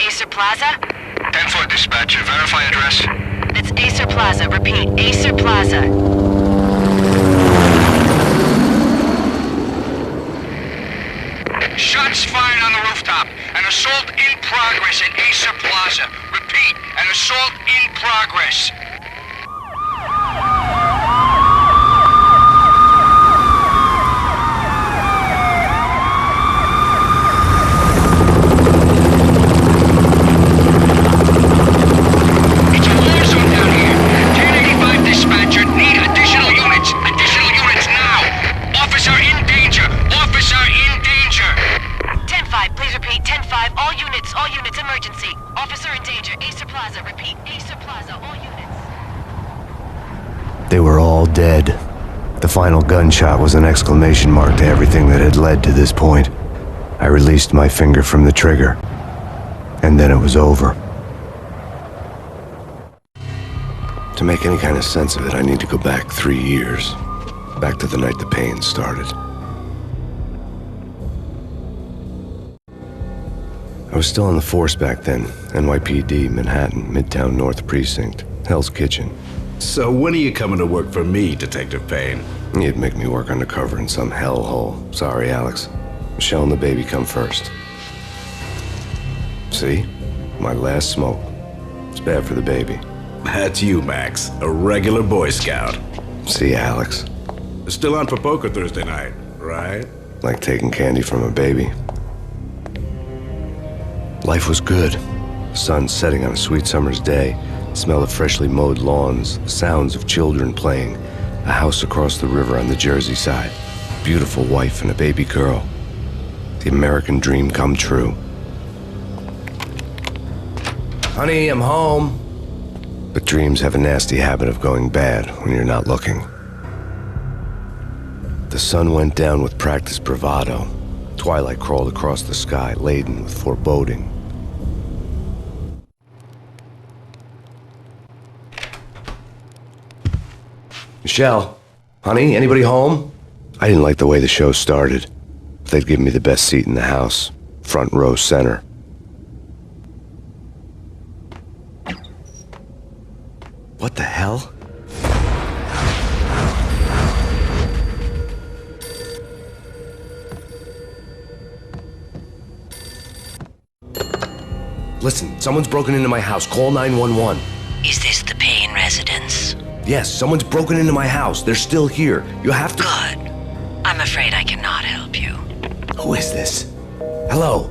Acer Plaza? 10-4 dispatcher, verify address. It's Acer Plaza. Repeat, Acer Plaza. Shots fired on the rooftop. An assault in progress at Acer Plaza. Repeat, an assault in progress. It's a war zone down here. 1085 dispatcher, need additional units. Additional units now. Officer in danger. Officer in danger. 10-5, please repeat. 10-5, all units, emergency. Officer in danger, Acer Plaza. Repeat, Acer Plaza, all units. They were all dead. The final gunshot was an exclamation mark to everything that had led to this point. I released my finger from the trigger, and then it was over. To make any kind of sense of it, I need to go back 3 years. Back to the night the pain started. I was still on the force back then. NYPD, Manhattan, Midtown North Precinct, Hell's Kitchen. So when are you coming to work for me, Detective Payne? You'd make me work undercover in some hellhole. Sorry, Alex. Michelle and the baby come first. See? My last smoke. It's bad for the baby. That's you, Max. A regular Boy Scout. See, Alex. Still on for poker Thursday night, right? Like taking candy from a baby. Life was good. The sun setting on a sweet summer's day. The smell of freshly mowed lawns. The sounds of children playing. A house across the river on the Jersey side. Beautiful wife and a baby girl. The American dream come true. Honey, I'm home. But dreams have a nasty habit of going bad when you're not looking. The sun went down with practiced bravado. Twilight crawled across the sky, laden with foreboding. Michelle, honey, anybody home? I didn't like the way the show started. They'd give me the best seat in the house, front row center. What the hell? Listen, someone's broken into my house. Call 911. Is this the Payne residence? Yes, someone's broken into my house. They're still here. You have to... Good. I'm afraid I cannot help you. Who is this? Hello?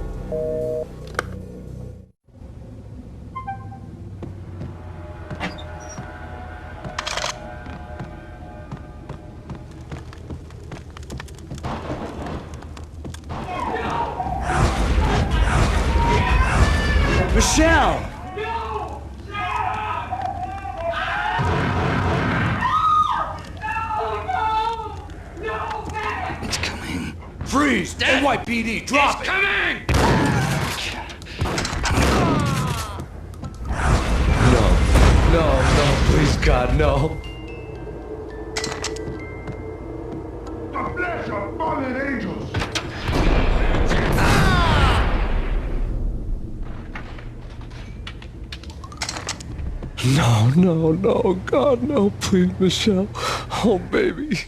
Michelle! It's coming. Freeze! NYPD, drop it! Coming! No, please, God, no. The flesh of fallen angels! No, God, no, please, Michelle. Oh, baby.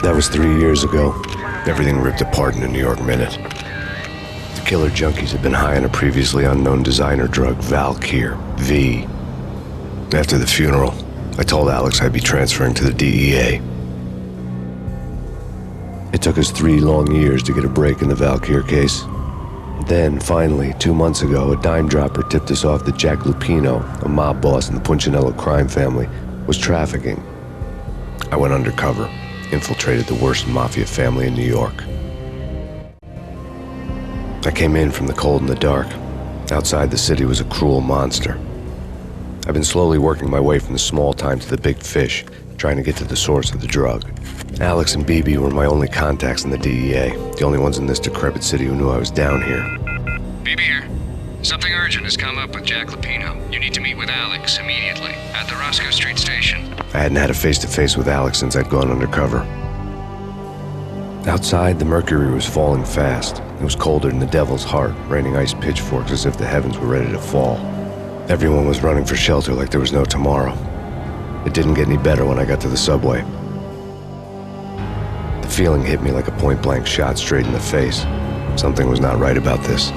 That was 3 years ago. Everything ripped apart in a New York minute. The killer junkies had been high on a previously unknown designer drug, Valkyr, V. After the funeral, I told Alex I'd be transferring to the DEA. It took us 3 long years to get a break in the Valkyr case. Then, finally, 2 months ago, a dime dropper tipped us off that Jack Lupino, a mob boss in the Punchinello crime family, was trafficking. I went undercover. Infiltrated the worst mafia family in New York. I came in from the cold and the dark. Outside the city was a cruel monster. I've been slowly working my way from the small time to the big fish, trying to get to the source of the drug. Alex and BB were my only contacts in the DEA, the only ones in this decrepit city who knew I was down here. BB here. Something urgent has come up with Jack Lupino. You need to meet with Alex immediately at the Roscoe Street station. I hadn't had a face-to-face with Alex since I'd gone undercover. Outside, the mercury was falling fast. It was colder than the devil's heart, raining ice pitchforks as if the heavens were ready to fall. Everyone was running for shelter like there was no tomorrow. It didn't get any better when I got to the subway. The feeling hit me like a point-blank shot straight in the face. Something was not right about this.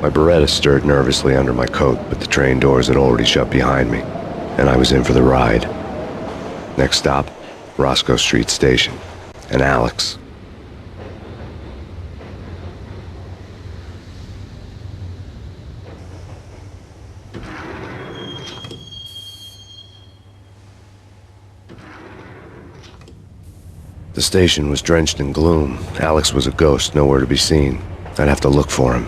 My Beretta stirred nervously under my coat, but the train doors had already shut behind me, and I was in for the ride. Next stop, Roscoe Street Station, and Alex. The station was drenched in gloom. Alex was a ghost, nowhere to be seen. I'd have to look for him.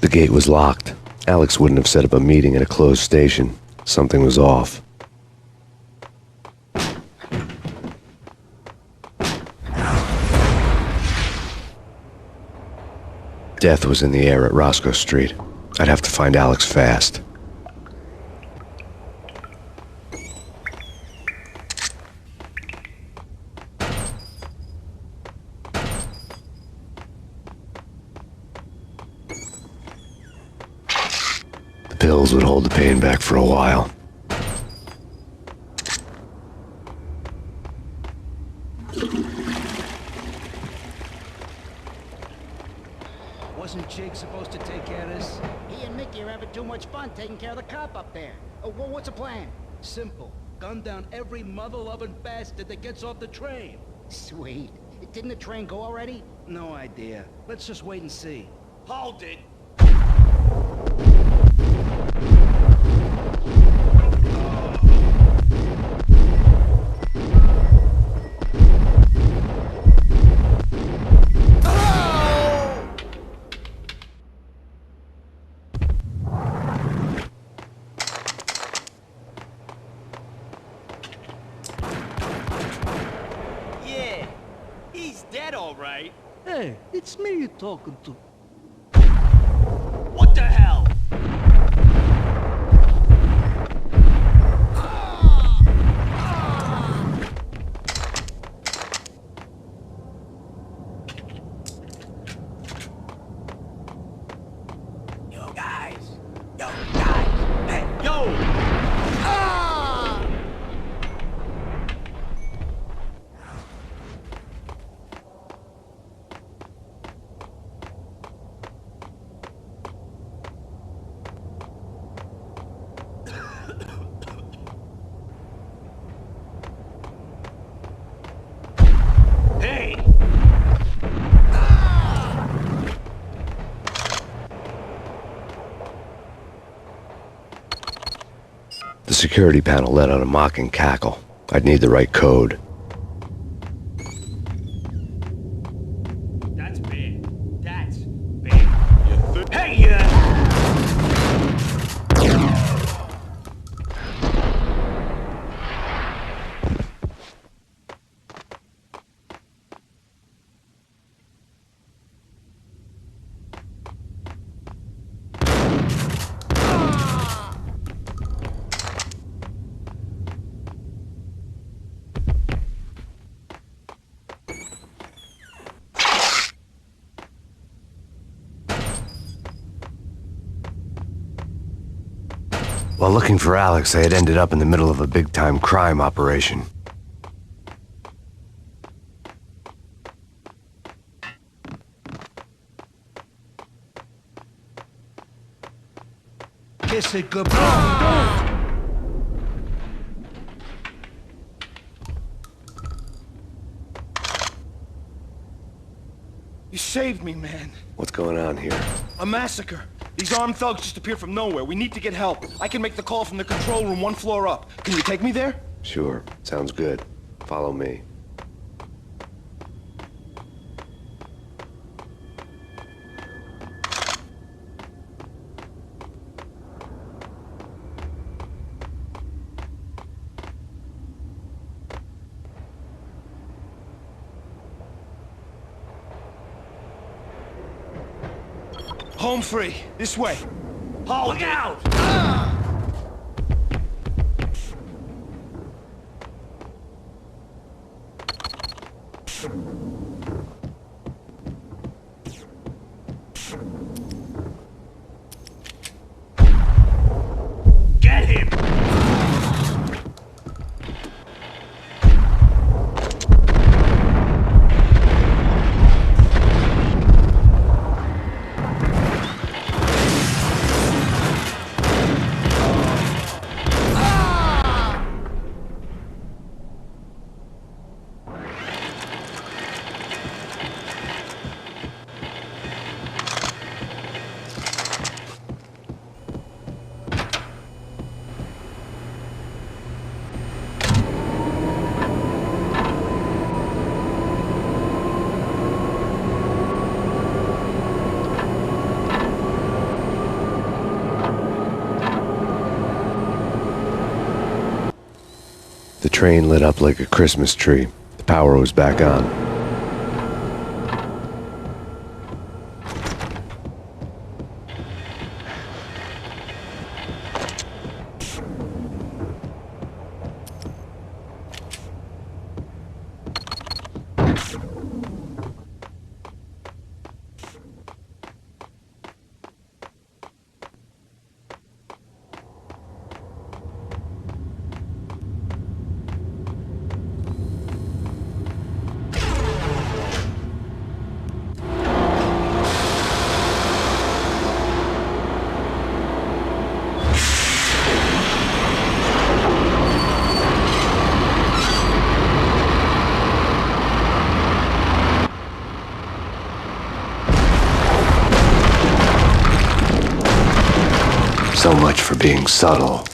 The gate was locked. Alex wouldn't have set up a meeting at a closed station. Something was off. Death was in the air at Roscoe Street. I'd have to find Alex fast. Pills would hold the pain back for a while. Wasn't Jake supposed to take care of this? He and Mickey are having too much fun taking care of the cop up there. Well, what's the plan? Simple. Gun down every mother-loving bastard that gets off the train. Sweet. Didn't the train go already? No idea. Let's just wait and see. Hold it! Hey, it's me you're talking to. What the hell? Yo, guys. Hey, yo! The security panel let out a mocking cackle. I'd need the right code. That's big. That's big. Hey, While looking for Alex, I had ended up in the middle of a big-time crime operation. Kiss it goodbye. You saved me, man. What's going on here? A massacre. These armed thugs just appeared from nowhere. We need to get help. I can make the call from the control room 1 floor up. Can you take me there? Sure, sounds good. Follow me. Home free. This way. Look out! Get him! The train lit up like a Christmas tree. The power was back on. So much for being subtle.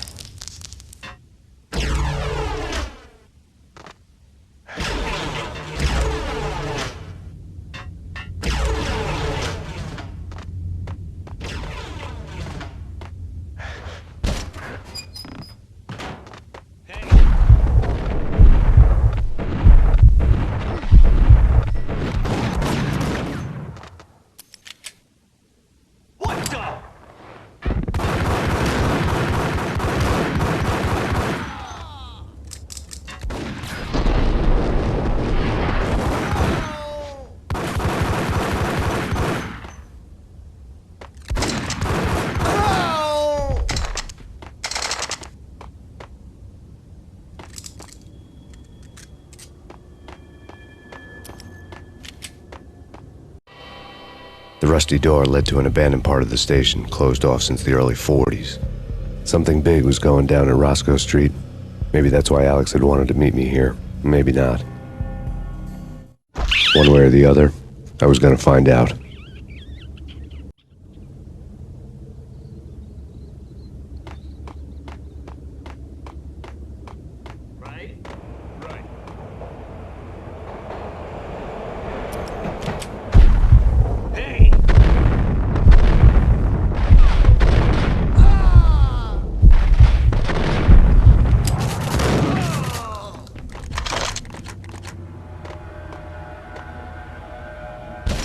The rusty door led to an abandoned part of the station, closed off since the early 40s. Something big was going down at Roscoe Street. Maybe that's why Alex had wanted to meet me here. Maybe not. One way or the other, I was going to find out.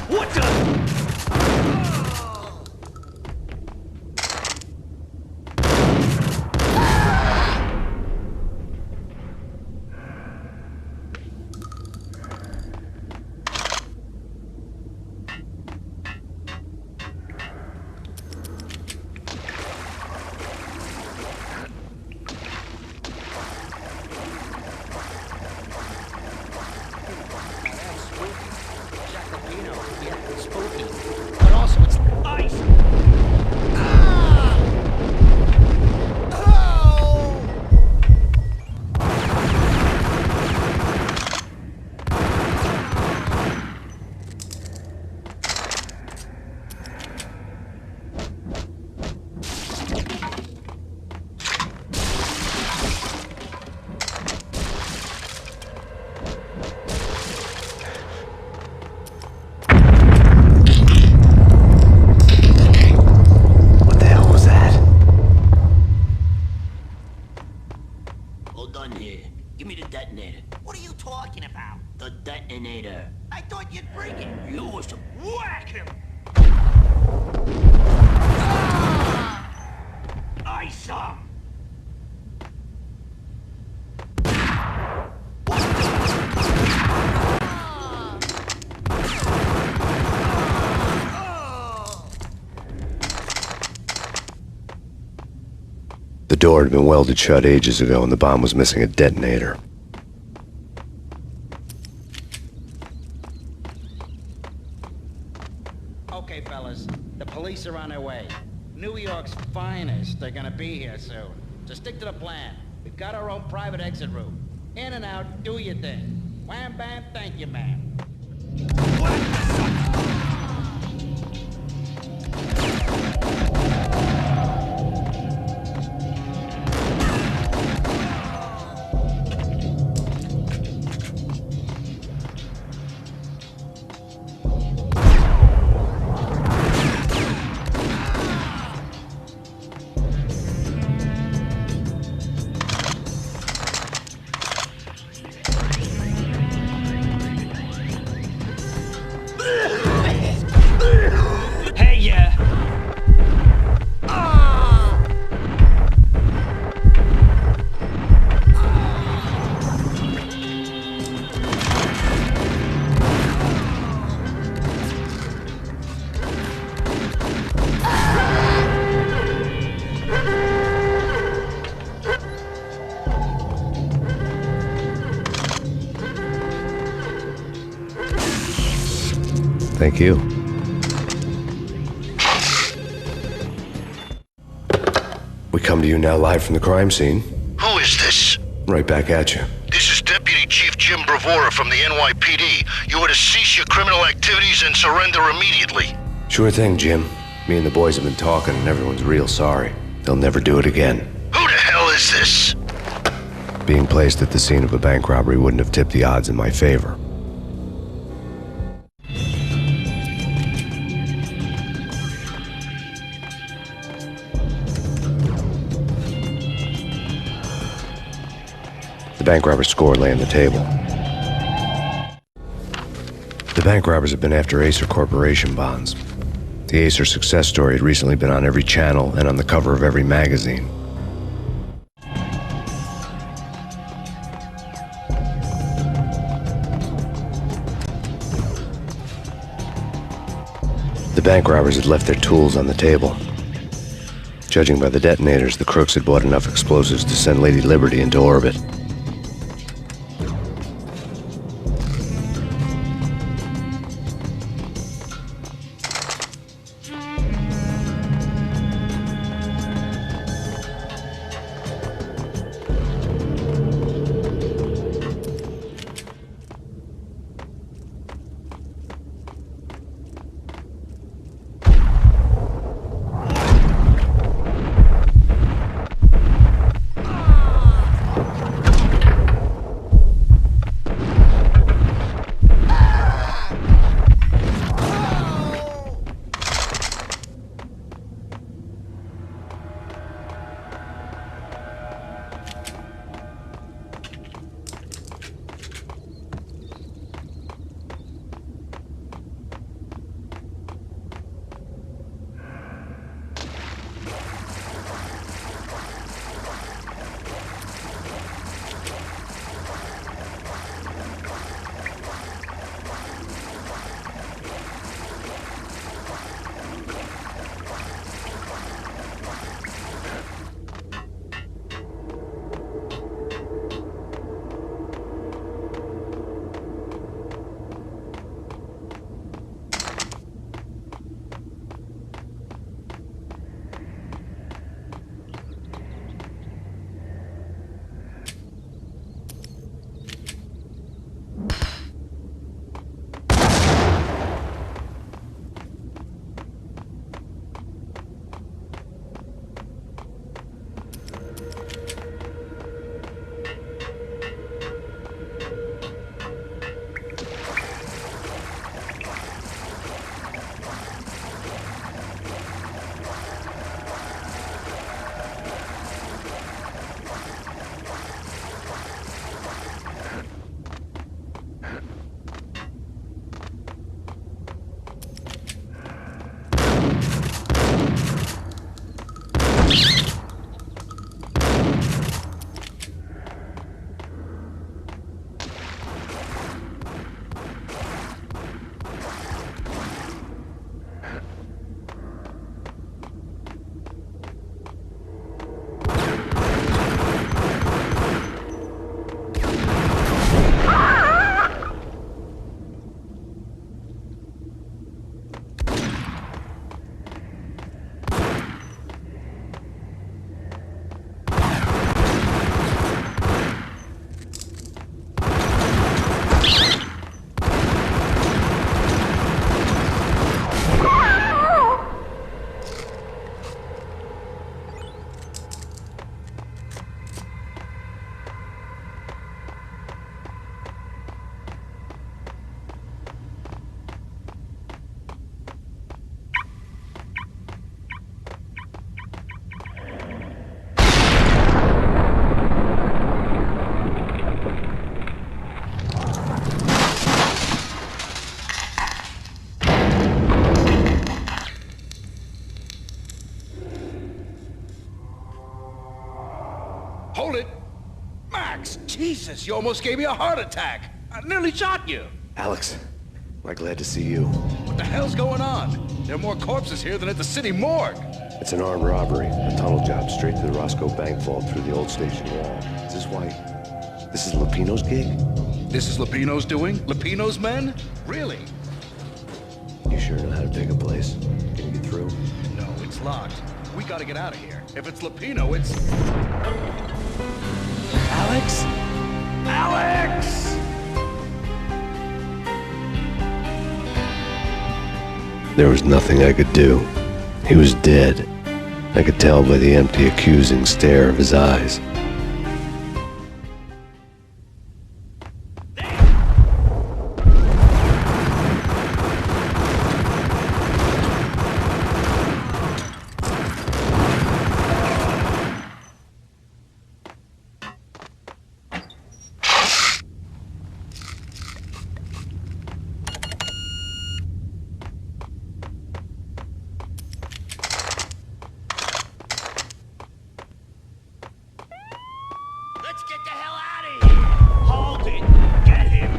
What the? door had been welded shut ages ago and the bomb was missing a detonator. Okay, fellas. The police are on their way. New York's finest are gonna be here soon. So stick to the plan. We've got our own private exit route. In and out, do your thing. Wham bam, thank you, ma'am. Thank you. We come to you now live from the crime scene. Who is this? Right back at you. This is Deputy Chief Jim Bravura from the NYPD. You are to cease your criminal activities and surrender immediately. Sure thing, Jim. Me and the boys have been talking and everyone's real sorry. They'll never do it again. Who the hell is this? Being placed at the scene of a bank robbery wouldn't have tipped the odds in my favor. The bank robber's score lay on the table. The bank robbers have been after Acer Corporation bonds. The Acer success story had recently been on every channel and on the cover of every magazine. The bank robbers had left their tools on the table. Judging by the detonators, the crooks had bought enough explosives to send Lady Liberty into orbit. Hold it! Max! Jesus, you almost gave me a heart attack! I nearly shot you! Alex, I'm glad to see you. What the hell's going on? There are more corpses here than at the city morgue! It's an armed robbery, a tunnel job straight to the Roscoe bank vault through the old station wall. Is this why... This is Lupino's gig? This is Lupino's doing? Lupino's men? Really? You sure know how to pick a place? Can you get through? No, it's locked. We gotta get out of here. If it's Lupino, it's... Alex? Alex! There was nothing I could do. He was dead. I could tell by the empty, accusing stare of his eyes. Let's get the hell out of here! Hold it! Get him!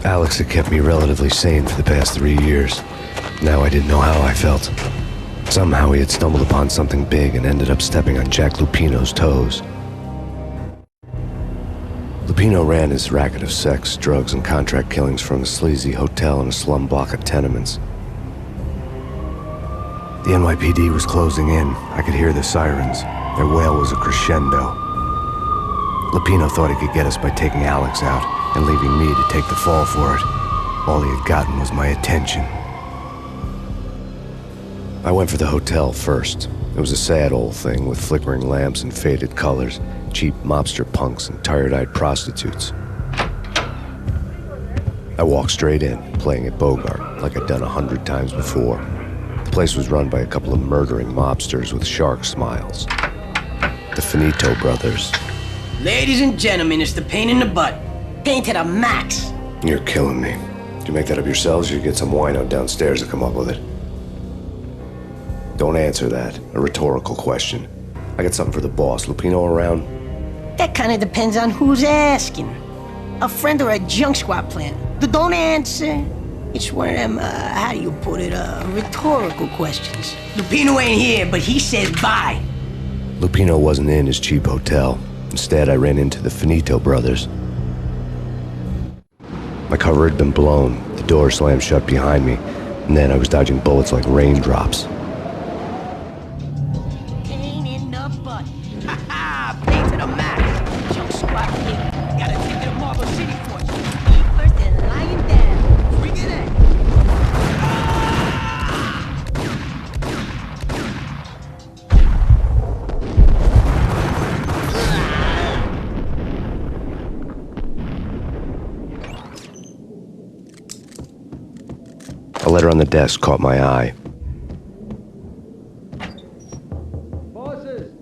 Alex had kept me relatively sane for the past 3 years. Now I didn't know how I felt. Somehow he had stumbled upon something big and ended up stepping on Jack Lupino's toes. Lupino ran his racket of sex, drugs, and contract killings from a sleazy hotel in a slum block of tenements. The NYPD was closing in. I could hear the sirens. Their wail was a crescendo. Lupino thought he could get us by taking Alex out and leaving me to take the fall for it. All he had gotten was my attention. I went for the hotel first. It was a sad old thing with flickering lamps and faded colors, cheap mobster punks and tired-eyed prostitutes. I walked straight in, playing at Bogart, like I'd done 100 times before. The place was run by a couple of murdering mobsters with shark smiles. The Finito brothers. Ladies and gentlemen, it's the pain in the butt. Pain to the max. You're killing me. Did you make that up yourselves, or you get some wino downstairs to come up with it? Don't answer that. A rhetorical question. I got something for the boss. Lupino around? That kind of depends on who's asking. A friend or a junk squad plan. Don't answer. It's one of them, how do you put it, rhetorical questions. Lupino ain't here, but he says bye. Lupino wasn't in his cheap hotel. Instead, I ran into the Finito brothers. My cover had been blown, the door slammed shut behind me, and then I was dodging bullets like raindrops. Pain in the butt. Ha ha! Pain to the max. Junk squad kid. Gotta take to the Marble City for it. Eat first and lying down. Bring it in. A letter on the desk caught my eye. Bosses!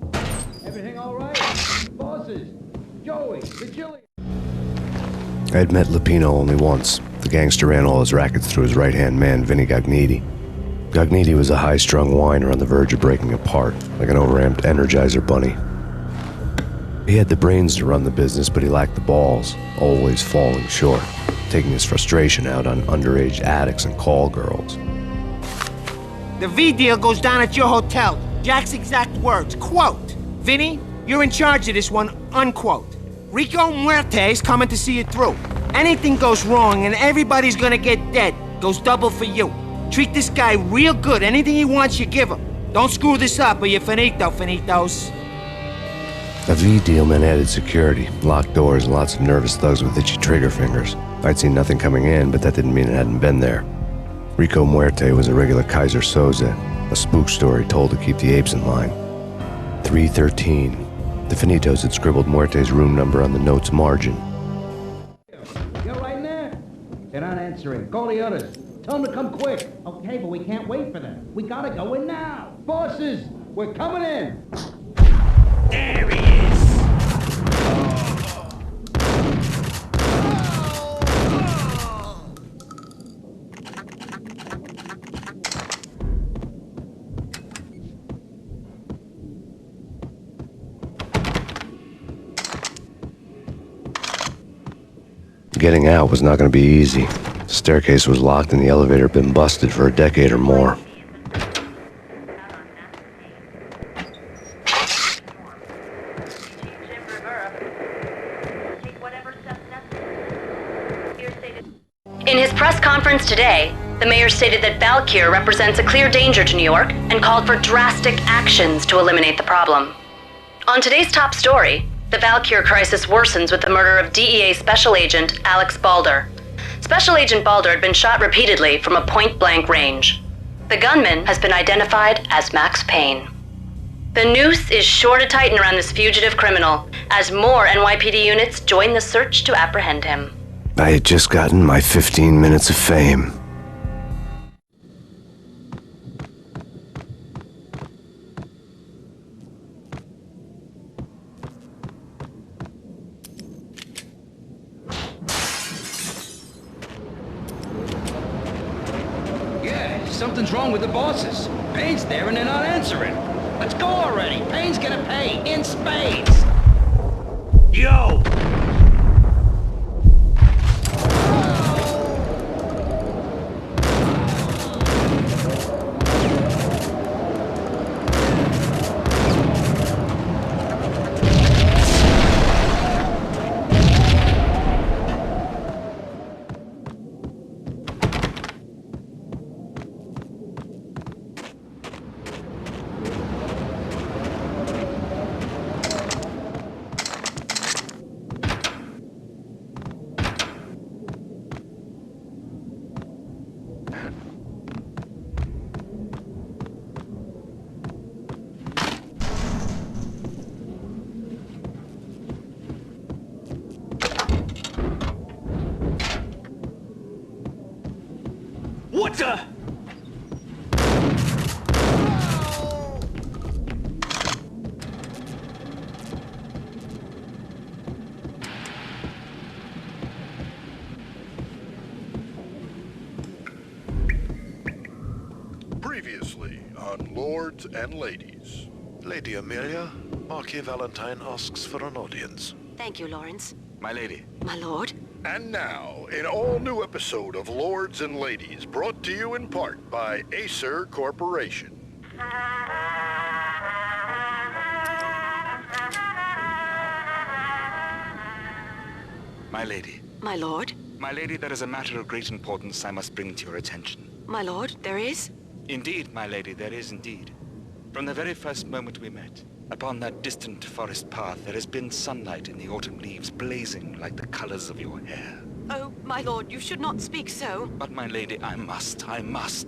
Everything all right? Bosses! Joey! Vigili! I had met Lupino only once. The gangster ran all his rackets through his right-hand man, Vinny Gagniti. Gagniti was a high-strung whiner on the verge of breaking apart, like an overamped Energizer bunny. He had the brains to run the business, but he lacked the balls, always falling short. taking his frustration out on underage addicts and call girls. The V deal goes down at your hotel. Jack's exact words, quote, "Vinny, you're in charge of this one," unquote. Rico Muerte's coming to see it through. Anything goes wrong and everybody's gonna get dead, goes double for you. Treat this guy real good. Anything he wants, you give him. Don't screw this up or you're finito, finitos. A V deal meant added security, locked doors, and lots of nervous thugs with itchy trigger fingers. I'd seen nothing coming in, but that didn't mean it hadn't been there. Rico Muerte was a regular Kaiser Soze, a spook story told to keep the apes in line. 313. The Finitos had scribbled Muerte's room number on the note's margin. You're right in there? They're not answering. Call the others. Tell them to come quick. Okay, but we can't wait for them. We gotta go in now. Bosses, we're coming in. There he is. Getting out was not going to be easy. The staircase was locked and the elevator had been busted for a decade or more. In his press conference today, the mayor stated that Valkyr represents a clear danger to New York and called for drastic actions to eliminate the problem. On today's top story, the Valkyr crisis worsens with the murder of DEA Special Agent Alex Balder. Special Agent Balder had been shot repeatedly from a point-blank range. The gunman has been identified as Max Payne. The noose is sure to tighten around this fugitive criminal as more NYPD units join the search to apprehend him. I had just gotten my 15 minutes of fame. Something's wrong with the bosses. Payne's there and they're not answering. Let's go already. Payne's gonna pay in spades. Yo! What the? Previously on Lords and Ladies. Lady Amelia, Marquis Valentine asks for an audience. Thank you, Lawrence. My lady. My lord. And now, an all-new episode of Lords and Ladies, brought to you in part by Acer Corporation. My lady. My lord. My lady, there is a matter of great importance I must bring to your attention. My lord, there is? Indeed, my lady, there is indeed. From the very first moment we met, upon that distant forest path, there has been sunlight in the autumn leaves blazing like the colors of your hair. Oh, my lord, you should not speak so. But my lady, I must.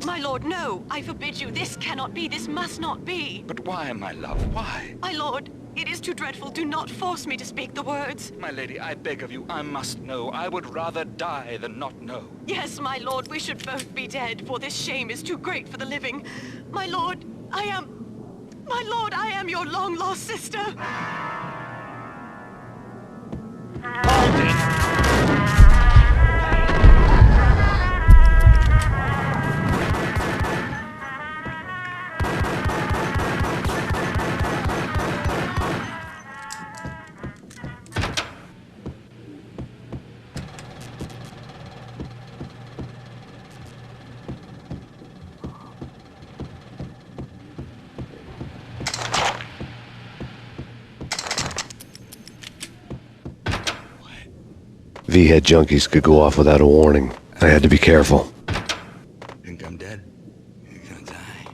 My lord, no! I forbid you. This cannot be. This must not be. But why, my love, why? My lord, it is too dreadful. Do not force me to speak the words. My lady, I beg of you, I must know. I would rather die than not know. Yes, my lord, we should both be dead, for this shame is too great for the living. My lord, I am your long-lost sister. Hold it! V-head junkies could go off without a warning. I had to be careful. Think I'm dead? You're gonna die.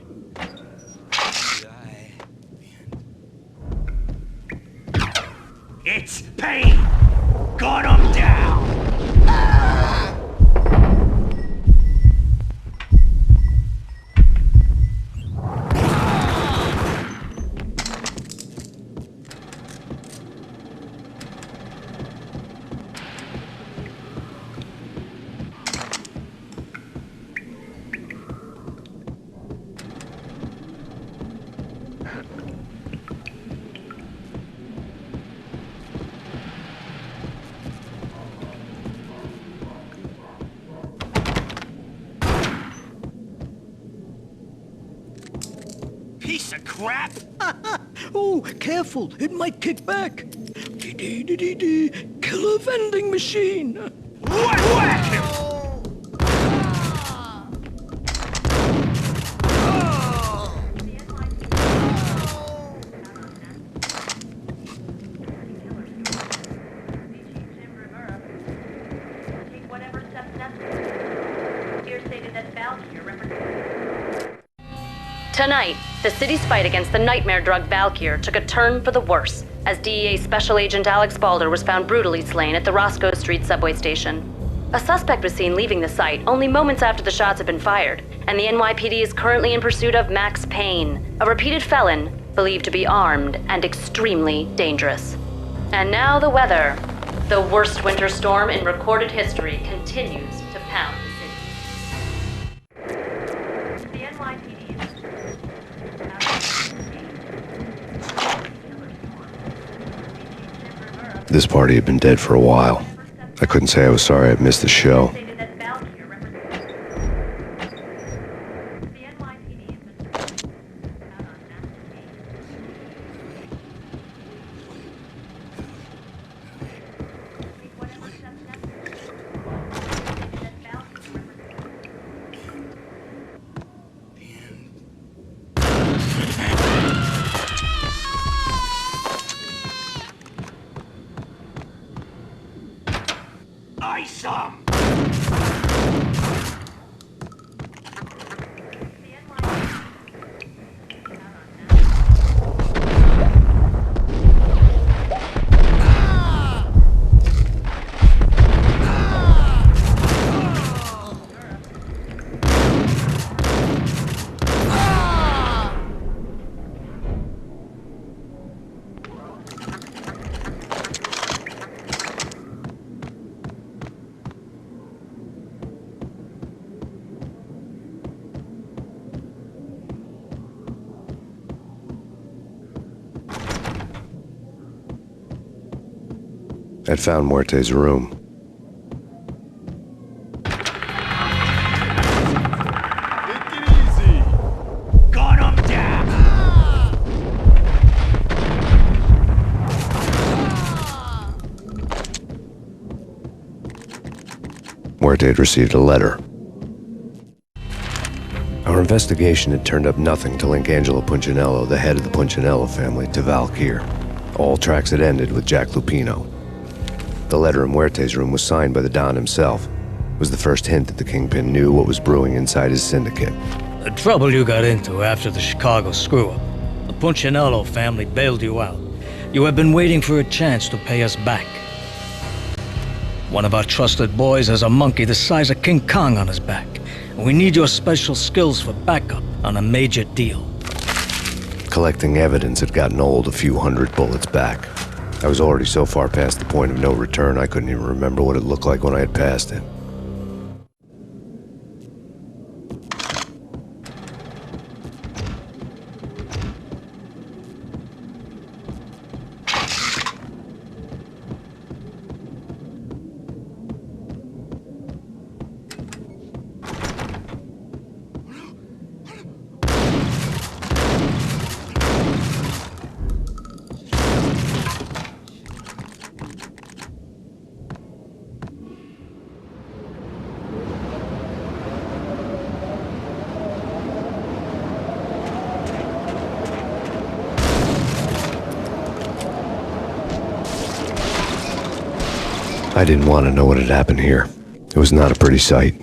It's Payne! Gun him down! Piece of crap! Oh, careful, it might kick back. Killer vending machine. Whack him! Tonight, the city's fight against the nightmare drug Valkyr took a turn for the worse as DEA Special Agent Alex Balder was found brutally slain at the Roscoe Street subway station. A suspect was seen leaving the site only moments after the shots had been fired, and the NYPD is currently in pursuit of Max Payne, a repeated felon believed to be armed and extremely dangerous. And now the weather. The worst winter storm in recorded history continues to pound the city. The NYPD This party had been dead for a while. I couldn't say I was sorry I'd missed the show. Ice 'em! I'd found Muerte's room. Take it easy! Gun him down! Muerte had received a letter. Our investigation had turned up nothing to link Angelo Punchinello, the head of the Punchinello family, to Valkyr. All tracks had ended with Jack Lupino. The letter in Muerte's room was signed by the Don himself. It was the first hint that the Kingpin knew what was brewing inside his syndicate. The trouble you got into after the Chicago screw-up. The Punchinello family bailed you out. You have been waiting for a chance to pay us back. One of our trusted boys has a monkey the size of King Kong on his back. And we need your special skills for backup on a major deal. Collecting evidence had gotten old a few hundred bullets back. I was already so far past the point of no return I couldn't even remember what it looked like when I had passed it. I didn't want to know what had happened here. It was not a pretty sight.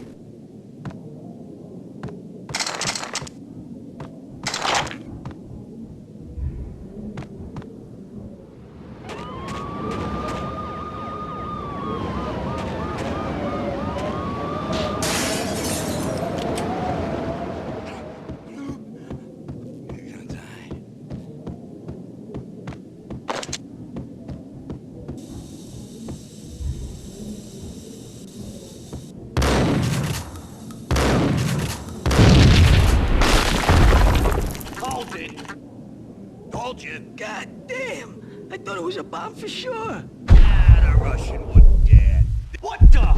God damn! I thought it was a bomb for sure. The Russian wouldn't dare. What the?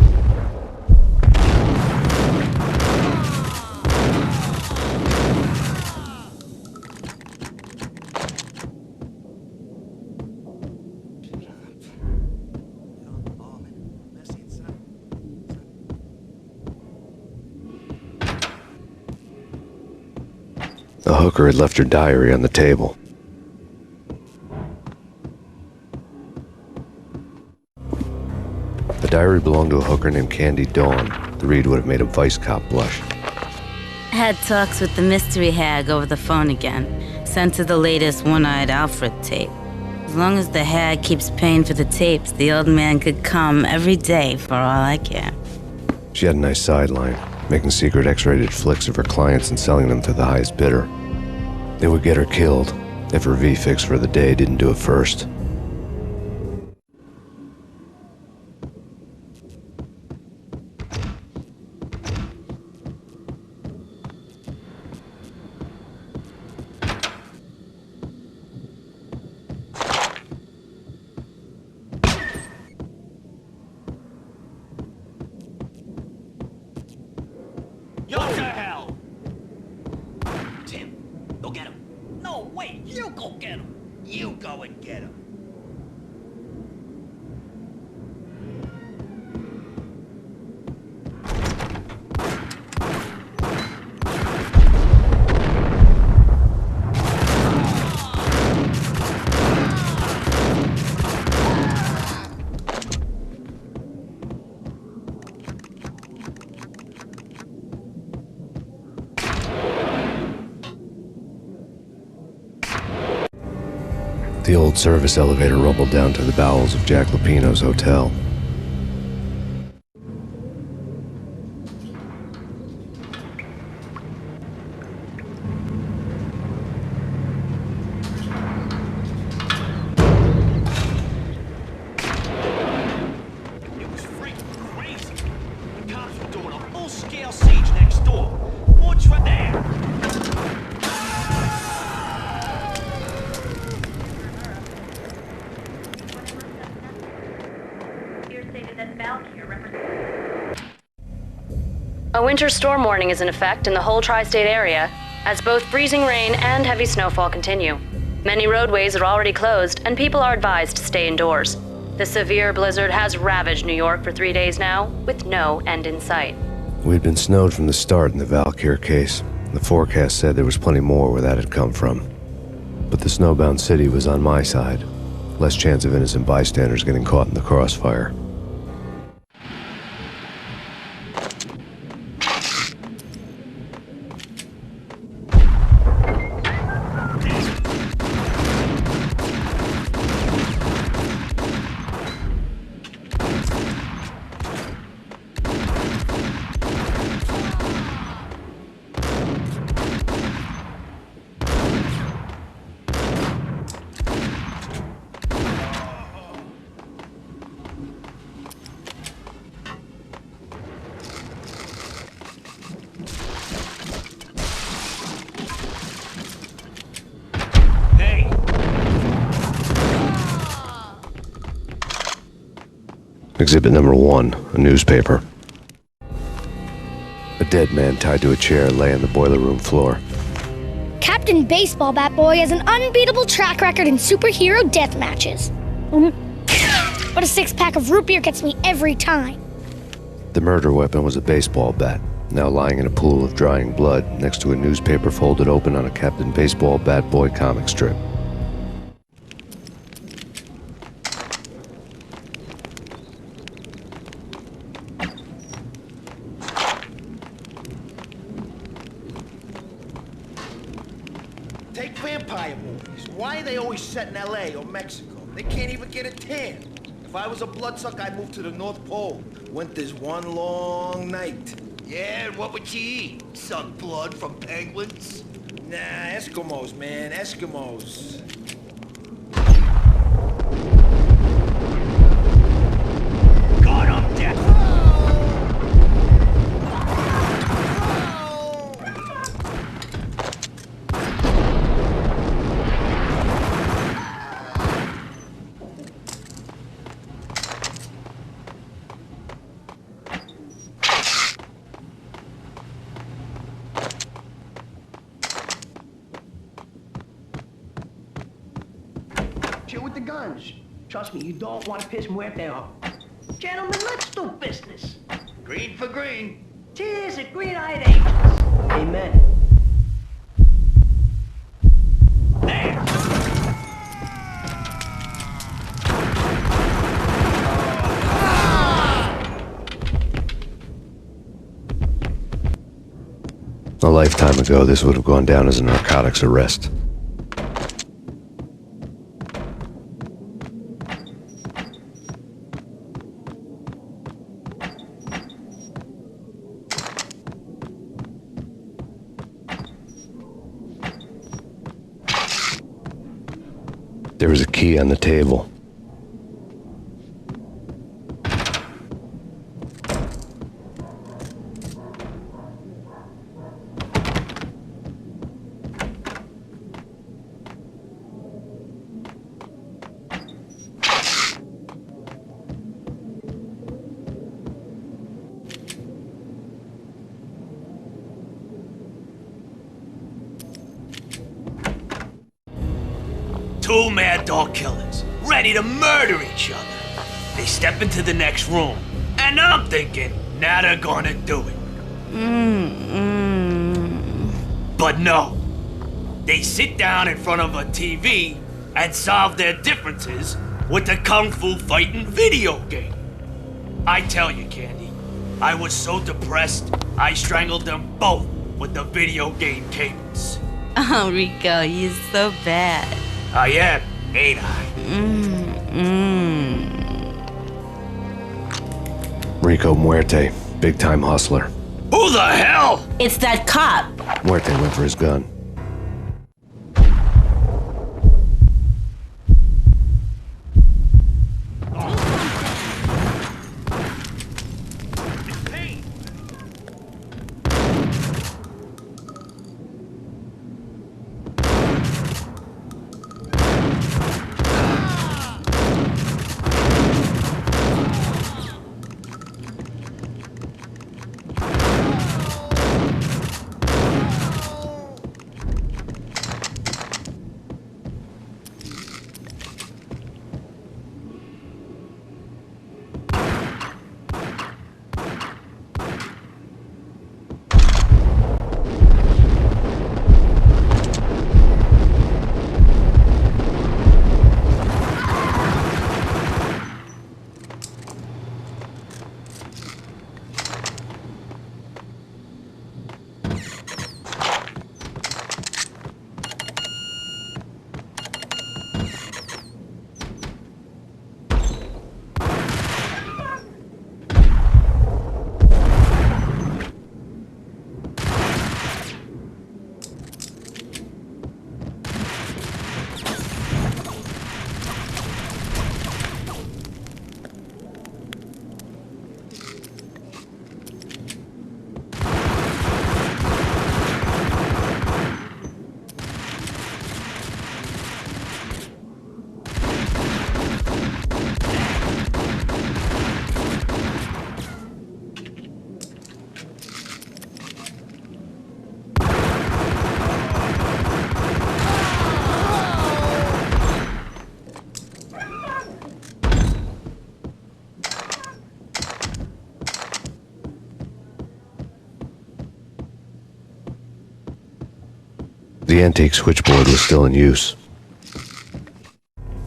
The hooker had left her diary on the table. The diary belonged to a hooker named Candy Dawn. The read would have made a vice cop blush. Had talks with the mystery hag over the phone again. Sent her the latest One-Eyed Alfred tape. As long as the hag keeps paying for the tapes, the old man could come every day for all I care. She had a nice sideline, making secret X-rated flicks of her clients and selling them to the highest bidder. It would get her killed if her V-fix for the day didn't do it first. What the hell? Tim, go get him. No, wait, you go get him. You go and get him. The old service elevator rumbled down to the bowels of Jack Lupino's hotel. It was freaking crazy. The cops were doing a full-scale siege next door. What's right there? A winter storm warning is in effect in the whole tri-state area, as both freezing rain and heavy snowfall continue. Many roadways are already closed, and people are advised to stay indoors. The severe blizzard has ravaged New York for 3 days now, with no end in sight. We'd been snowed from the start in the Valkyr case. The forecast said there was plenty more where that had come from. But the snowbound city was on my side. Less chance of innocent bystanders getting caught in the crossfire. Exhibit number 1, a newspaper. A dead man tied to a chair lay on the boiler room floor. Captain Baseball Bat Boy has an unbeatable track record in superhero death matches. But a 6-pack of root beer gets me every time. The murder weapon was a baseball bat, now lying in a pool of drying blood next to a newspaper folded open on a Captain Baseball Bat Boy comic strip. vampire movies. Why are they always set in LA or Mexico? They can't even get a tan. If I was a bloodsucker, I'd move to the North Pole. Winter's one long night. Yeah, and what would you eat? Suck blood from penguins? Nah, Eskimos, man, Eskimos. Got him, Jack. Chill with the guns. Trust me, you don't want to piss Muerte off. Gentlemen, let's do business. Green for green. Cheers at green-eyed angels. Amen. A lifetime ago, this would have gone down as a narcotics arrest. There was a key on the table. Two mad dog killers, ready to murder each other. They step into the next room, and I'm thinking, now they're gonna do it. But no. They sit down in front of a TV and solve their differences with the Kung Fu fighting video game. I tell you, Candy, I was so depressed, I strangled them both with the video game cables. Oh, Rico, you're so bad. I am, ain't I? Rico Muerte, big-time hustler. Who the hell? It's that cop. Muerte went for his gun. The antique switchboard was still in use.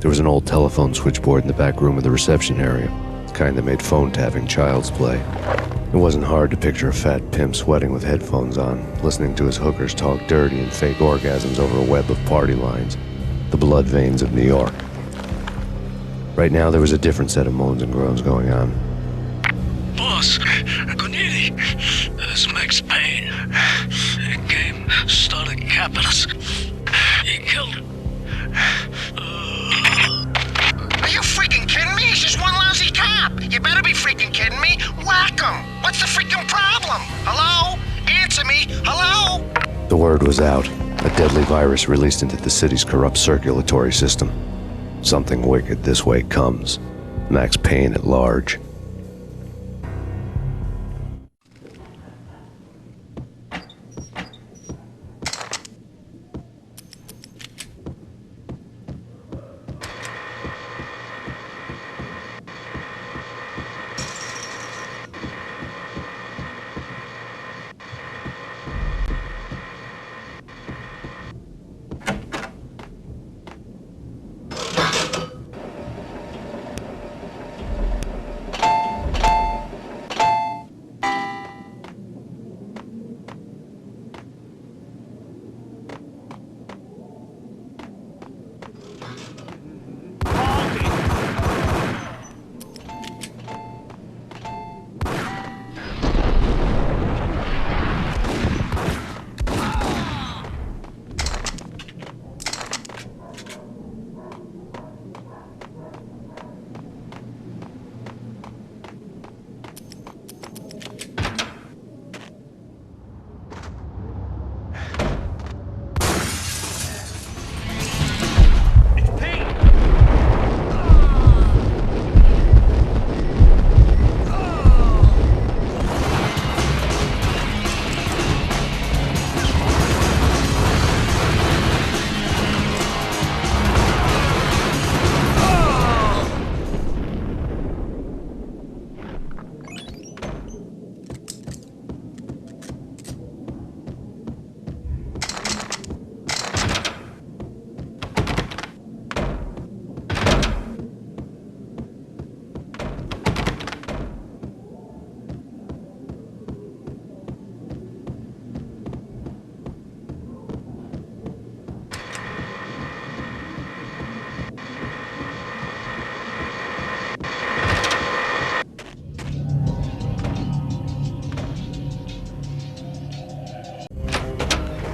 There was an old telephone switchboard in the back room of the reception area, the kind that made phone tapping child's play. It It wasn't hard to picture a fat pimp sweating with headphones on, listening to his hookers talk dirty and fake orgasms over a web of party lines, the blood veins of New York. Right now, there was a different set of moans and groans going on. Boss, Corneli, it's Max Payne. He came, started capping us. He killed him. Are you freaking kidding me? He's just one lousy cop. You better be freaking kidding me. Whack him. What's the freaking problem? Hello? Answer me. Hello? The word was out. A deadly virus released into the city's corrupt circulatory system. Something wicked this way comes. Max Payne at large.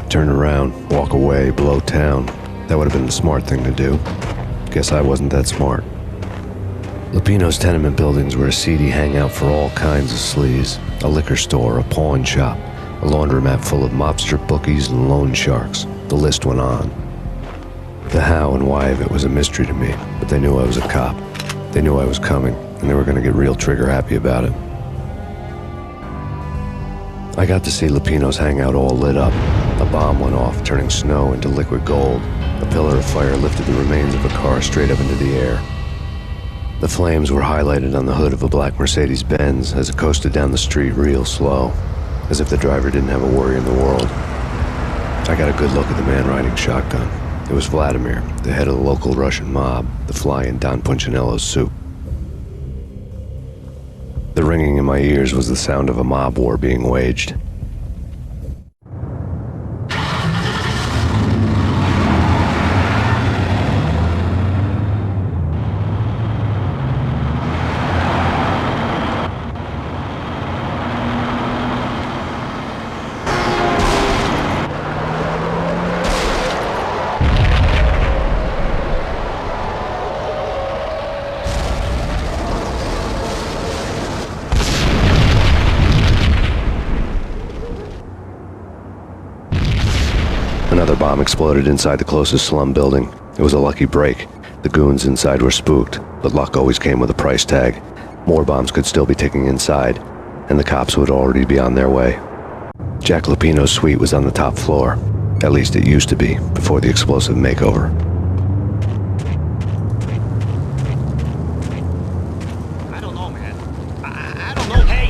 Turn around, walk away, blow town. That would have been the smart thing to do. Guess I wasn't that smart. Lupino's tenement buildings were a seedy hangout for all kinds of sleaze. A liquor store, a pawn shop, a laundromat full of mobster bookies and loan sharks. The list went on. The how and why of it was a mystery to me, but they knew I was a cop. They knew I was coming, and they were going to get real trigger happy about it. I got to see Lupino's hangout all lit up. A bomb went off, turning snow into liquid gold. A pillar of fire lifted the remains of a car straight up into the air. The flames were highlighted on the hood of a black Mercedes-Benz as it coasted down the street real slow, as if the driver didn't have a worry in the world. I got a good look at the man riding shotgun. It was Vladimir, the head of the local Russian mob, the fly in Don Punchinello's soup. The ringing in my ears was the sound of a mob war being waged. Another bomb exploded inside the closest slum building. It was a lucky break. The goons inside were spooked, but luck always came with a price tag. More bombs could still be ticking inside, and the cops would already be on their way. Jack Lupino's suite was on the top floor. At least it used to be, before the explosive makeover. I don't know, man. I don't know. Hey,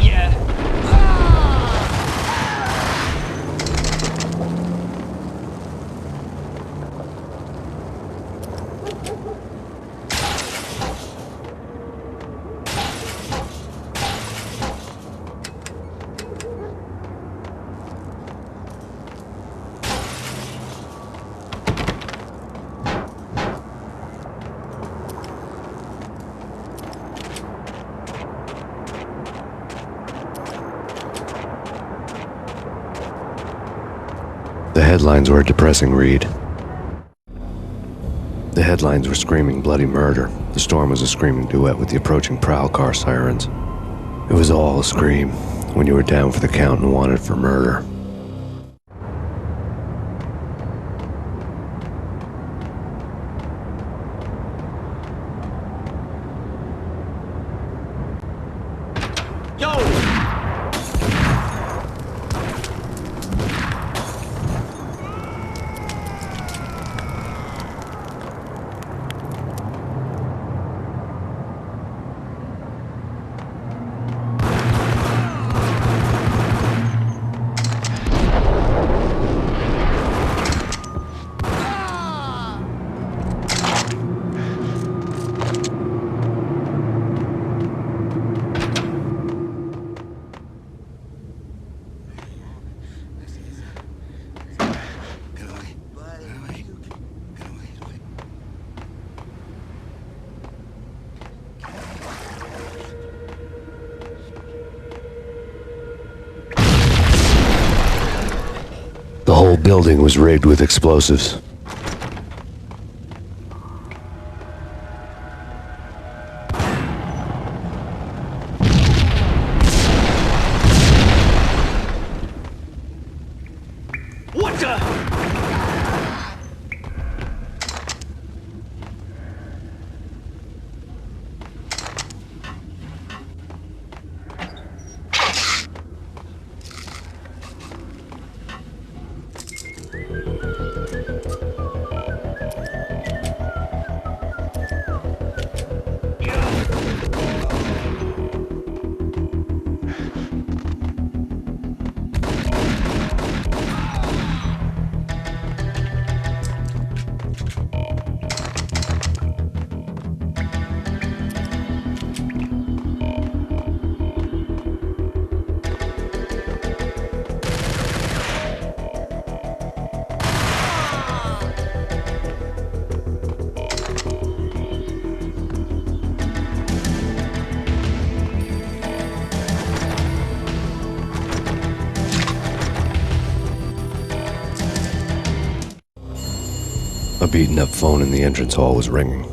headlines were a depressing read. The headlines were screaming bloody murder. The storm was a screaming duet with the approaching prowl car sirens. It was all a scream when you were down for the count and wanted for murder. The whole building was rigged with explosives. What the? A beaten-up phone in the entrance hall was ringing.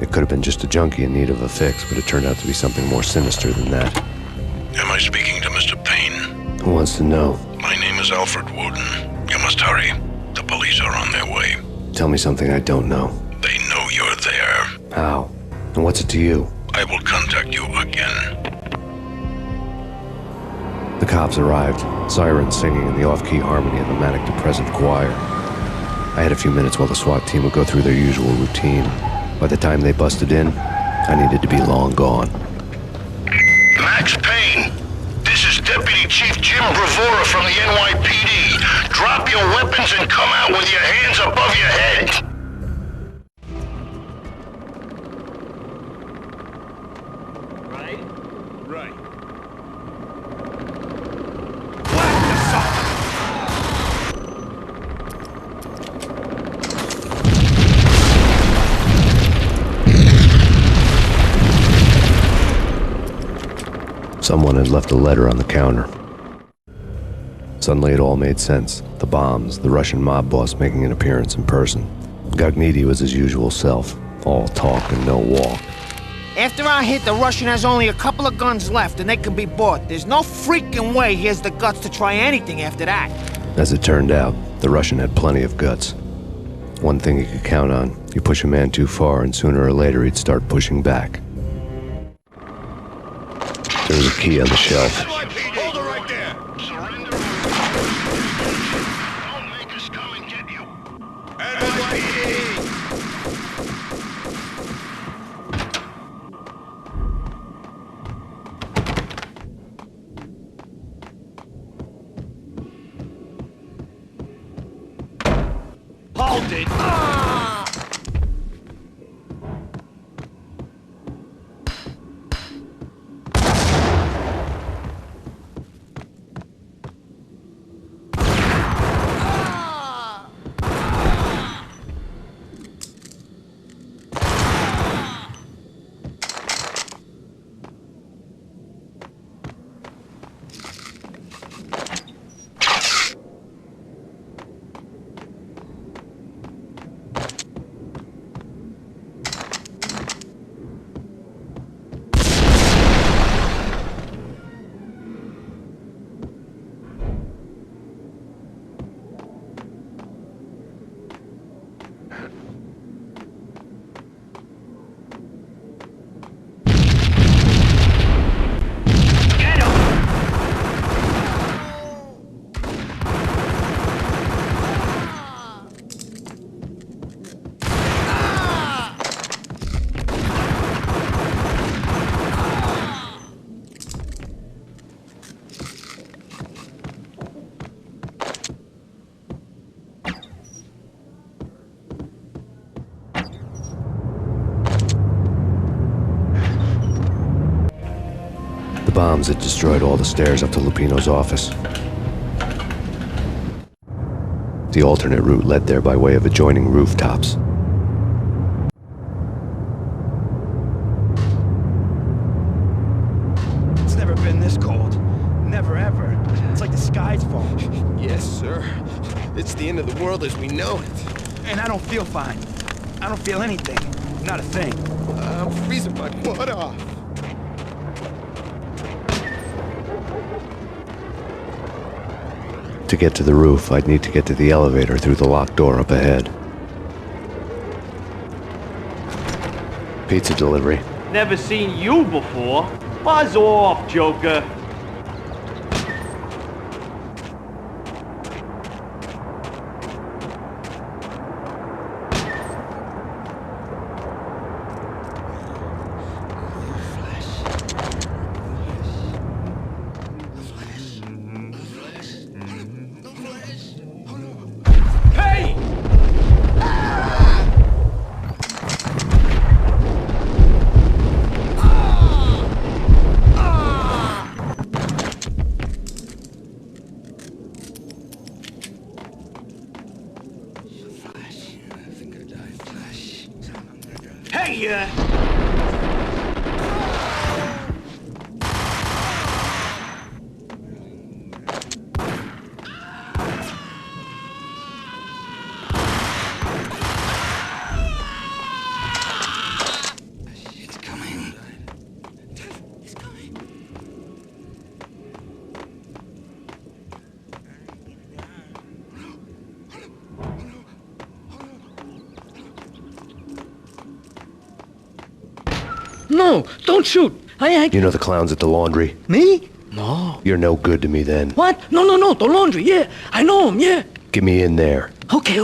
It could have been just a junkie in need of a fix, but it turned out to be something more sinister than that. Am I speaking to Mr. Payne? Who wants to know? My name is Alfred Woden. You must hurry. The police are on their way. Tell me something I don't know. They know you're there. How? And what's it to you? I will contact you again. The cops arrived, sirens singing in the off-key harmony of a manic-depressive choir. I had a few minutes while the SWAT team would go through their usual routine. By the time they busted in, I needed to be long gone. Max Payne, this is Deputy Chief Jim Bravura from the NYPD. Drop your weapons and come out with your hands above your head. Right. Someone had left a letter on the counter. Suddenly it all made sense. The bombs, the Russian mob boss making an appearance in person. Gognitti was his usual self, all talk and no walk. After our hit, the Russian has only a couple of guns left and they can be bought. There's no freaking way he has the guts to try anything after that. As it turned out, the Russian had plenty of guts. One thing you could count on, you push a man too far and sooner or later he'd start pushing back. There was a key on the shelf. Hold it right there. Surrender. Don't make us come and get you. NYPD. Hold it. bombs that destroyed all the stairs up to Lupino's office. The alternate route led there by way of adjoining rooftops. It's never been this cold. Never ever. It's like the sky's falling. Yes, sir. It's the end of the world as we know it. And I don't feel fine. I don't feel anything. Not a thing. I'm freezing my butt off. To get to the roof, I'd need to get to the elevator through the locked door up ahead. Pizza delivery. Never seen you before. Buzz off, Joker. No, don't shoot. I... You know the clowns at the laundry? Me? No. You're no good to me then. What? No, the laundry, yeah. I know him, yeah. Get me in there. Okay.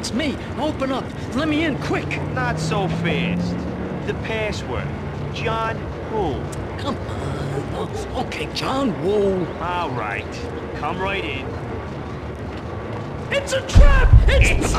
It's me. Open up. Let me in, quick. Not so fast. The password. John Woo. Come on. Okay, John Woo. All right. Come right in. It's a trap! It's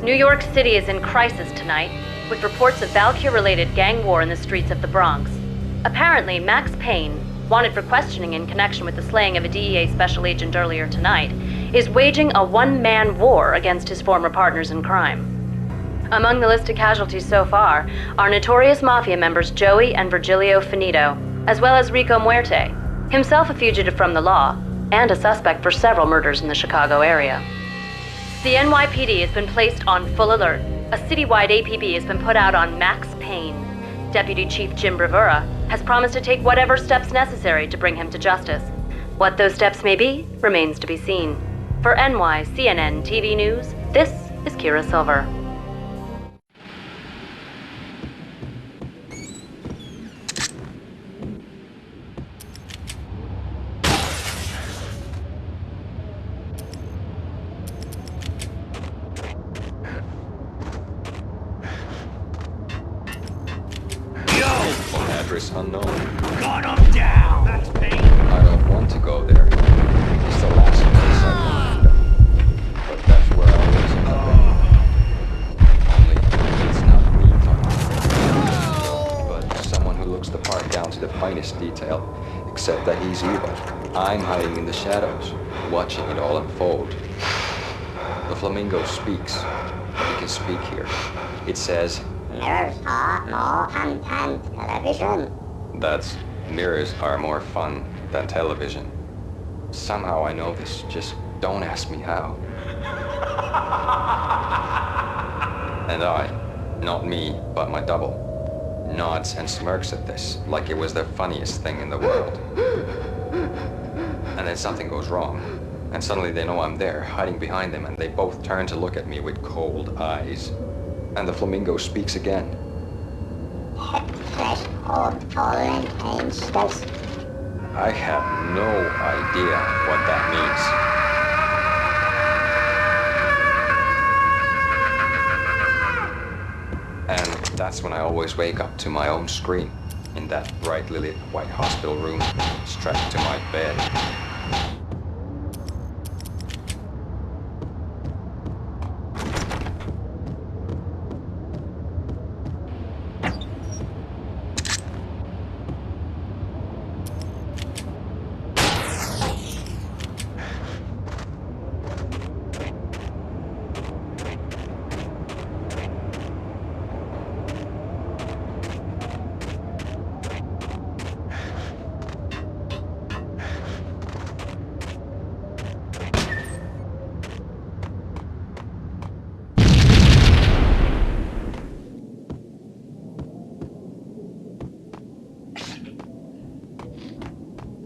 New York City is in crisis tonight, with reports of Valkyr-related gang war in the streets of the Bronx. Apparently, Max Payne, wanted for questioning in connection with the slaying of a DEA special agent earlier tonight, is waging a one-man war against his former partners in crime. Among the listed casualties so far are notorious mafia members Joey and Virgilio Finito, as well as Rico Muerte, himself a fugitive from the law, and a suspect for several murders in the Chicago area. The NYPD has been placed on full alert. A citywide APB has been put out on Max Payne. Deputy Chief Jim Bravura has promised to take whatever steps necessary to bring him to justice. What those steps may be remains to be seen. For NYCNN TV News, this is Kira Silver. Address unknown. Gun him down! That's Payne! I don't want to go there. It's the last place I want to go. But that's where I was in the day. Only it's not me talking, but someone who looks the part down to the finest detail, except that he's evil. I'm hiding in the shadows, watching it all unfold. The flamingo speaks. He can speak here. It says, mirrors are more fun than television. That's mirrors are more fun than television. Somehow I know this, just don't ask me how. And I, not me, but my double, nods and smirks at this like it was the funniest thing in the world. And then something goes wrong, and suddenly they know I'm there, hiding behind them, and they both turn to look at me with cold eyes. And the flamingo speaks again. Threshold tolerant pain stress. I have no idea what that means. And that's when I always wake up to my own scream, in that brightly lit white hospital room, strapped to my bed.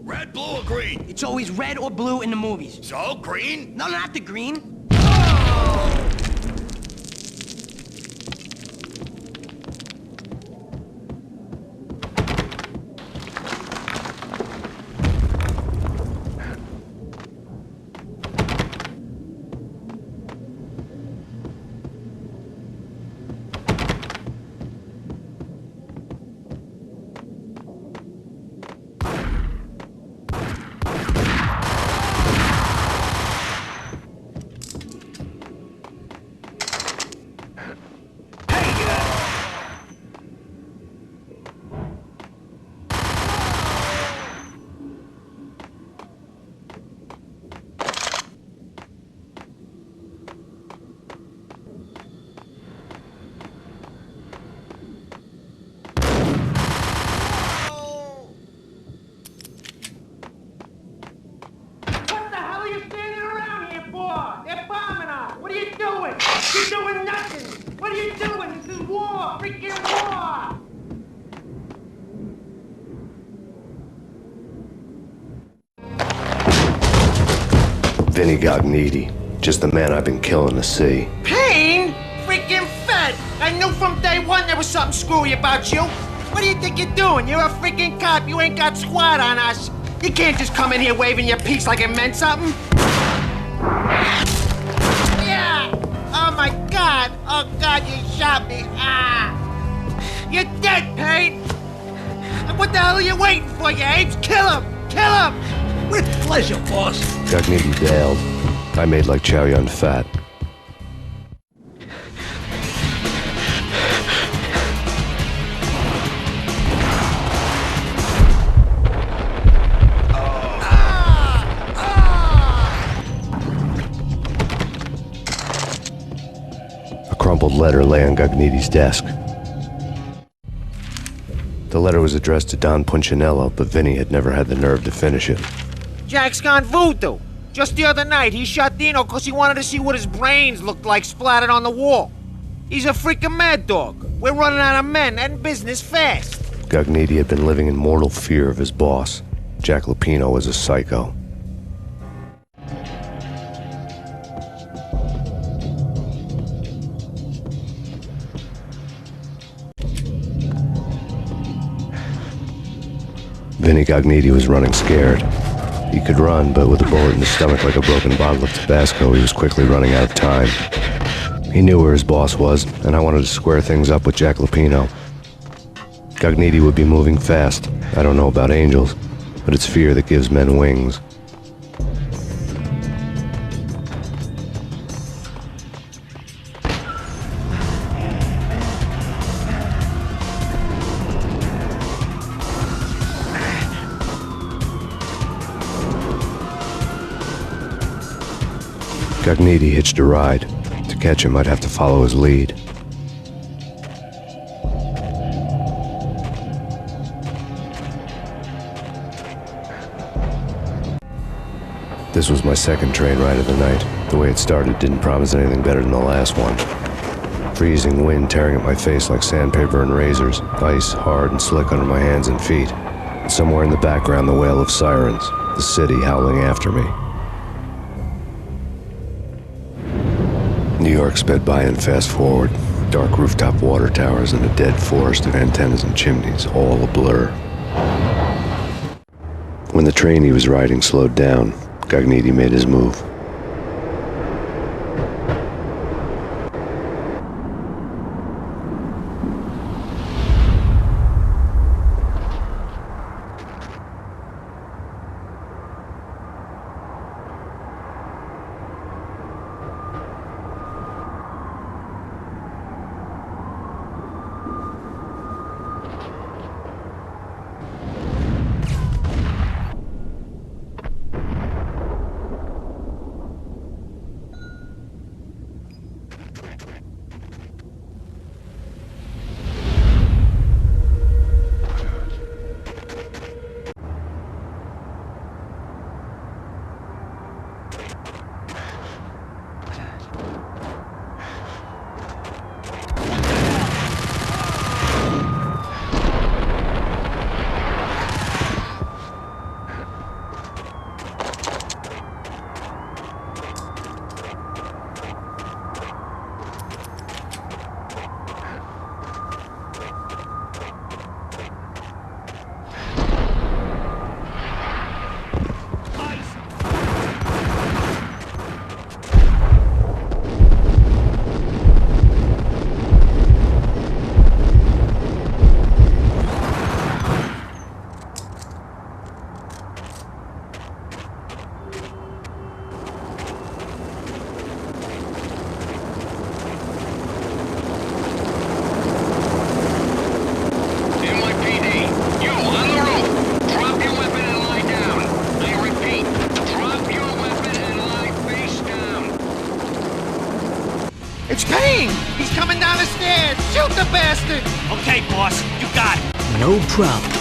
Red, blue, or green? It's always red or blue in the movies. So, green? No, not the green. You're doing nothing! What are you doing? This is war! Freaking war! Vinny Gognitti, just the man I've been killing to see. Payne? Freaking fed! I knew from day one there was something screwy about you. What do you think you're doing? You're a freaking cop. You ain't got squat on us. You can't just come in here waving your piece like it meant something. Yeah! Oh my God! Oh God, you shot me! Ah! You're dead, Payne! What the hell are you waiting for, you apes? Kill him! Kill him! With pleasure, boss. Gognitti bailed. I made like Chow Yun Fat. A crumpled letter lay on Gognitti's desk. The letter was addressed to Don Punchinello, but Vinny had never had the nerve to finish it. Jack's gone voodoo. Just the other night, he shot Dino because he wanted to see what his brains looked like splattered on the wall. He's a freaking mad dog. We're running out of men and business fast. Gognitti had been living in mortal fear of his boss. Jack Lupino was a psycho. Vinny Gognitti was running scared. He could run, but with a bullet in his stomach like a broken bottle of Tabasco, he was quickly running out of time. He knew where his boss was, and I wanted to square things up with Jack Lupino. Gognitti would be moving fast. I don't know about angels, but it's fear that gives men wings. Gognitti hitched a ride. To catch him, I'd have to follow his lead. This was my second train ride of the night. The way it started didn't promise anything better than the last one. Freezing wind tearing at my face like sandpaper and razors, ice hard and slick under my hands and feet. And somewhere in the background, the wail of sirens, the city howling after me. New York sped by in fast forward. Dark rooftop water towers and a dead forest of antennas and chimneys, all a blur. When the train he was riding slowed down, Gognitti made his move. It's Payne! He's coming down the stairs! Shoot the bastard! Okay, boss, you got it. No problem.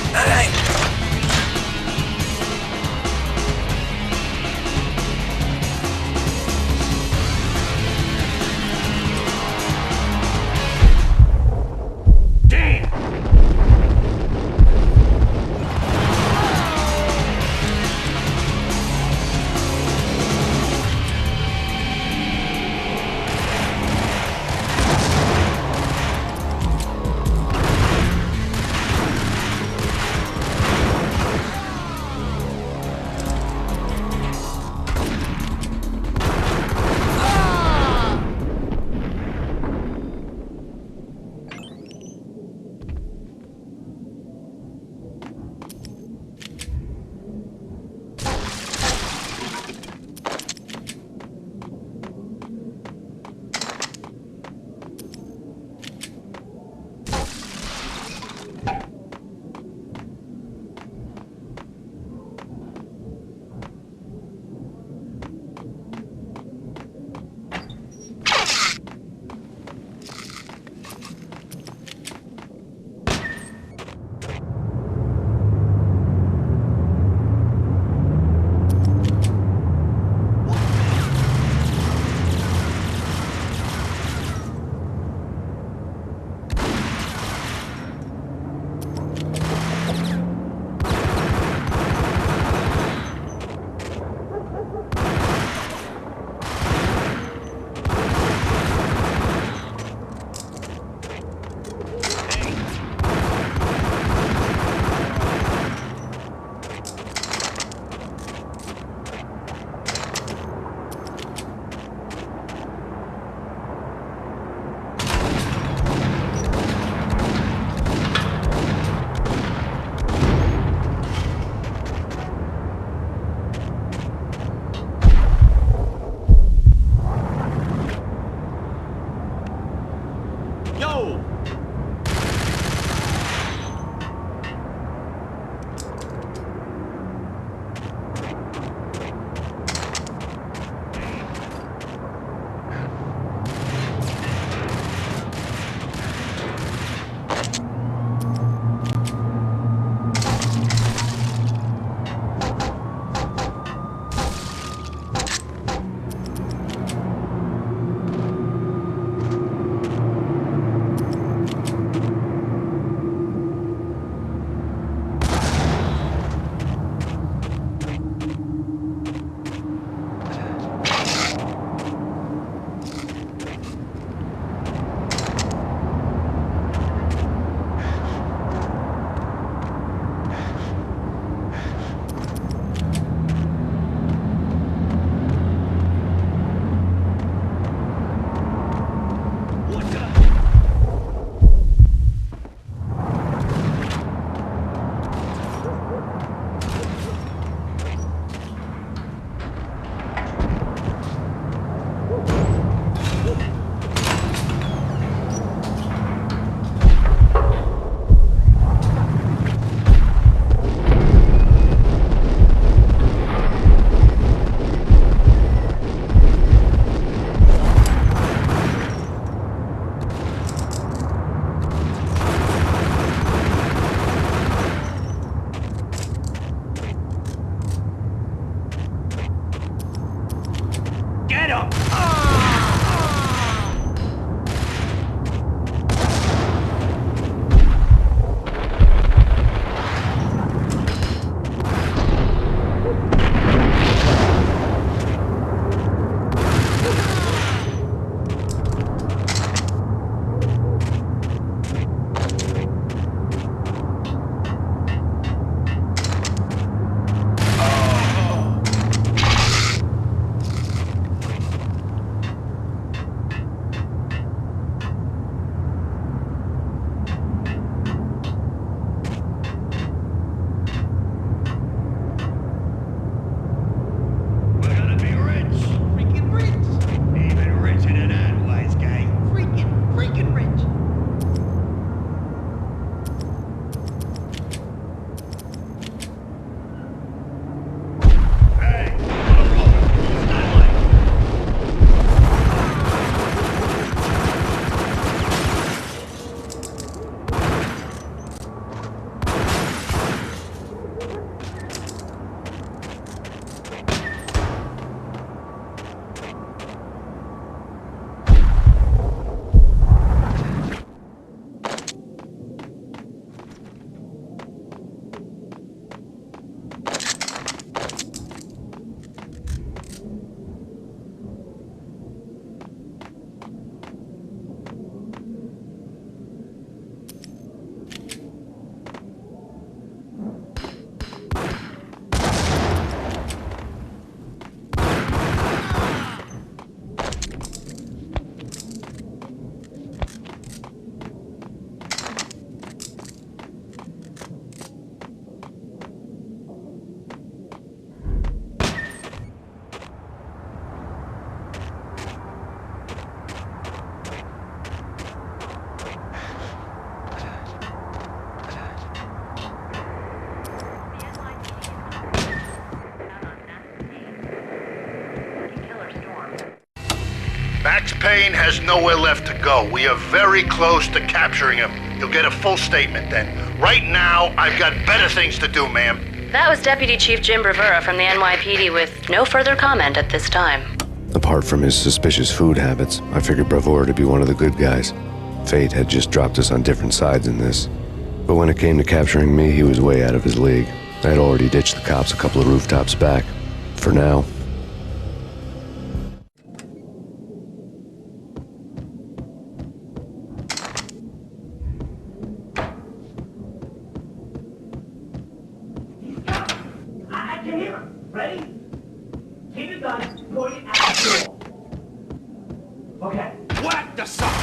Max Payne has nowhere left to go. We are very close to capturing him. You'll get a full statement then. Right now, I've got better things to do, ma'am. That was Deputy Chief Jim Bravura from the NYPD with no further comment at this time. Apart from his suspicious food habits, I figured Bravura to be one of the good guys. Fate had just dropped us on different sides in this. But when it came to capturing me, he was way out of his league. I had already ditched the cops a couple of rooftops back. For now. I can hear him. Ready? Keep your guns pointed at the door. Okay. Whack the sucker!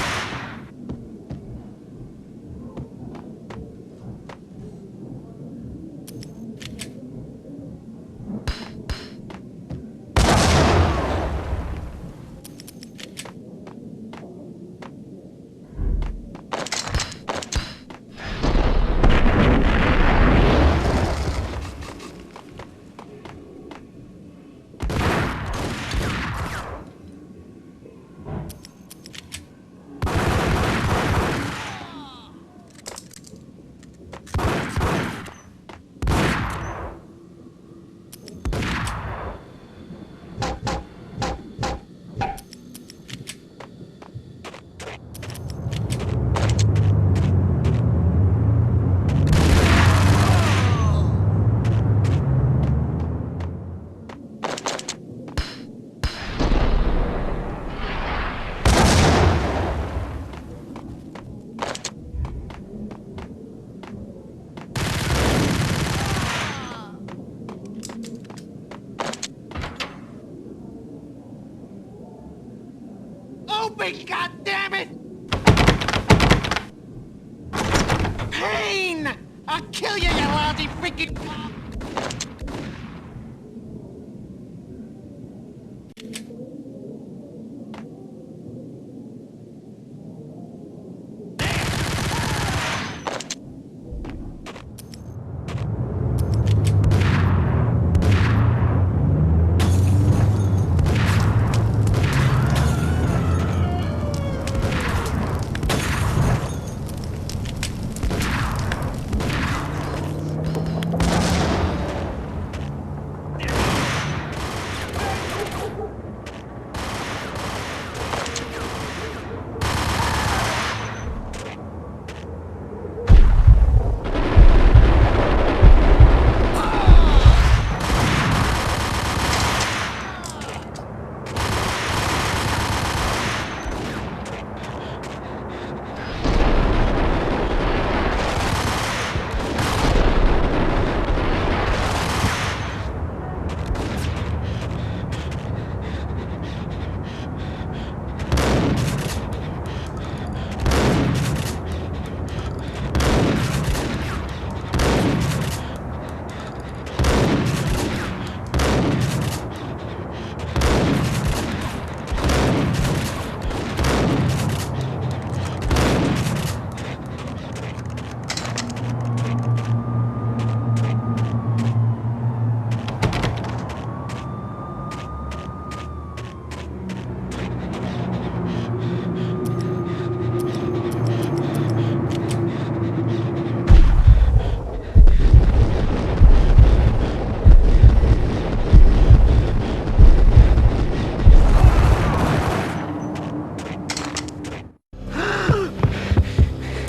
Open, goddammit! Payne! I'll kill you, you lousy freaking cop!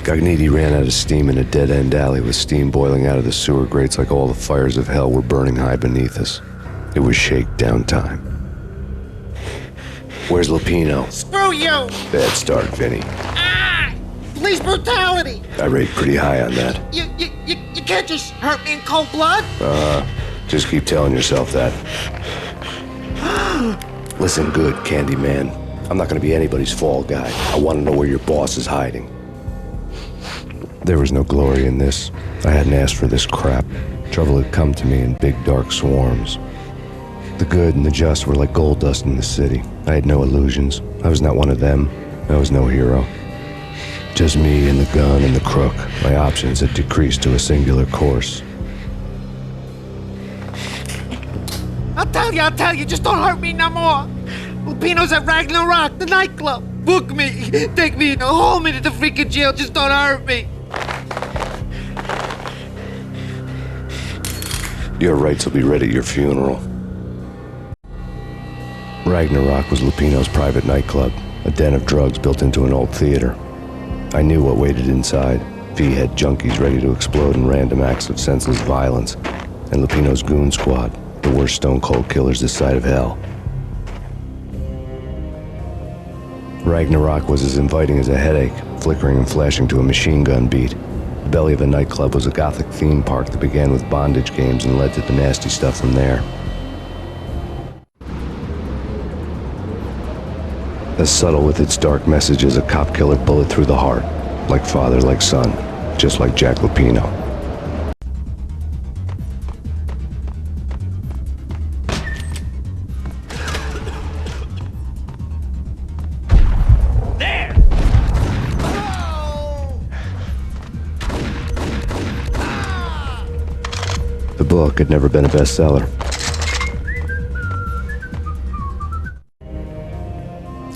Gognitti ran out of steam in a dead-end alley with steam boiling out of the sewer grates like all the fires of hell were burning high beneath us. It was shakedown time. Where's Lupino? Screw you! Bad start, Vinny. Ah! Police brutality! I rate pretty high on that. You can't just hurt me in cold blood? Just keep telling yourself that. Listen good, Candyman. I'm not gonna be anybody's fall guy. I want to know where your boss is hiding. There was no glory in this. I hadn't asked for this crap. Trouble had come to me in big dark swarms. The good and the just were like gold dust in the city. I had no illusions. I was not one of them. I was no hero. Just me and the gun and the crook. My options had decreased to a singular course. I'll tell you, just don't hurt me no more. Lupino's at Ragnarok, the nightclub. Book me. Take me in the whole minute to freaking jail. Just don't hurt me. Your rights will be ready at your funeral. Ragnarok was Lupino's private nightclub, a den of drugs built into an old theater. I knew what waited inside. V-head junkies ready to explode in random acts of senseless violence, and Lupino's goon squad, the worst stone-cold killers this side of hell. Ragnarok was as inviting as a headache, flickering and flashing to a machine gun beat. The belly of the nightclub was a gothic theme park that began with bondage games and led to the nasty stuff from there. As subtle with its dark message as a cop killer bullet through the heart, like father, like son, just like Jack Lupino. The book had never been a bestseller.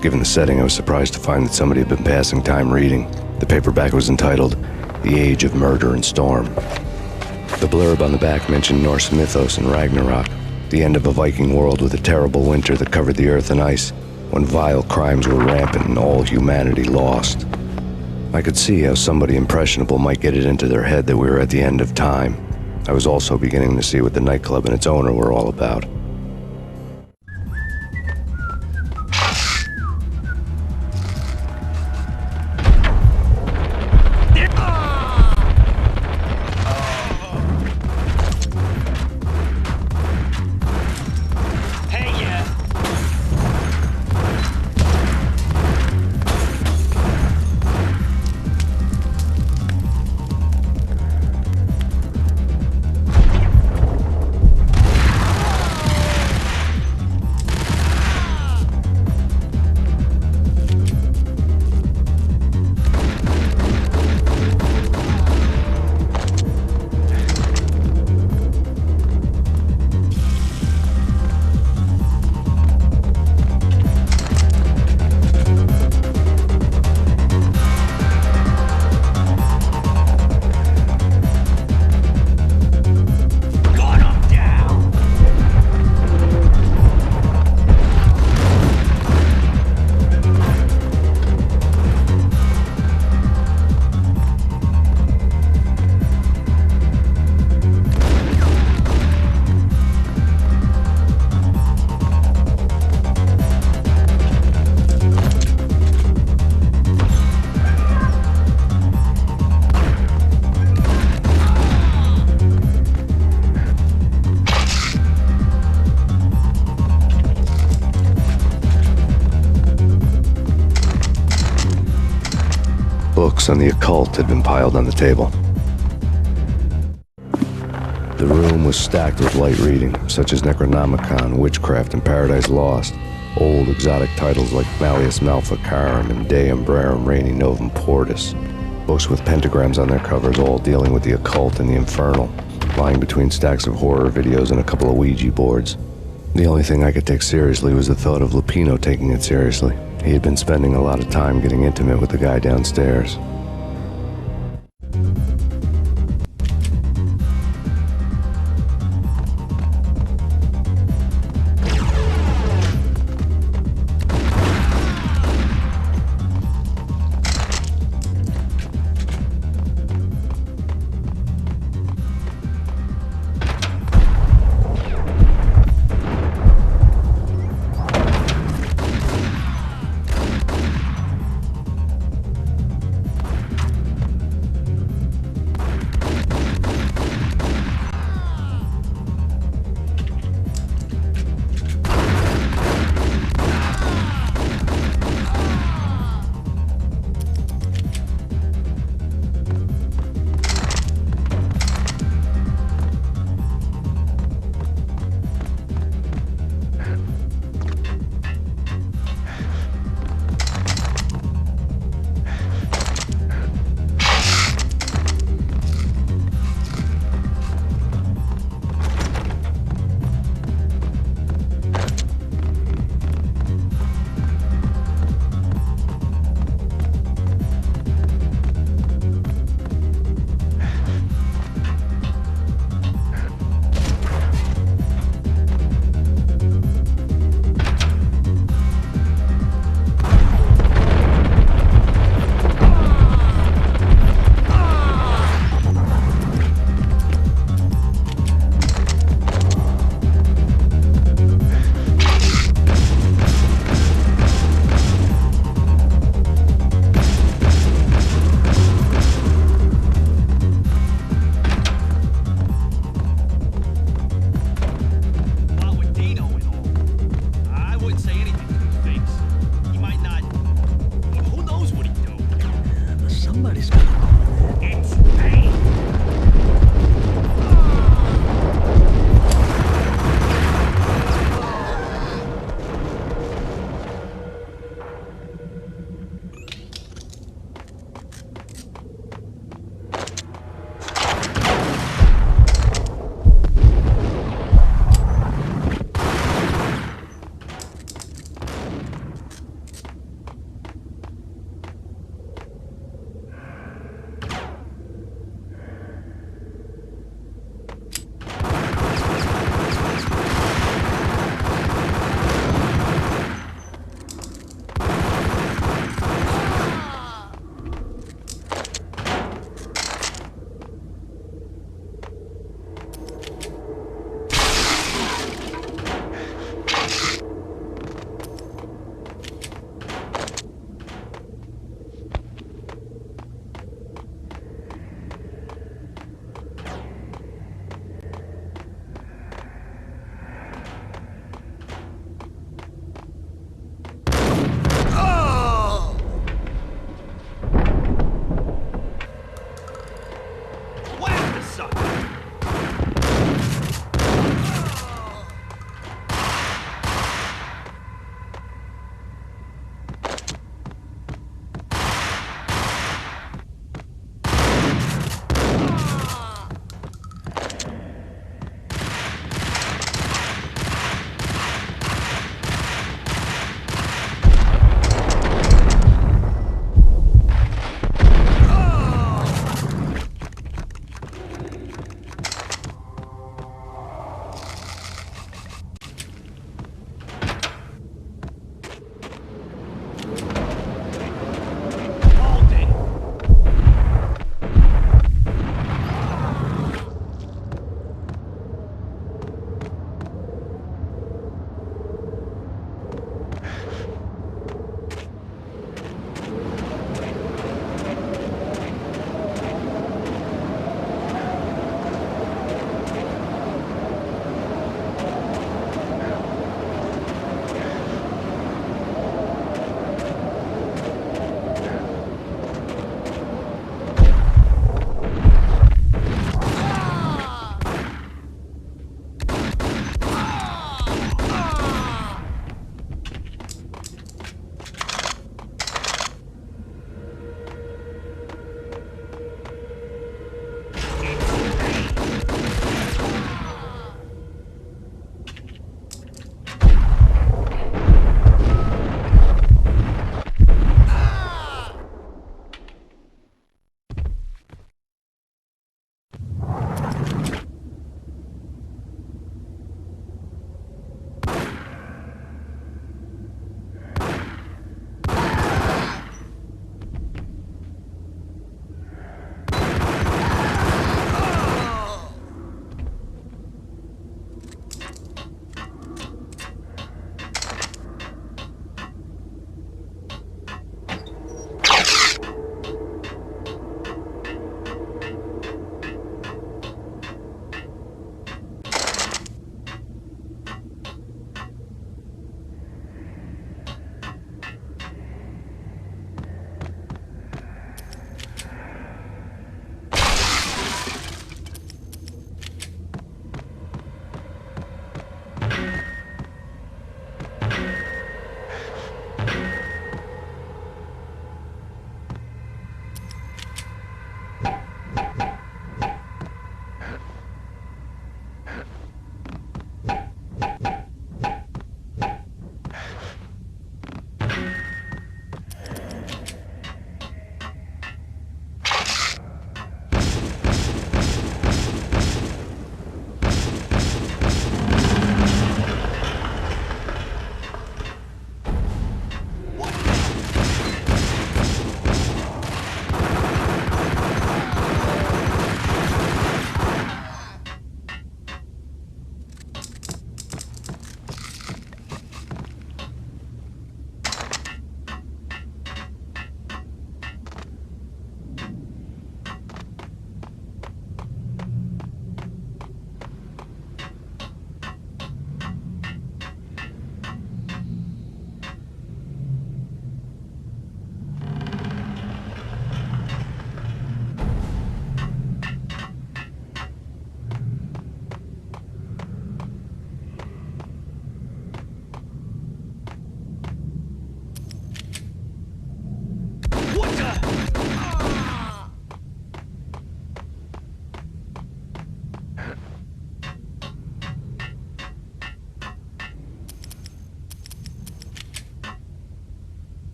Given the setting, I was surprised to find that somebody had been passing time reading. The paperback was entitled The Age of Murder and Storm. The blurb on the back mentioned Norse mythos and Ragnarok, the end of a Viking world with a terrible winter that covered the earth in ice, when vile crimes were rampant and all humanity lost. I could see how somebody impressionable might get it into their head that we were at the end of time. I was also beginning to see what the nightclub and its owner were all about. Books on the occult had been piled on the table. The room was stacked with light reading, such as Necronomicon, Witchcraft, and Paradise Lost. Old exotic titles like Malleus Maleficarum and De Umbrarum Reini Novum Portis. Books with pentagrams on their covers, all dealing with the occult and the infernal, lying between stacks of horror videos and a couple of Ouija boards. The only thing I could take seriously was the thought of Lupino taking it seriously. He had been spending a lot of time getting intimate with the guy downstairs.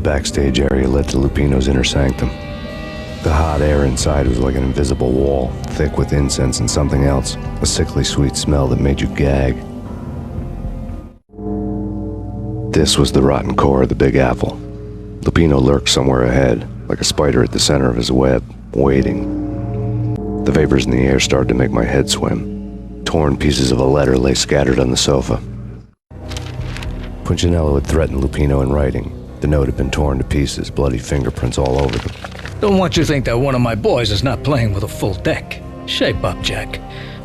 backstage area led to Lupino's inner sanctum. The hot air inside was like an invisible wall, thick with incense and something else, a sickly sweet smell that made you gag. This was the rotten core of the Big Apple. Lupino lurked somewhere ahead, like a spider at the center of his web, waiting. The vapors in the air started to make my head swim. Torn pieces of a letter lay scattered on the sofa. Punchinello had threatened Lupino in writing. The note had been torn to pieces, bloody fingerprints all over them. Don't want you to think that one of my boys is not playing with a full deck. Shape up, Jack.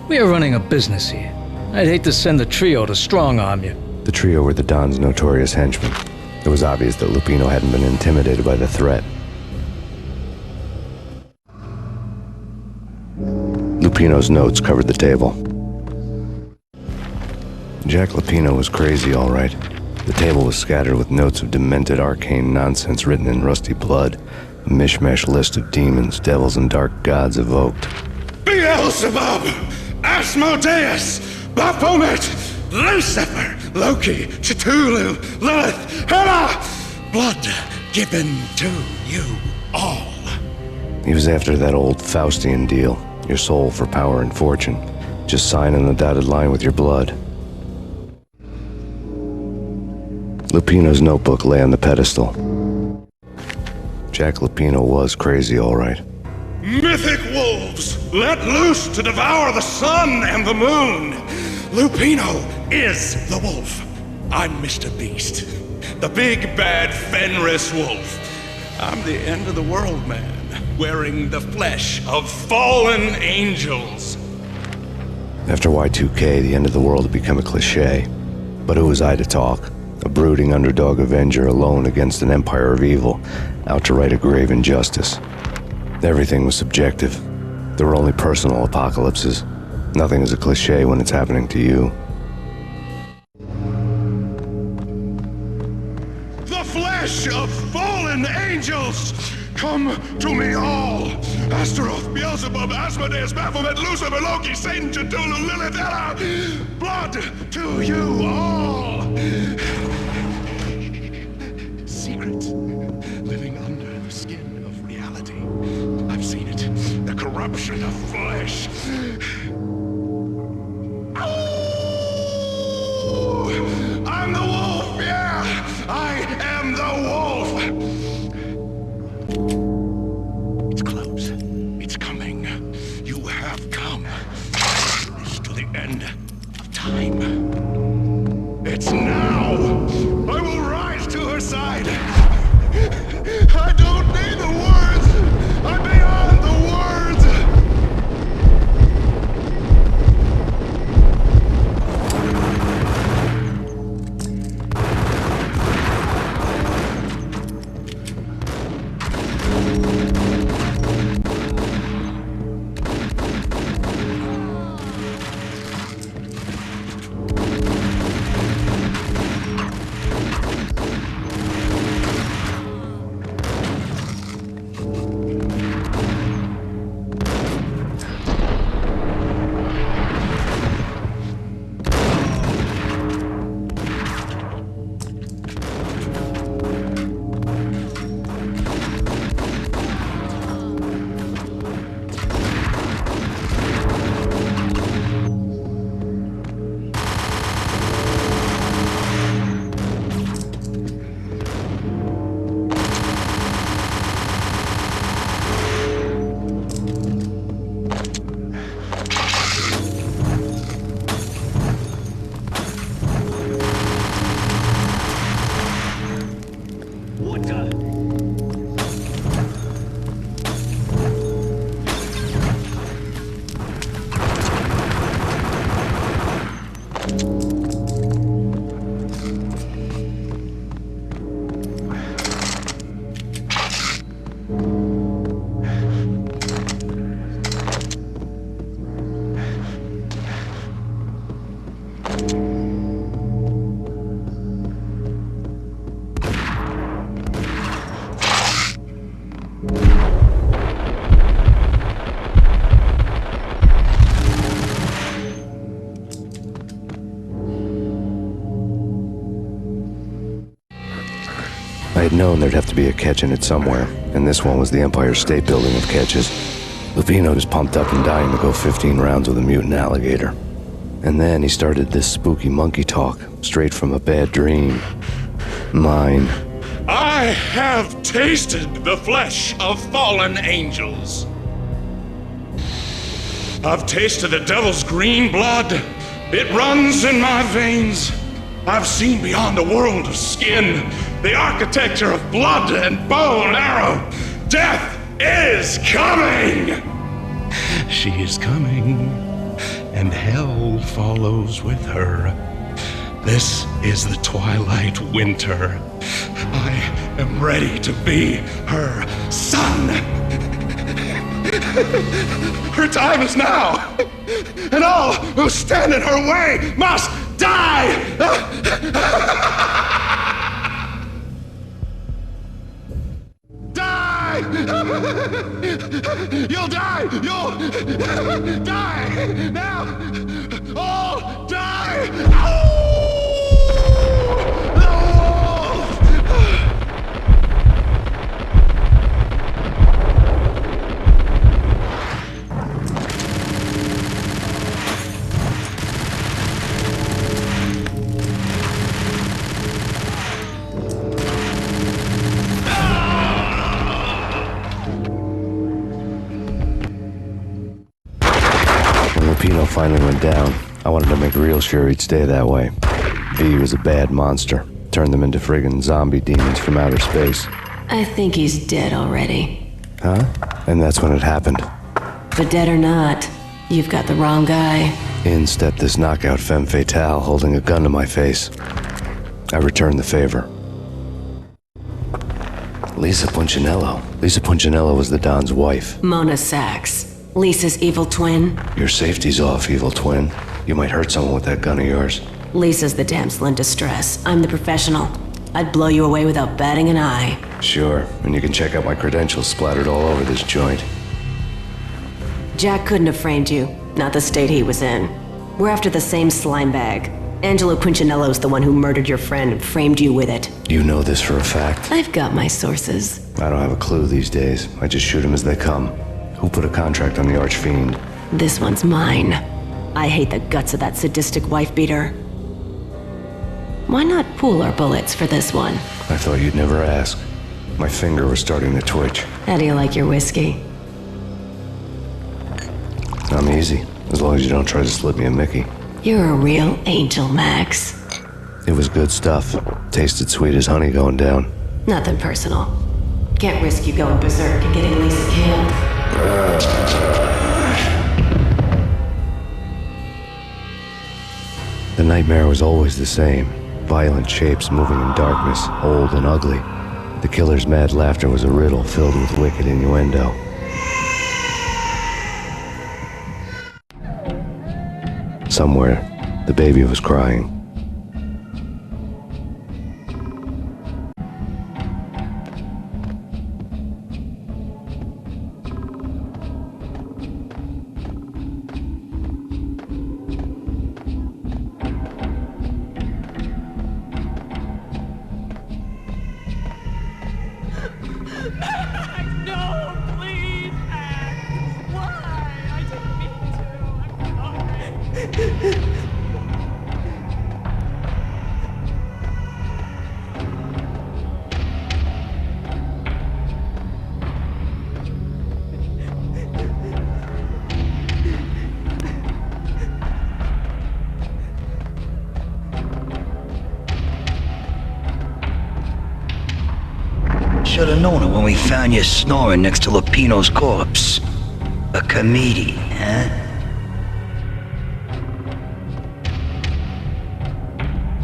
We are running a business here. I'd hate to send the trio to strong-arm you. The trio were the Don's notorious henchmen. It was obvious that Lupino hadn't been intimidated by the threat. Lupino's notes covered the table. Jack Lupino was crazy, all right. The table was scattered with notes of demented arcane nonsense written in rusty blood. A mishmash list of demons, devils, and dark gods evoked. Beelzebub, Asmodeus, Baphomet, Lucifer, Loki, Cthulhu, Lilith, Hela! Blood given to you all. He was after that old Faustian deal. Your soul for power and fortune. Just sign on the dotted line with your blood. Lupino's notebook lay on the pedestal. Jack Lupino was crazy, all right. Mythic wolves, let loose to devour the sun and the moon. Lupino is the wolf. I'm Mr. Beast, the big bad Fenris wolf. I'm the end of the world man, wearing the flesh of fallen angels. After Y2K, the end of the world had become a cliché. But who was I to talk? A brooding underdog avenger alone against an empire of evil, out to right a grave injustice. Everything was subjective. There were only personal apocalypses. Nothing is a cliché when it's happening to you. The flesh of fallen angels! Come to me all! Astaroth, Beelzebub, Asmodeus, Baphomet, Lucifer, Loki, Satan, Cthulhu, Lilith, Hela! Blood to you all! Secret, living under the skin of reality. I've seen it. The corruption of flesh. Oh, I'm the wolf, yeah! I am the wolf! It's close. It's coming. You have come. It's to the end of time. It's now! I will rise to her side! I don't need the words! I'm beyond the words! had known there'd have to be a catch in it somewhere, and this one was the Empire State Building of catches. Lupino was pumped up and dying to go 15 rounds with a mutant alligator. And then he started this spooky monkey talk, straight from a bad dream. Mine. I have tasted the flesh of fallen angels. I've tasted the devil's green blood. It runs in my veins. I've seen beyond the world of skin, the architecture of blood and bow and arrow. Death is coming! She is coming, and hell follows with her. This is the twilight winter. I am ready to be her son. Her time is now, and all who stand in her way must die! Die! You'll die! You'll die! Now! All die! Oh! Lupino finally went down. I wanted to make real sure he'd stay that way. V was a bad monster. Turned them into friggin' zombie demons from outer space. I think he's dead already. Huh? And that's when it happened. But dead or not, you've got the wrong guy. In stepped this knockout femme fatale holding a gun to my face. I returned the favor. Lisa Punchinello. Lisa Punchinello was the Don's wife. Mona Sachs. Lisa's evil twin. Your safety's off, evil twin. You might hurt someone with that gun of yours. Lisa's the damsel in distress. I'm the professional. I'd blow you away without batting an eye. Sure, and you can check out my credentials splattered all over this joint. Jack couldn't have framed you. Not the state he was in. We're after the same slime bag. Angelo Punchinello's the one who murdered your friend and framed you with it. You know this for a fact? I've got my sources. I don't have a clue these days. I just shoot them as they come. Who put a contract on the Archfiend? This one's mine. I hate the guts of that sadistic wife-beater. Why not pool our bullets for this one? I thought you'd never ask. My finger was starting to twitch. How do you like your whiskey? I'm easy, as long as you don't try to slip me a Mickey. You're a real angel, Max. It was good stuff. Tasted sweet as honey going down. Nothing personal. Can't risk you going berserk and getting Lisa killed. The nightmare was always the same. Violent shapes moving in darkness, old and ugly. The killer's mad laughter was a riddle filled with wicked innuendo. Somewhere, the baby was crying. Should have known it when we found you snoring next to Lupino's corpse. A comedian, huh?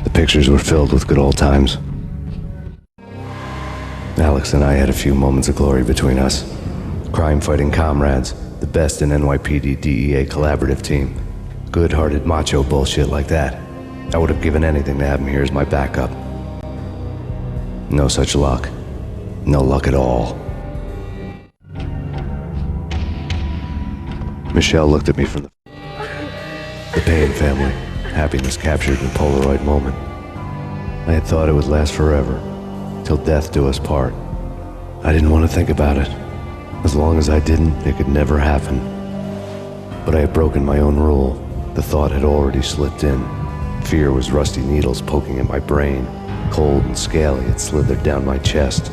The pictures were filled with good old times. Alex and I had a few moments of glory between us. Crime-fighting comrades, the best in NYPD DEA collaborative team. Good-hearted macho bullshit like that. I would have given anything to have him here as my backup. No such luck. No luck at all. Michelle looked at me from the Payne family. Happiness captured in a Polaroid moment. I had thought it would last forever. till death do us part. I didn't want to think about it. As long as I didn't, it could never happen. But I had broken my own rule. The thought had already slipped in. Fear was rusty needles poking at my brain. Cold and scaly, it slithered down my chest.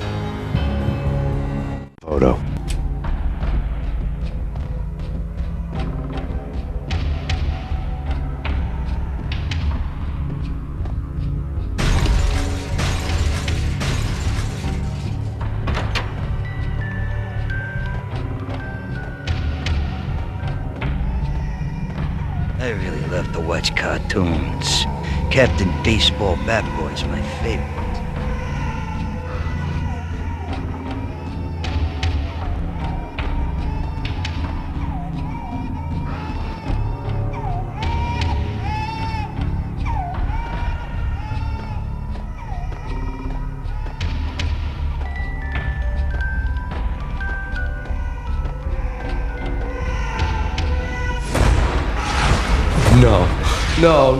Photo. I really love to watch cartoons. Captain Baseball Bat Boy's my favorite.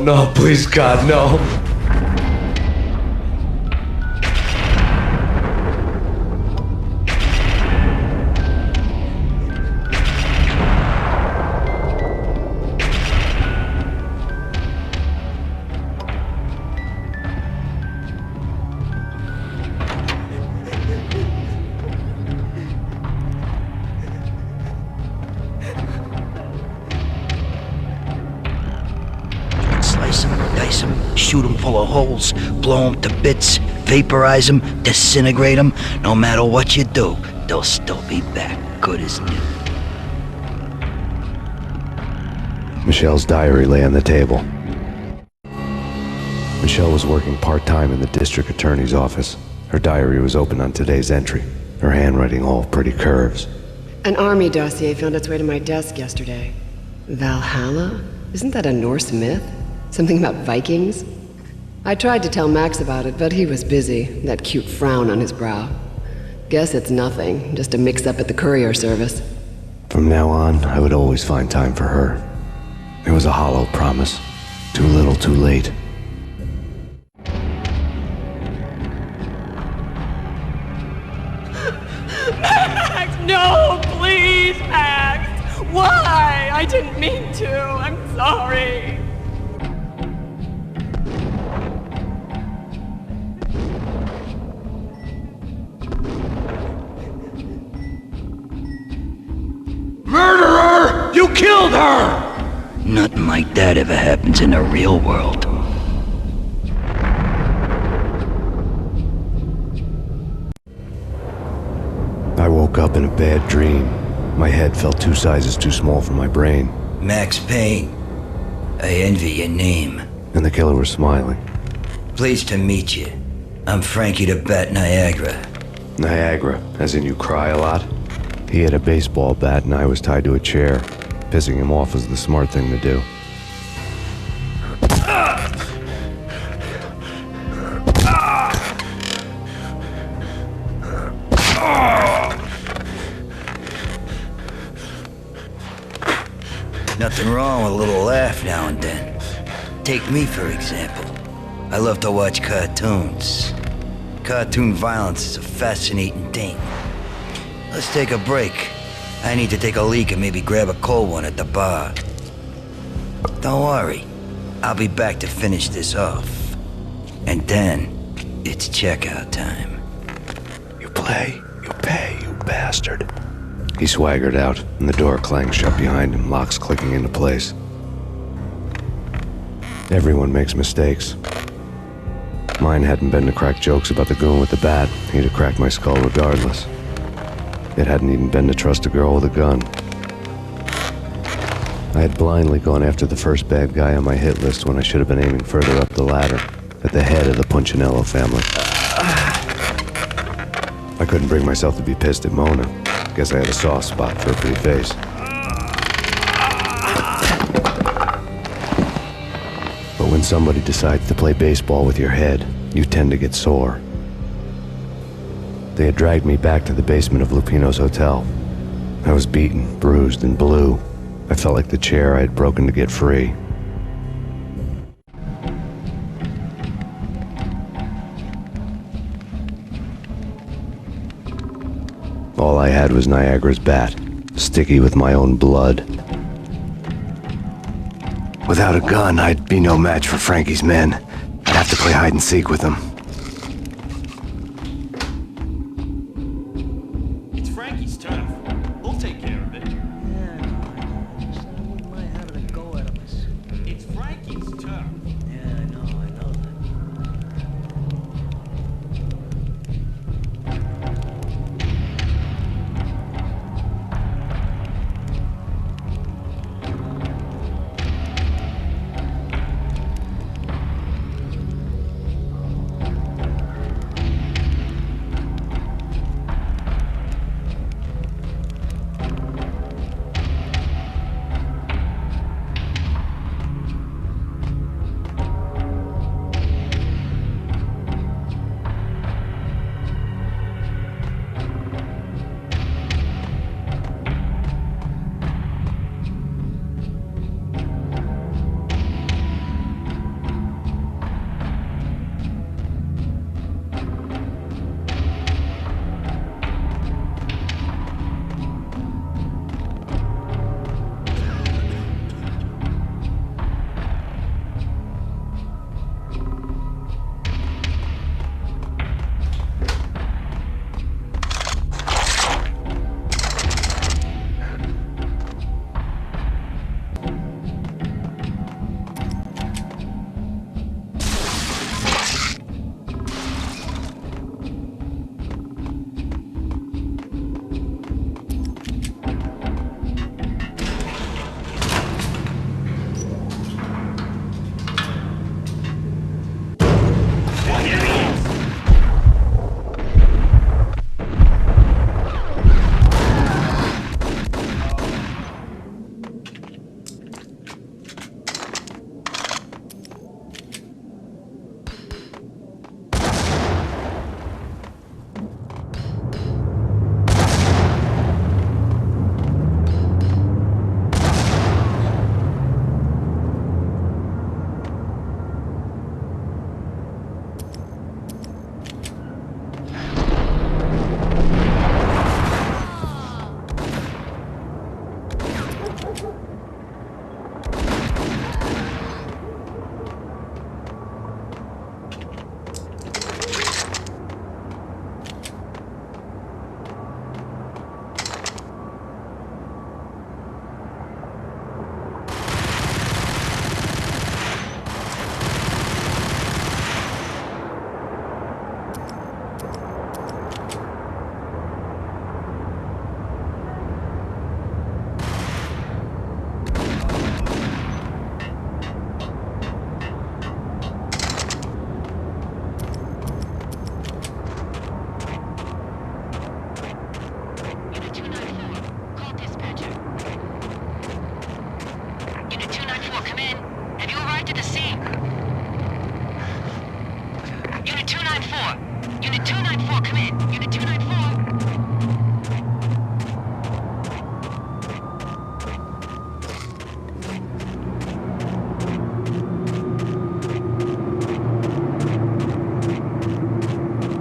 No, please God, no. Slice them, dice them, shoot them full of holes, blow them to bits, vaporize them, disintegrate them. No matter what you do, they'll still be back, good as new. Michelle's diary lay on the table. Michelle was working part-time in the district attorney's office. Her diary was open on today's entry, her handwriting all pretty curves. An army dossier found its way to my desk yesterday. Valhalla? Isn't that a Norse myth? Something about Vikings? I tried to tell Max about it, but he was busy, that cute frown on his brow. Guess it's nothing, just a mix-up at the courier service. From now on, I would always find time for her. It was a hollow promise. Too little, too late. Max, no, please, Max! Why? I didn't mean to. I'm sorry. Murderer! You killed her! Nothing like that ever happens in the real world. I woke up in a bad dream. My head felt 2 sizes too small for my brain. Max Payne. I envy your name. And the killer was smiling. Pleased to meet you. I'm Frankie the Bat Niagara. Niagara, as in you cry a lot? He had a baseball bat and I was tied to a chair. Pissing him off was the smart thing to do. Nothing wrong with a little laugh now and then. Take me, for example. I love to watch cartoons. Cartoon violence is a fascinating thing. Let's take a break. I need to take a leak and maybe grab a cold one at the bar. Don't worry. I'll be back to finish this off. And then, it's checkout time. You play, you pay, you bastard. He swaggered out, and the door clanged shut behind him, locks clicking into place. Everyone makes mistakes. Mine hadn't been to crack jokes about the goon with the bat. He'd have cracked my skull regardless. It hadn't even been to trust a girl with a gun. I had blindly gone after the first bad guy on my hit list when I should have been aiming further up the ladder, at the head of the Punchinello family. I couldn't bring myself to be pissed at Mona. Guess I had a soft spot for a pretty face. But when somebody decides to play baseball with your head, you tend to get sore. They had dragged me back to the basement of Lupino's hotel. I was beaten, bruised, and blue. I felt like the chair I had broken to get free. All I had was Niagara's bat, sticky with my own blood. Without a gun, I'd be no match for Frankie's men. I'd have to play hide and seek with them. It's Frankie's turf. We'll take care of it. It's Frankie's turf. Yeah, I know that.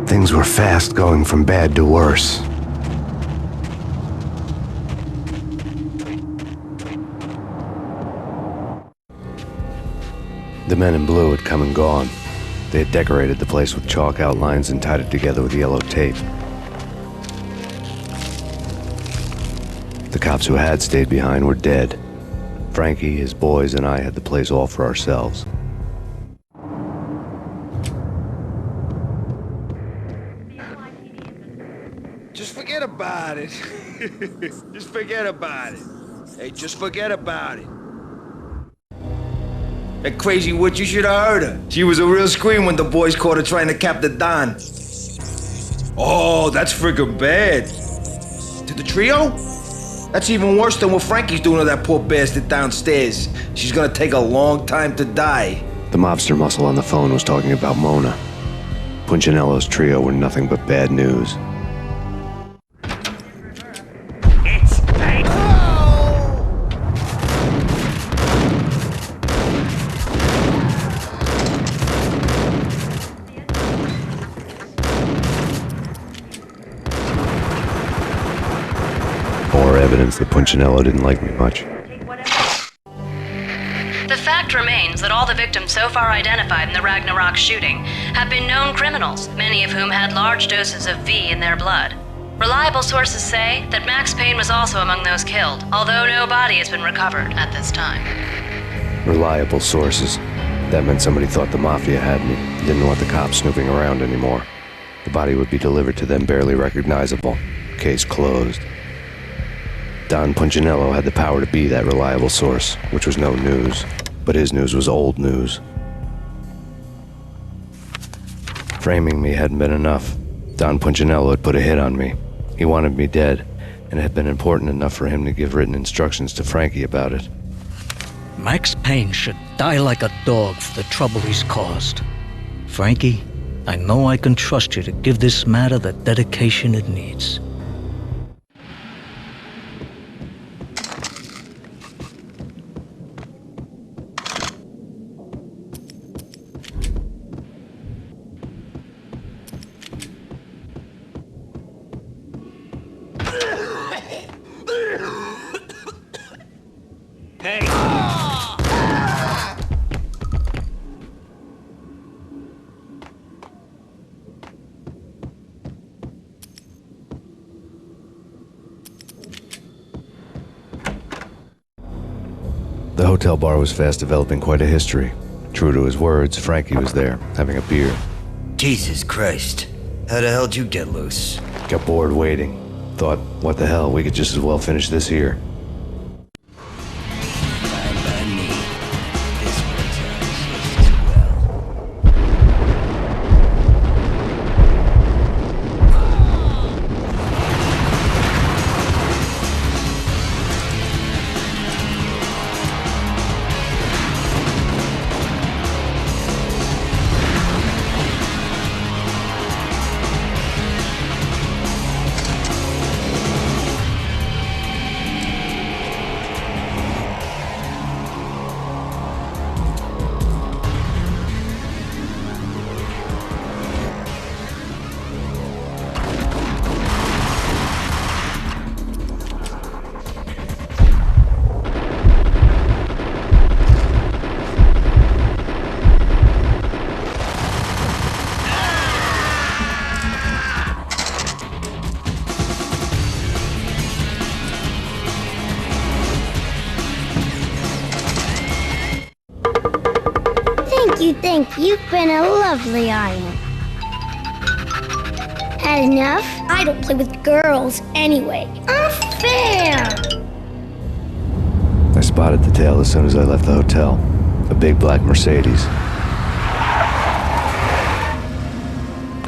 Things were fast going from bad to worse. The men in blue had come and gone. They had decorated the place with chalk outlines and tied it together with yellow tape. The cops who had stayed behind were dead. Frankie, his boys, and I had the place all for ourselves. Just forget about it. Just forget about it. Hey, just forget about it. That crazy witch, you should have heard her. She was a real scream when the boys caught her trying to cap the Don. Oh, that's friggin' bad. To the trio? That's even worse than what Frankie's doing to that poor bastard downstairs. She's gonna take a long time to die. The mobster muscle on the phone was talking about Mona. Punchinello's trio were nothing but bad news. evidence that Punchinello didn't like me much. The fact remains that all the victims so far identified in the Ragnarok shooting have been known criminals, many of whom had large doses of V in their blood. Reliable sources say that Max Payne was also among those killed, although no body has been recovered at this time. Reliable sources. That meant somebody thought the Mafia had me, didn't want the cops snooping around anymore. The body would be delivered to them barely recognizable. Case closed. Don Punchinello had the power to be that reliable source, which was no news. But his news was old news. Framing me hadn't been enough. Don Punchinello had put a hit on me. He wanted me dead, and it had been important enough for him to give written instructions to Frankie about it. Max Payne should die like a dog for the trouble he's caused. Frankie, I know I can trust you to give this matter the dedication it needs. The hotel bar was fast developing quite a history. True to his words, Frankie was there, having a beer. Jesus Christ. How the hell did you get loose? Got bored waiting. Thought, what the hell, we could just as well finish this here. Thank you. You've been a lovely aunt. Had enough? I don't play with girls anyway. Unfair! I spotted the tail as soon as I left the hotel. A big black Mercedes.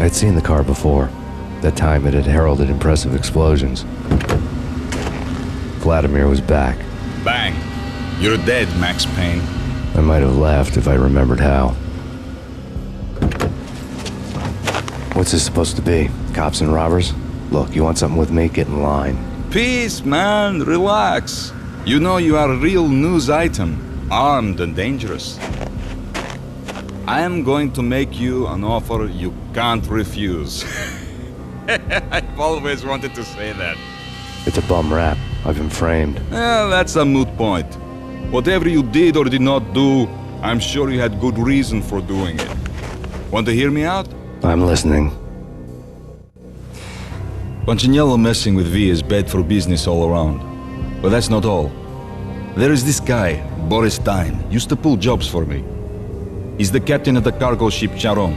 I'd seen the car before. That time it had heralded impressive explosions. Vladimir was back. Bang! You're dead, Max Payne. I might have laughed if I remembered how. What's this supposed to be? Cops and robbers? Look, you want something with me? Get in line. Peace, man. Relax. You know you are a real news item. Armed and dangerous. I am going to make you an offer you can't refuse. I've always wanted to say that. It's a bum rap. I've been framed. That's a moot point. Whatever you did or did not do, I'm sure you had good reason for doing it. Want to hear me out? I'm listening. Punchinello messing with V is bad for business all around. But that's not all. There is this guy, Boris Dine, used to pull jobs for me. He's the captain of the cargo ship Charon.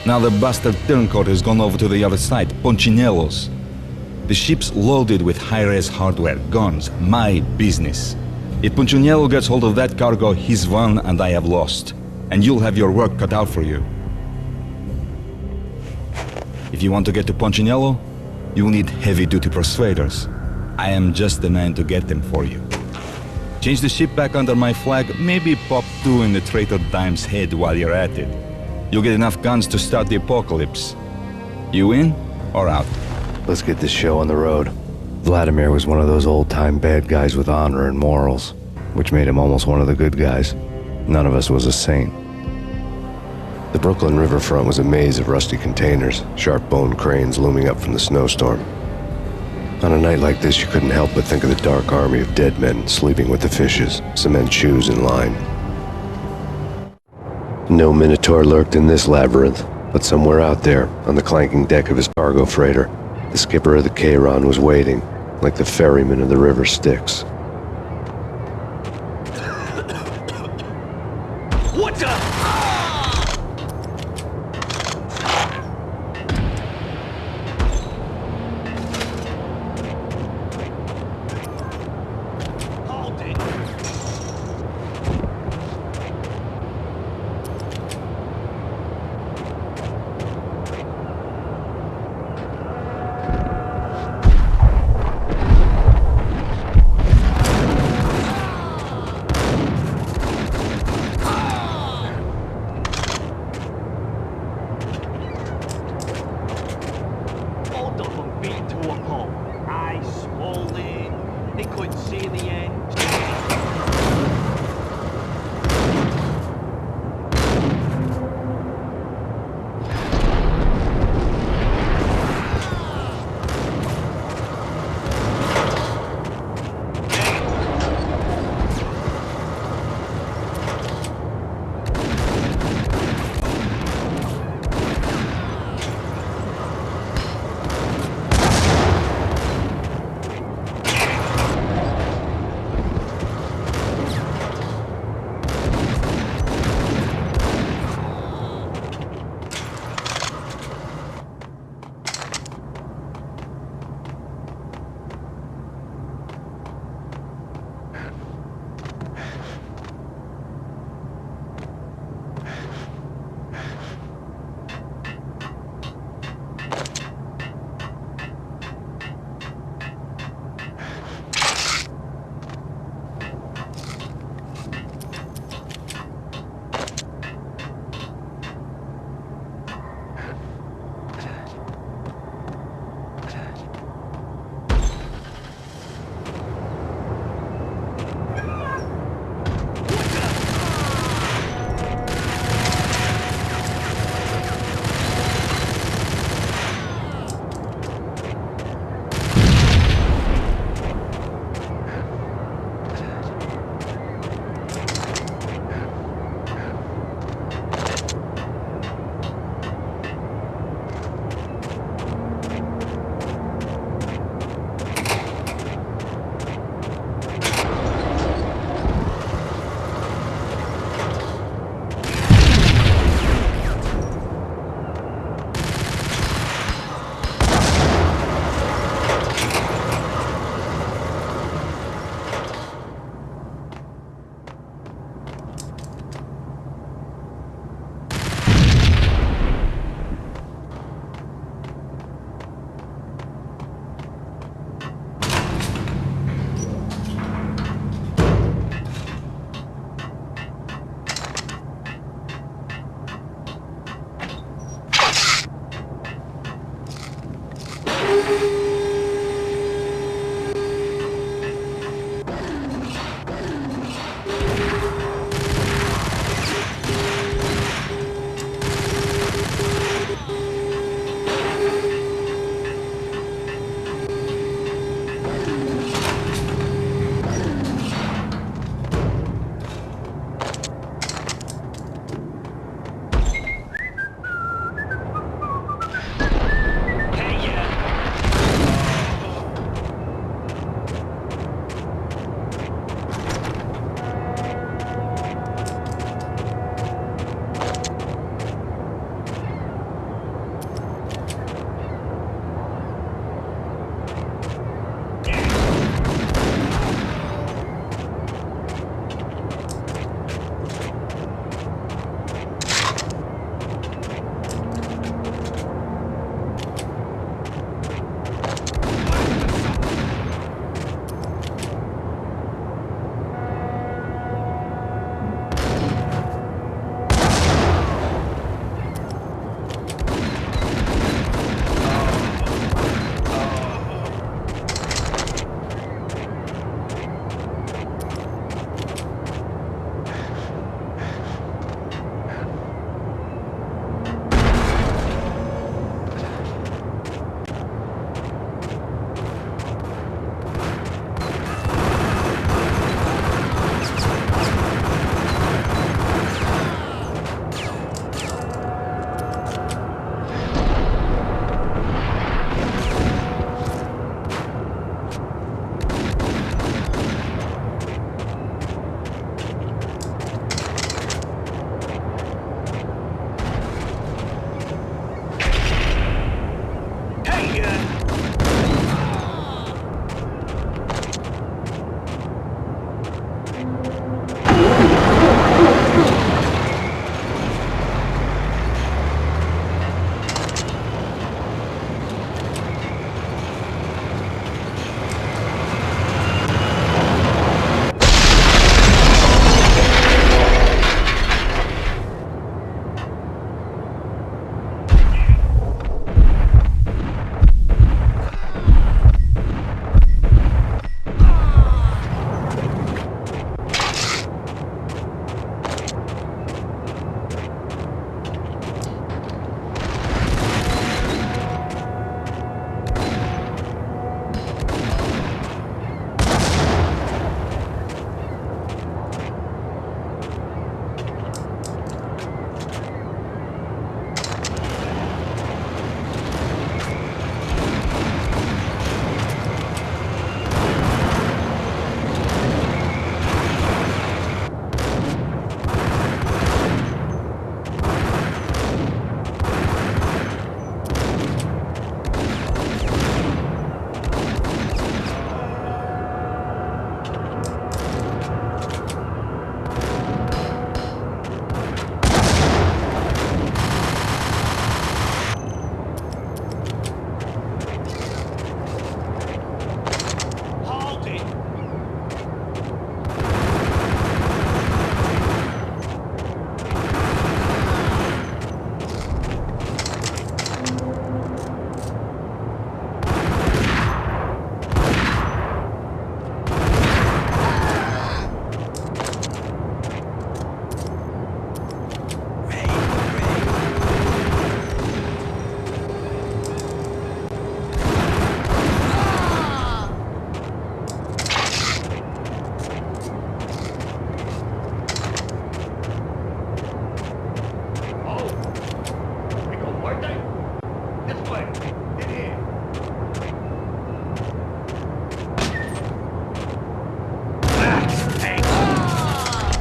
Now the bastard turncoat has gone over to the other side, Punchinello's. The ship's loaded with high-res hardware, guns, my business. If Punchinello gets hold of that cargo, he's won and I have lost. And you'll have your work cut out for you. If you want to get to Punchinello, you'll need heavy-duty persuaders. I am just the man to get them for you. Change the ship back under my flag, maybe pop 2 in the traitor Dime's head while you're at it. You'll get enough guns to start the apocalypse. You in or out? Let's get this show on the road. Vladimir was one of those old-time bad guys with honor and morals, which made him almost one of the good guys. None of us was a saint. The Brooklyn riverfront was a maze of rusty containers, sharp-boned cranes looming up from the snowstorm. On a night like this, you couldn't help but think of the dark army of dead men sleeping with the fishes, cement shoes in line. No Minotaur lurked in this labyrinth, but somewhere out there, on the clanking deck of his cargo freighter, the skipper of the Chiron was waiting, like the ferryman of the River Styx. What the?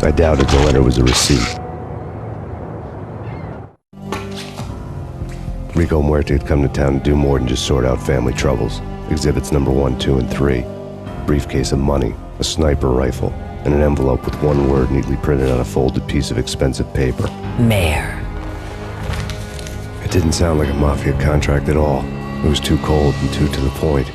I doubted the letter was a receipt. Rico Muerte had come to town to do more than just sort out family troubles. Exhibits number 1, 2, and 3. Briefcase of money, a sniper rifle, and an envelope with one word neatly printed on a folded piece of expensive paper. Mayor. It didn't sound like a mafia contract at all. It was too cold and too to the point.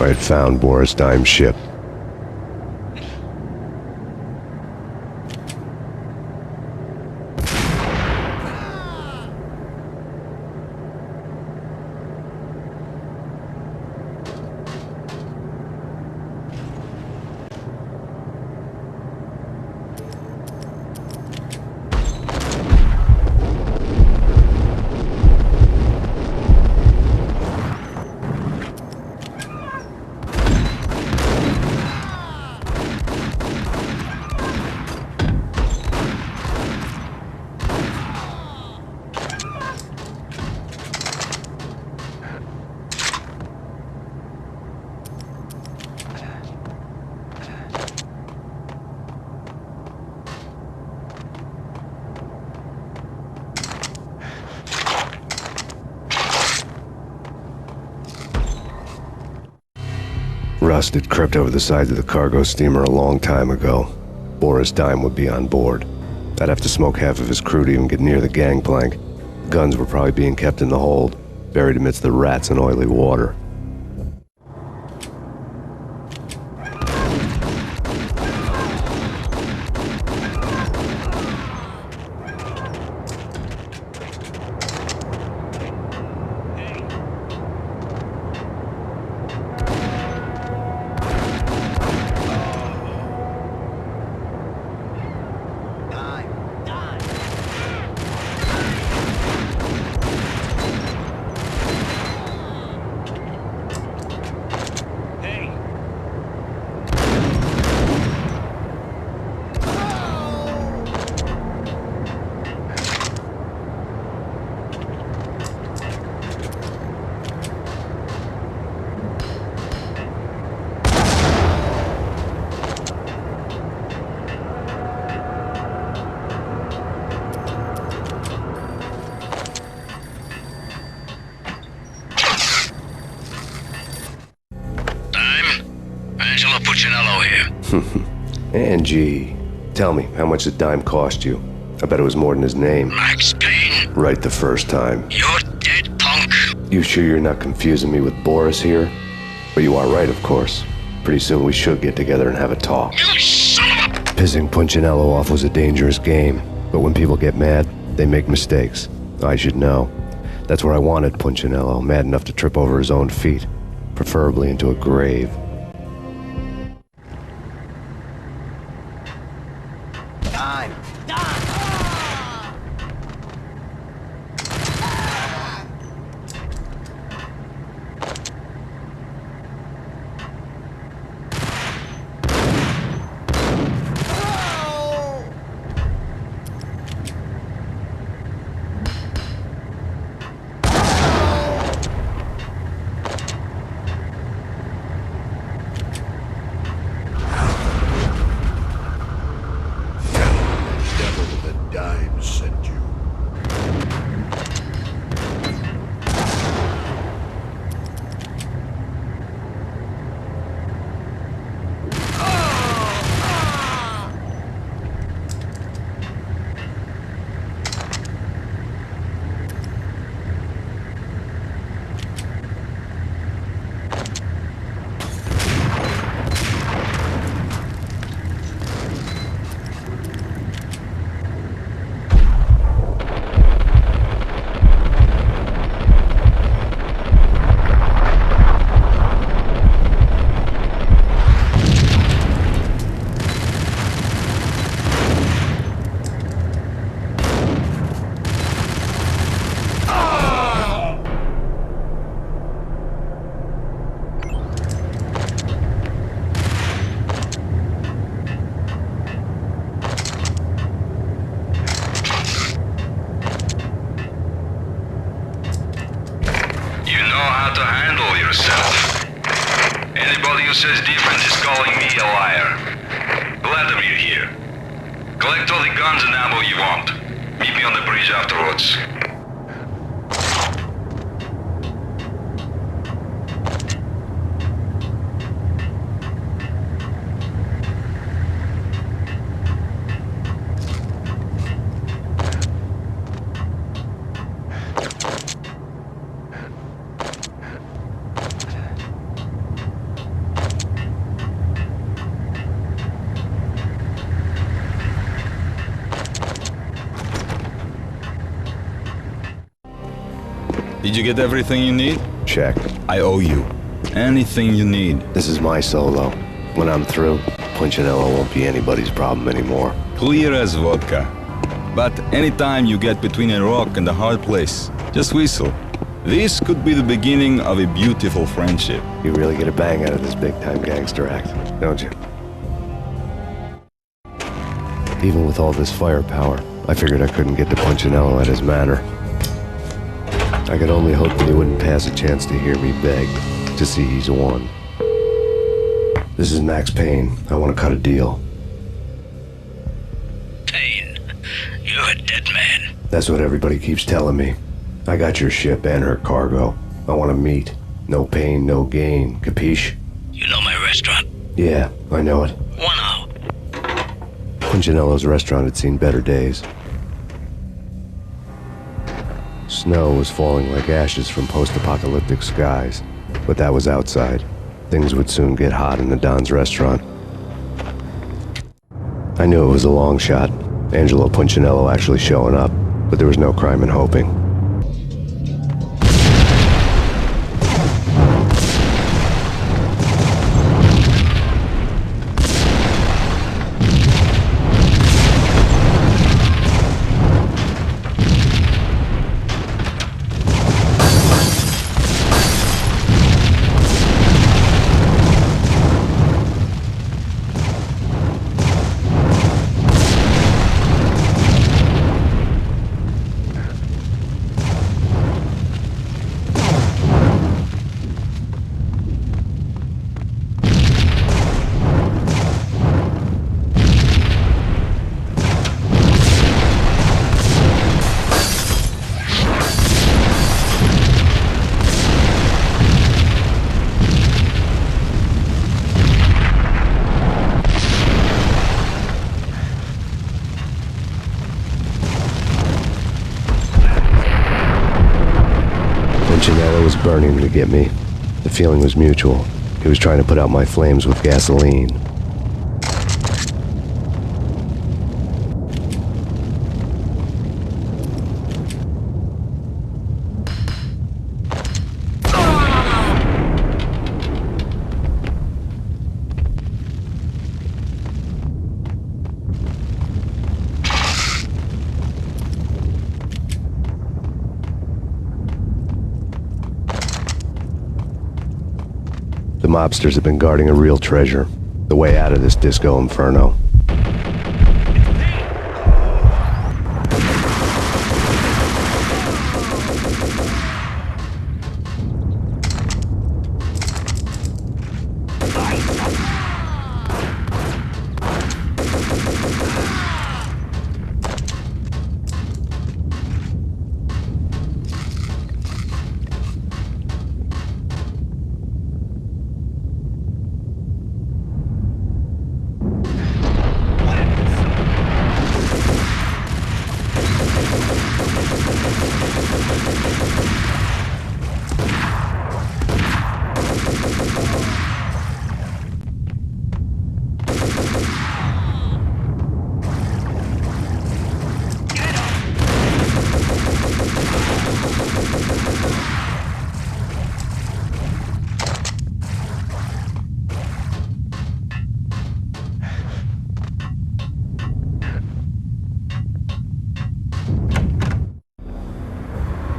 I had found Boris Dime's ship. Rust had crept over the sides of the cargo steamer a long time ago. Boris Dime would be on board. I'd have to smoke half of his crew to even get near the gangplank. The guns were probably being kept in the hold, buried amidst the rats and oily water. Angie, tell me, how much did Dime cost you? I bet it was more than his name. Max Payne. Right the first time. You're dead, punk. You sure you're not confusing me with Boris here? But you are right, of course. Pretty soon we should get together and have a talk. You son of a... Pissing Punchinello off was a dangerous game, but when people get mad, they make mistakes. I should know. That's where I wanted Punchinello, mad enough to trip over his own feet, preferably into a grave. Did you get everything you need? Check. I owe you. Anything you need. This is my solo. When I'm through, Punchinello won't be anybody's problem anymore. Clear as vodka. But anytime you get between a rock and a hard place, just whistle. This could be the beginning of a beautiful friendship. You really get a bang out of this big-time gangster act, don't you? Even with all this firepower, I figured I couldn't get to Punchinello at his manor. I could only hope that he wouldn't pass a chance to hear me beg to see he's won. This is Max Payne. I want to cut a deal. Payne, you're a dead man. That's what everybody keeps telling me. I got your ship and her cargo. I want to meet. No pain, no gain. Capiche? You know my restaurant? Yeah, I know it. 1 hour. Punchinello's restaurant had seen better days. Snow was falling like ashes from post-apocalyptic skies, but that was outside. Things would soon get hot in the Don's restaurant. I knew it was a long shot, Angelo Punchinello actually showing up, but there was no crime in hoping. Punchinello was burning to get me. The feeling was mutual. He was trying to put out my flames with gasoline. The mobsters have been guarding a real treasure, the way out of this disco inferno.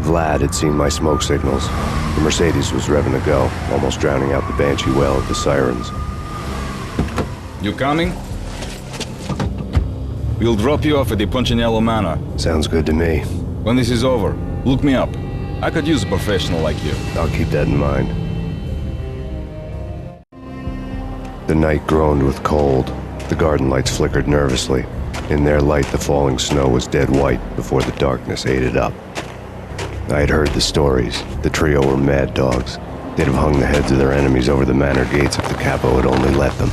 Vlad had seen my smoke signals. The Mercedes was revving to go, almost drowning out the Banshee well of the sirens. You coming? We'll drop you off at the Punchinello Manor. Sounds good to me. When this is over, look me up. I could use a professional like you. I'll keep that in mind. The night groaned with cold. The garden lights flickered nervously. In their light, the falling snow was dead white before the darkness ate it up. I had heard the stories. The trio were mad dogs. They'd have hung the heads of their enemies over the manor gates if the capo had only let them.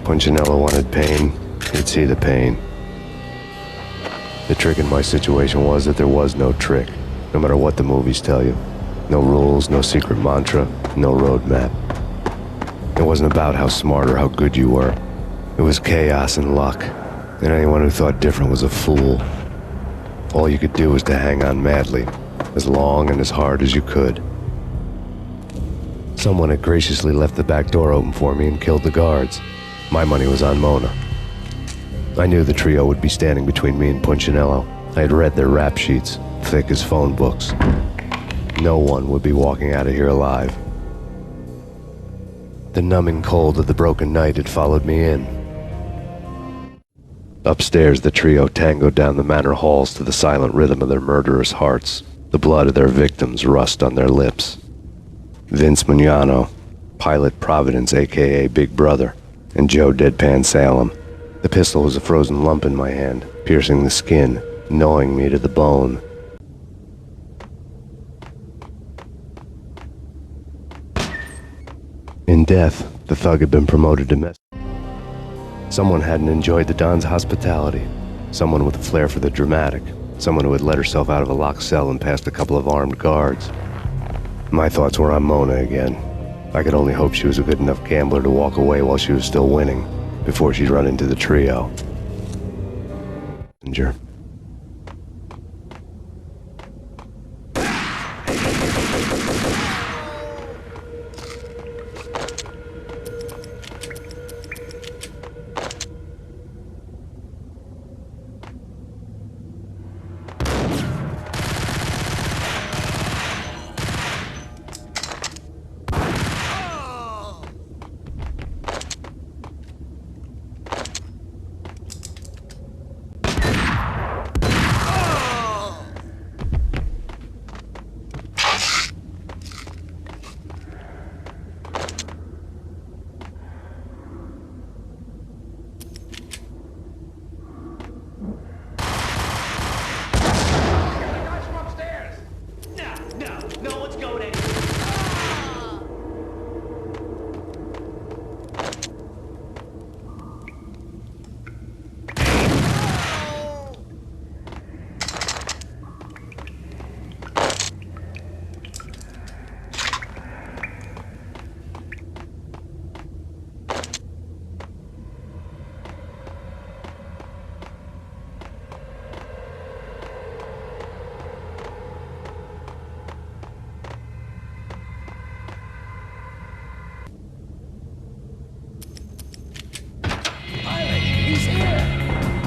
Punchinello wanted pain. He'd see the pain. The trick in my situation was that there was no trick, no matter what the movies tell you. No rules, no secret mantra, no roadmap. It wasn't about how smart or how good you were. It was chaos and luck, and anyone who thought different was a fool. All you could do was to hang on madly, as long and as hard as you could. Someone had graciously left the back door open for me and killed the guards. My money was on Mona. I knew the trio would be standing between me and Punchinello. I had read their rap sheets, thick as phone books. No one would be walking out of here alive. The numbing cold of the broken night had followed me in. Upstairs, the trio tangoed down the manor halls to the silent rhythm of their murderous hearts. The blood of their victims rust on their lips. Vince Mignano, Pilot Providence aka Big Brother, and Joe Deadpan Salem. The pistol was a frozen lump in my hand, piercing the skin, gnawing me to the bone. In death, the thug had been promoted to mess. Someone hadn't enjoyed the Don's hospitality. Someone with a flair for the dramatic. Someone who had let herself out of a locked cell and past a couple of armed guards. My thoughts were on Mona again. I could only hope she was a good enough gambler to walk away while she was still winning, before she'd run into the trio.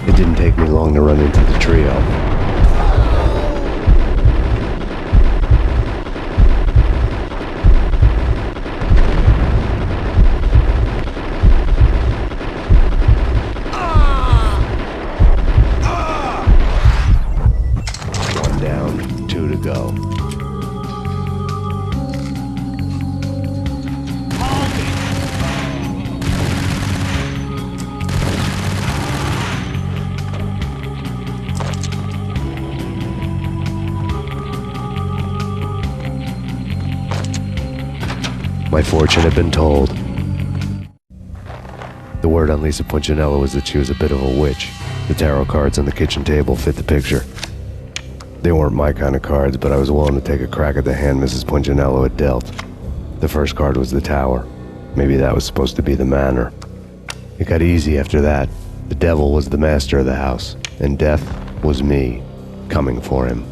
It didn't take me long to run into the trio. One down, two to go. My fortune had been told. The word on Lisa Punchinello was that she was a bit of a witch. The tarot cards on the kitchen table fit the picture. They weren't my kind of cards, but I was willing to take a crack at the hand Mrs. Punchinello had dealt. The first card was the tower. Maybe that was supposed to be the manor. It got easy after that. The devil was the master of the house, and death was me, coming for him.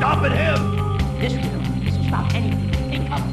stopping him. This will stop anything. Take cover.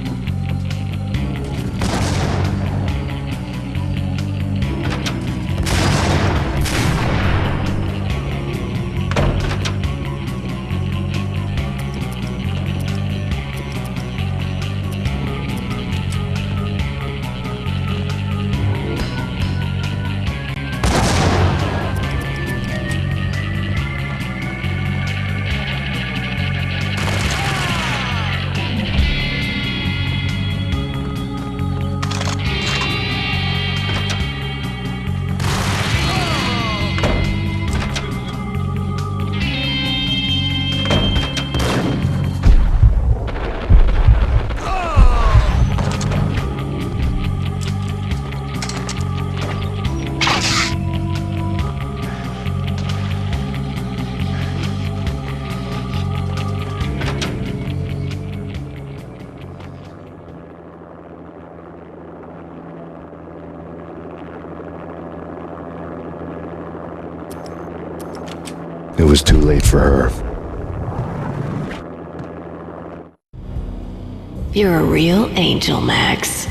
It was too late for her. You're a real angel, Max.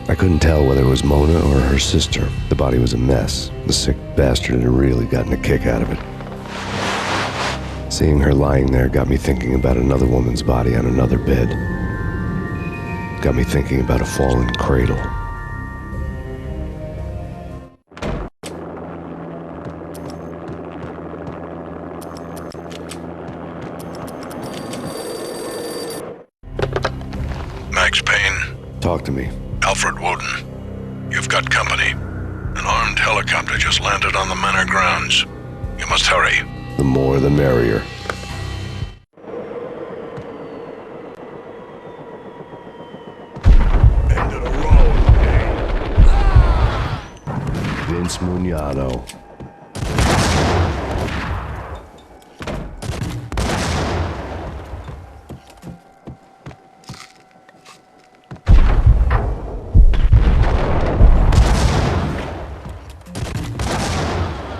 I couldn't tell whether it was Mona or her sister. The body was a mess. The sick bastard had really gotten a kick out of it. Seeing her lying there got me thinking about another woman's body on another bed. Got me thinking about a fallen cradle. Max Payne. Talk to me. Alfred Woden. You've got company. An armed helicopter just landed on the manor grounds. You must hurry. The more the merrier. End of the road, Vince Mugnano.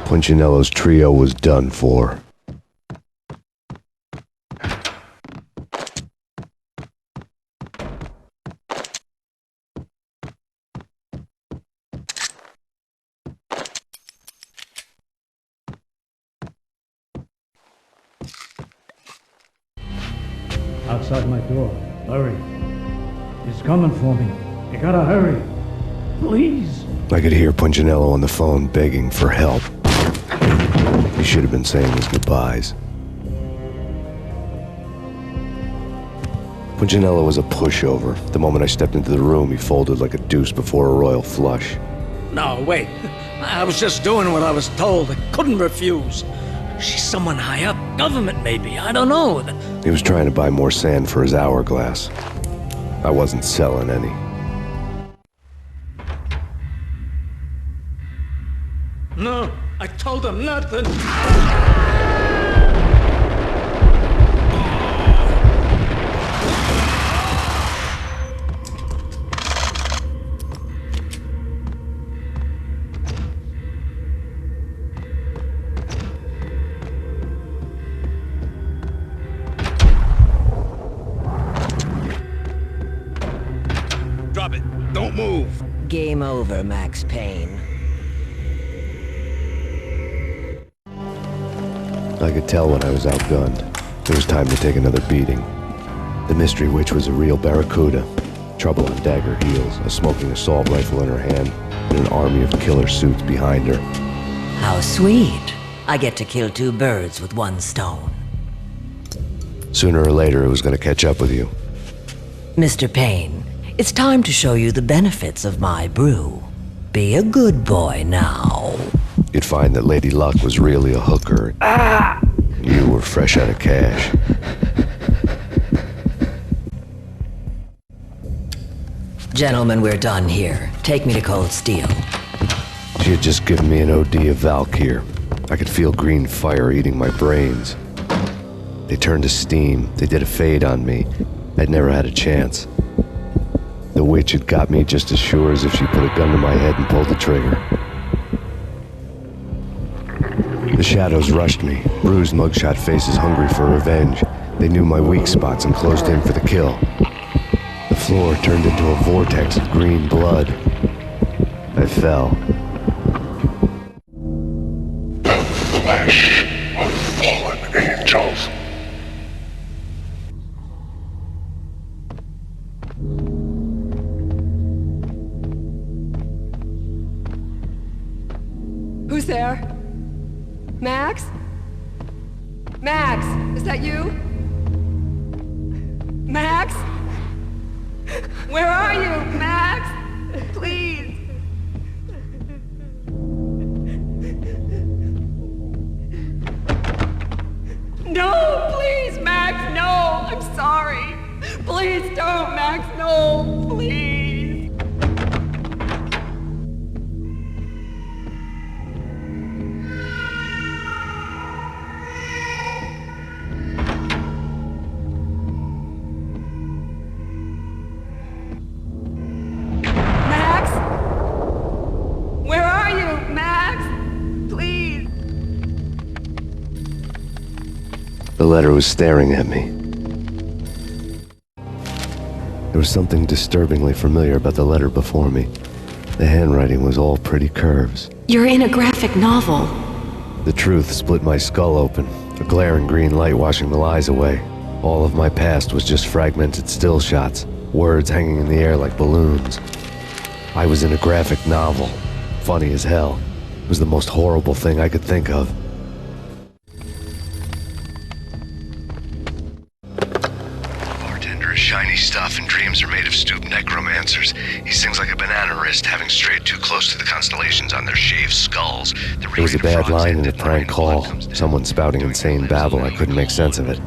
Punchinello's trio was done for. Outside my door. Hurry. He's coming for me. You gotta hurry. Please. I could hear Punchinello on the phone begging for help. He should have been saying his goodbyes. Punchinello was a pushover. The moment I stepped into the room, he folded like a deuce before a royal flush. No, wait. I was just doing what I was told. I couldn't refuse. She's someone high up. Government, maybe. I don't know. He was trying to buy more sand for his hourglass. I wasn't selling any. No, I told him nothing. Drop it. Don't move. Game over, Max Payne. I could tell when I was outgunned. It was time to take another beating. The mystery witch was a real barracuda. Trouble on dagger heels, a smoking assault rifle in her hand, and an army of killer suits behind her. How sweet. I get to kill two birds with one stone. Sooner or later, it was going to catch up with you. Mr. Payne, it's time to show you the benefits of my brew. Be a good boy now. You'd find that Lady Luck was really a hooker. You were fresh out of cash. Gentlemen, we're done here. Take me to Cold Steel. She had just given me an OD of Valkyr. I could feel green fire eating my brains. They turned to steam. They did a fade on me. I'd never had a chance. The witch had got me just as sure as if she put a gun to my head and pulled the trigger. The shadows rushed me, bruised mugshot faces hungry for revenge. They knew my weak spots and closed in for the kill. The floor turned into a vortex of green blood. I fell. The flesh of fallen angels. Who's there? Max? Max, is that you? Max? Where are you, Max? Please. No, please, Max, no. I'm sorry. Please don't, Max, no, please. The letter was staring at me. There was something disturbingly familiar about the letter before me. The handwriting was all pretty curves. You're in a graphic novel. The truth split my skull open, a glaring green light washing the lies away. All of my past was just fragmented still shots, words hanging in the air like balloons. I was in a graphic novel. Funny as hell. It was the most horrible thing I could think of. Shiny stuff and dreams are made of stooped necromancers. He sings like a banana wrist, having strayed too close to the constellations on their shaved skulls. It was a bad line in a prank call. Someone spouting insane babble. I couldn't make sense of it.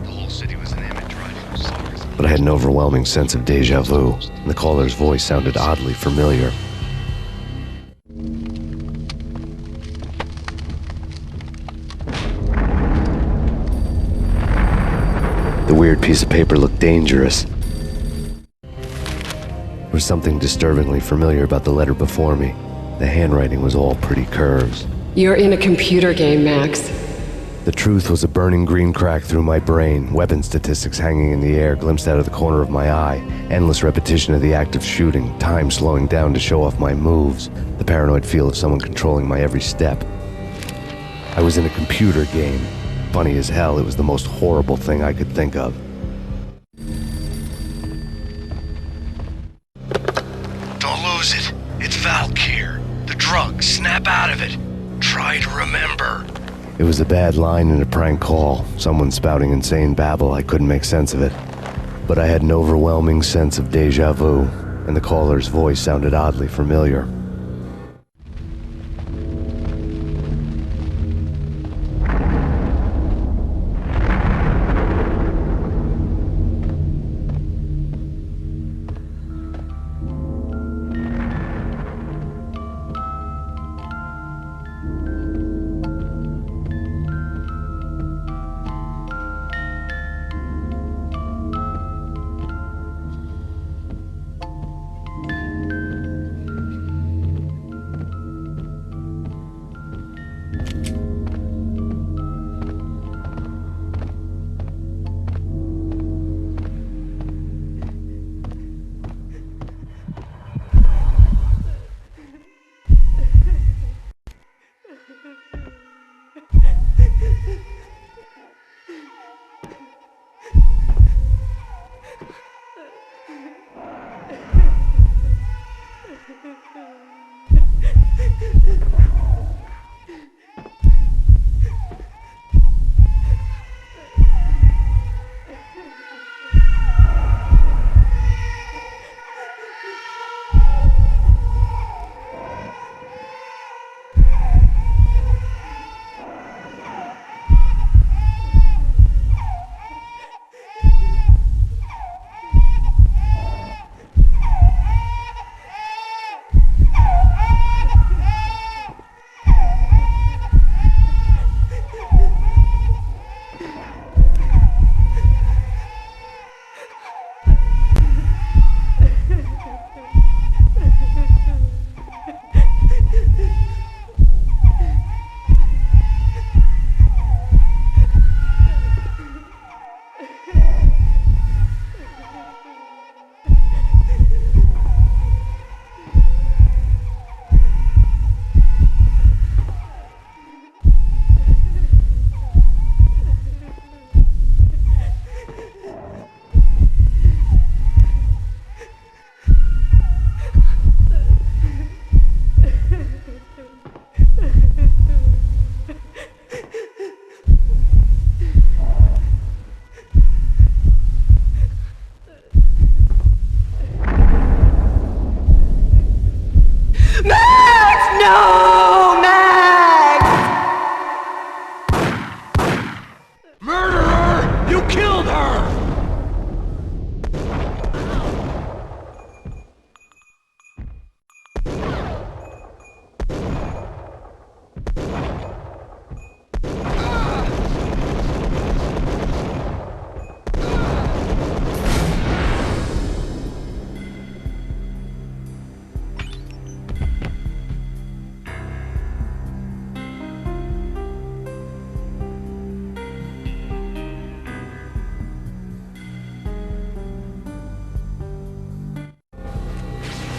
But I had an overwhelming sense of deja vu, and the caller's voice sounded oddly familiar. The weird piece of paper looked dangerous. There was something disturbingly familiar about the letter before me. The handwriting was all pretty curves. You're in a computer game, Max. The truth was a burning green crack through my brain, weapon statistics hanging in the air, glimpsed out of the corner of my eye, endless repetition of the act of shooting, time slowing down to show off my moves, the paranoid feel of someone controlling my every step. I was in a computer game. Funny as hell, it was the most horrible thing I could think of. Don't lose it. It's Valkyr. The drug. Snap out of it. Try to remember. It was a bad line in a prank call. Someone spouting insane babble. I couldn't make sense of it. But I had an overwhelming sense of deja vu, and the caller's voice sounded oddly familiar.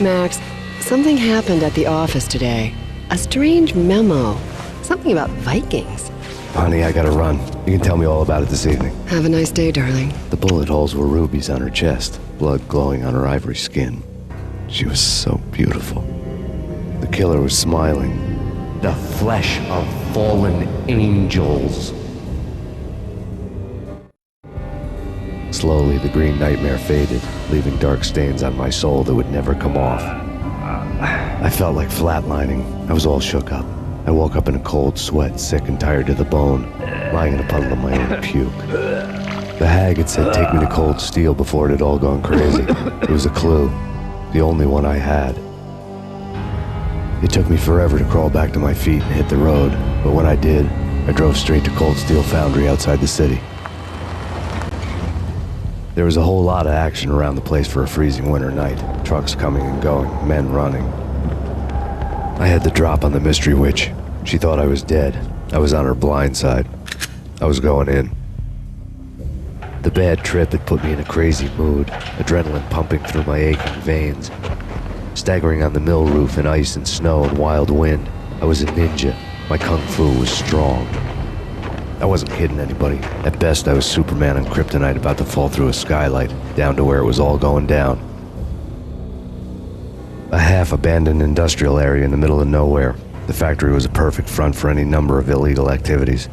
Max, something happened at the office today. A strange memo. Something about Vikings. Honey, I gotta run. You can tell me all about it this evening. Have a nice day, darling. The bullet holes were rubies on her chest, blood glowing on her ivory skin. She was so beautiful. The killer was smiling. The flesh of fallen angels. Slowly, the green nightmare faded, leaving dark stains on my soul that would never come off. I felt like flatlining. I was all shook up. I woke up in a cold sweat, sick and tired to the bone, lying in a puddle of my own puke. The hag had said take me to Cold Steel before it had all gone crazy. It was a clue, the only one I had. It took me forever to crawl back to my feet and hit the road, but when I did, I drove straight to Cold Steel Foundry outside the city. There was a whole lot of action around the place for a freezing winter night. Trucks coming and going, men running. I had the drop on the mystery witch. She thought I was dead. I was on her blind side. I was going in. The bad trip had put me in a crazy mood, adrenaline pumping through my aching veins. Staggering on the mill roof in ice and snow and wild wind, I was a ninja. My kung fu was strong. I wasn't kidding anybody. At best, I was Superman on kryptonite about to fall through a skylight, down to where it was all going down. A half-abandoned industrial area in the middle of nowhere. The factory was a perfect front for any number of illegal activities.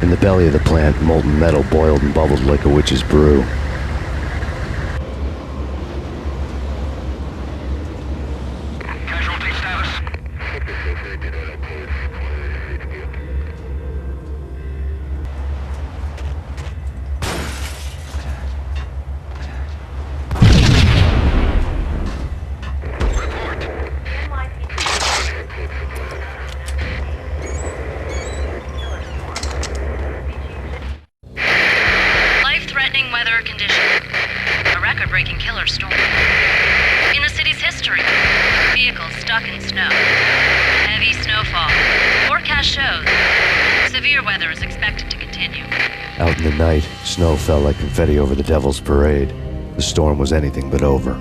In the belly of the plant, molten metal boiled and bubbled like a witch's brew. Out in the night, snow fell like confetti over the Devil's Parade. The storm was anything but over.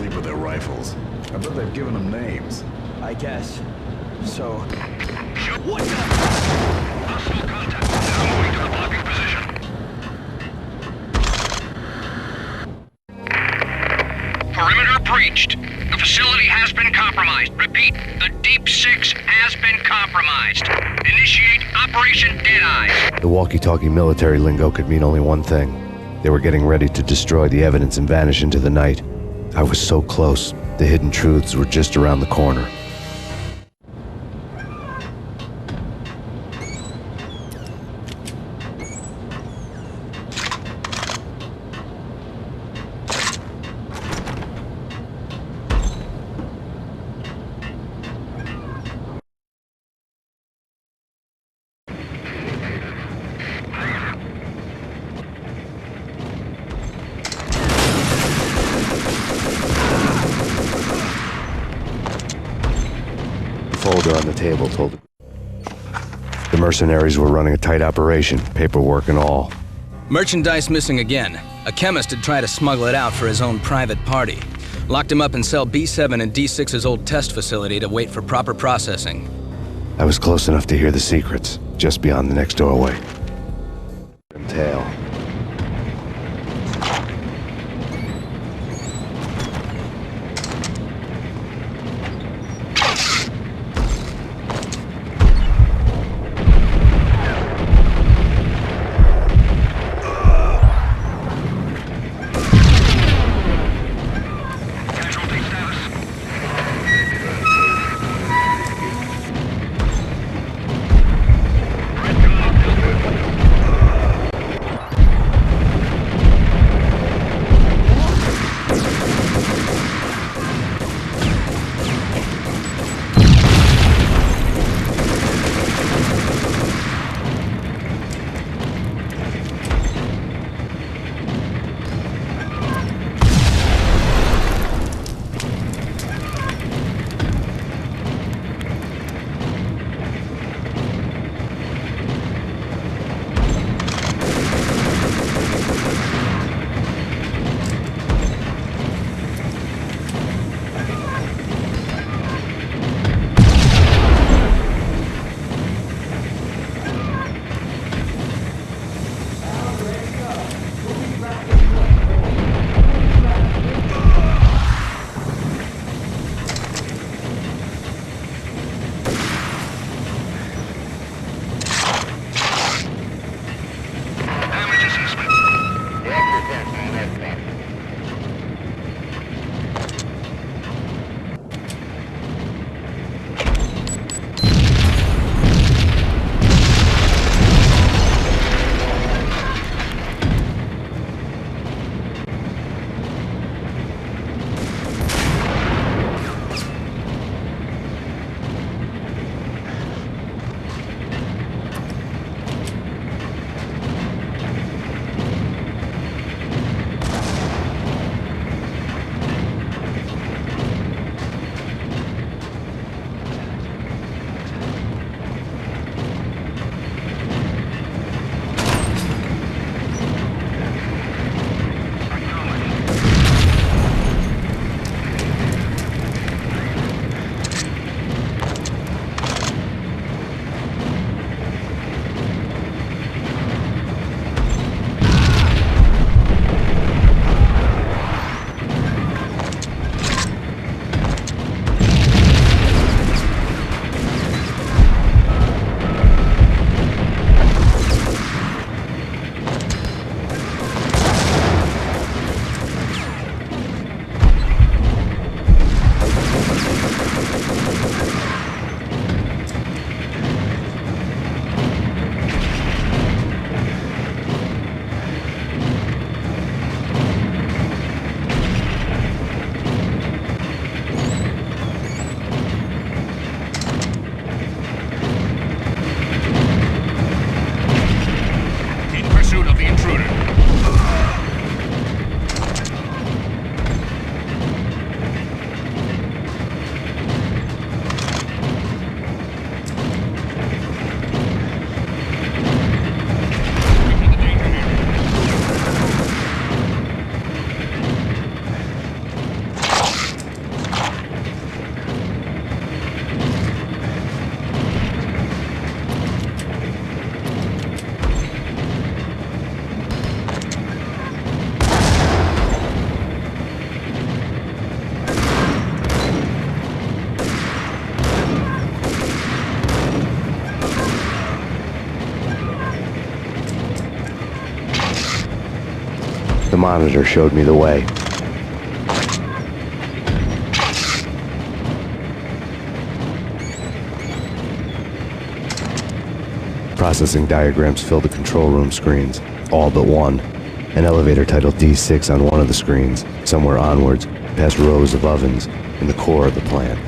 sleep with their rifles. I bet they've given them names. I guess. So... What's up? Hostile contact. Now moving to the blocking position. Perimeter breached. The facility has been compromised. Repeat, the Deep Six has been compromised. Initiate Operation Deadeye. The walkie-talkie military lingo could mean only one thing. They were getting ready to destroy the evidence and vanish into the night. I was so close. The hidden truths were just around the corner. Folder on the table told it. The mercenaries were running a tight operation, paperwork and all. Merchandise missing again. A chemist had tried to smuggle it out for his own private party. Locked him up in cell B7 in D6's old test facility to wait for proper processing. I was close enough to hear the secrets, just beyond the next doorway. Tail. monitor showed me the way. Processing diagrams fill the control room screens, all but one. An elevator titled D6 on one of the screens, somewhere onwards, past rows of ovens, in the core of the plant.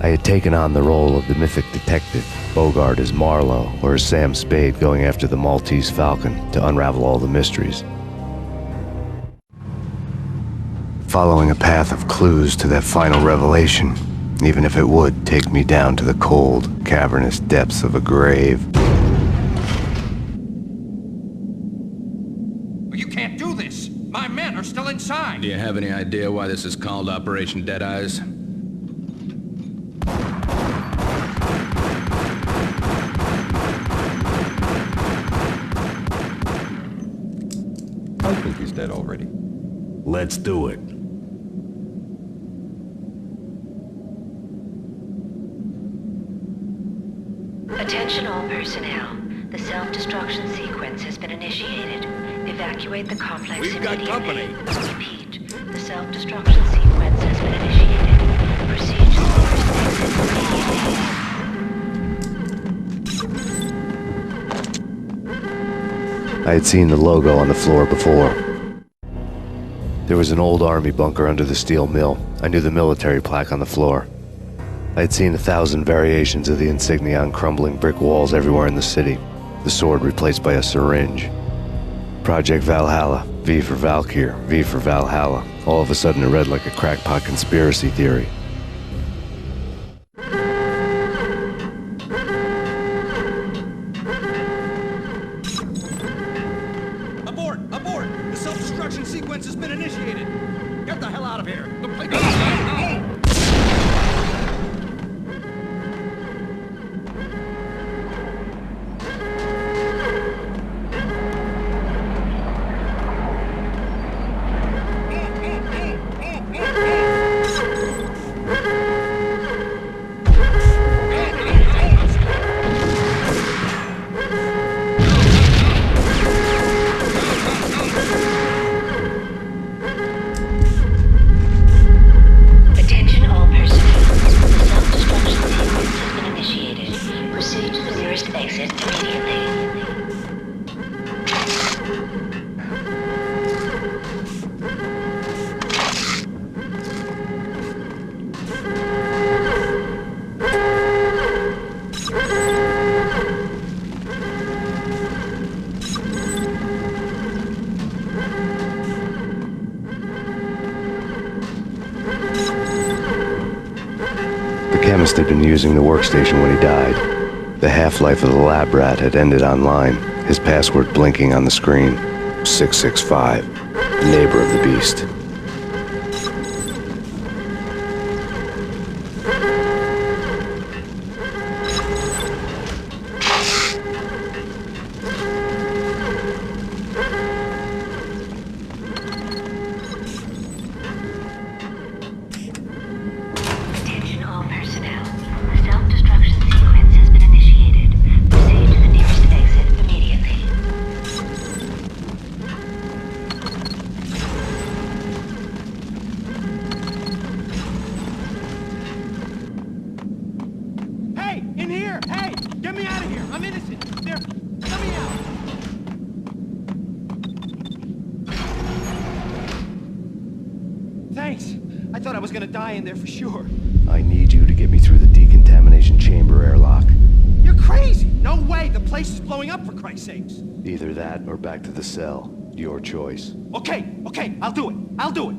I had taken on the role of the mythic detective, Bogart as Marlowe, or as Sam Spade going after the Maltese Falcon to unravel all the mysteries. Following a path of clues to that final revelation, even if it would take me down to the cold, cavernous depths of a grave. You can't do this! My men are still inside! Do you have any idea why this is called Operation Deadeyes? I think he's dead already. Let's do it. Attention all personnel. The self-destruction sequence has been initiated. Evacuate the complex We've got immediately. company. Repeat. The self-destruction sequence has been initiated. Proceed to the nearest exit. I had seen the logo on the floor before. There was an old army bunker under the steel mill. I knew the military plaque on the floor. I had seen 1,000 variations of the insignia on crumbling brick walls everywhere in the city. The sword replaced by a syringe. Project Valhalla, V for Valkyr, V for Valhalla. All of a sudden it read like a crackpot conspiracy theory. Abort! Abort! The self-destruction sequence has been initiated! Get the hell out of here! Attention all personnel. The self-destruction sequence has been initiated. Proceed to the nearest exit immediately. The chemist had been using the workstation when he died. The half-life of the lab rat had ended online, his password blinking on the screen. 665, neighbor of the beast. Attention all personnel. The self-destruction sequence has been initiated. Proceed to the nearest exit immediately. Hey! In here! Hey! Get me out of here! I'm innocent! There! Let me out! Thanks! I thought I was gonna die in there for sure. I need you to get me through the decontamination chamber airlock. You're crazy! No way! The place is blowing up, for Christ's sakes! Either that or back to the cell. Your choice. Okay, okay, I'll do it. I'll do it.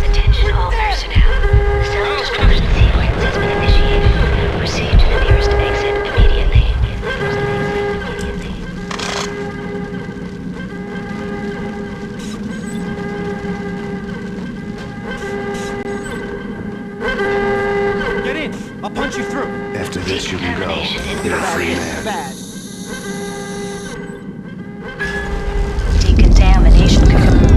Attention all personnel. The self-destruction sequence has been initiated. Proceed to the nearest exit immediately. Get in! I'll punch you through! After this, you can go. You're a free man. Bad. Decontamination complete.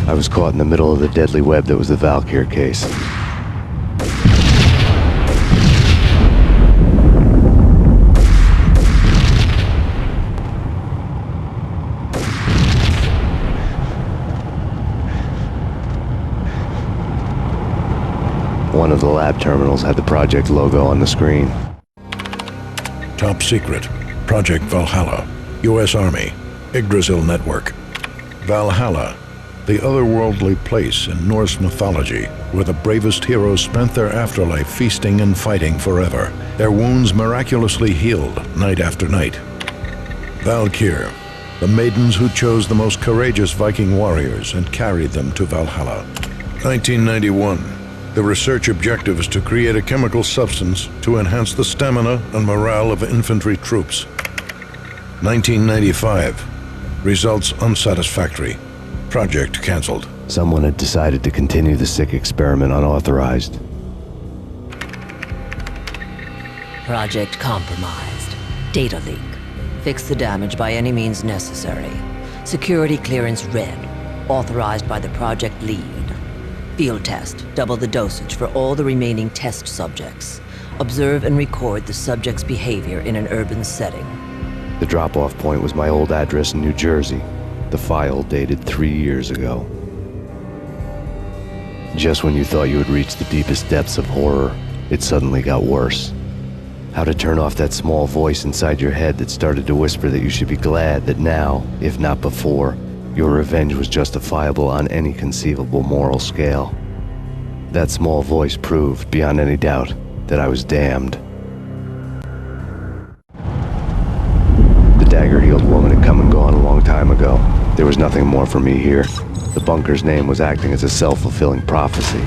I was caught in the middle of the deadly web that was the Valkyr case. One of the lab terminals had the project logo on the screen. Top secret. Project Valhalla. U.S. Army. Yggdrasil Network. Valhalla, the otherworldly place in Norse mythology where the bravest heroes spent their afterlife feasting and fighting forever, their wounds miraculously healed night after night. Valkyr, the maidens who chose the most courageous Viking warriors and carried them to Valhalla. 1991. The research objective is to create a chemical substance to enhance the stamina and morale of infantry troops. 1995. Results unsatisfactory. Project cancelled. Someone had decided to continue the sick experiment unauthorized. Project compromised. Data leak. Fix the damage by any means necessary. Security clearance red. Authorized by the project lead. Field test. Double the dosage for all the remaining test subjects. Observe and record the subject's behavior in an urban setting. The drop-off point was my old address in New Jersey. The file dated 3 years ago. Just when you thought you had reached the deepest depths of horror, it suddenly got worse. How to turn off that small voice inside your head that started to whisper that you should be glad that now, if not before, your revenge was justifiable on any conceivable moral scale. That small voice proved, beyond any doubt, that I was damned. The dagger-heeled woman had come and gone a long time ago. There was nothing more for me here. The bunker's name was acting as a self-fulfilling prophecy.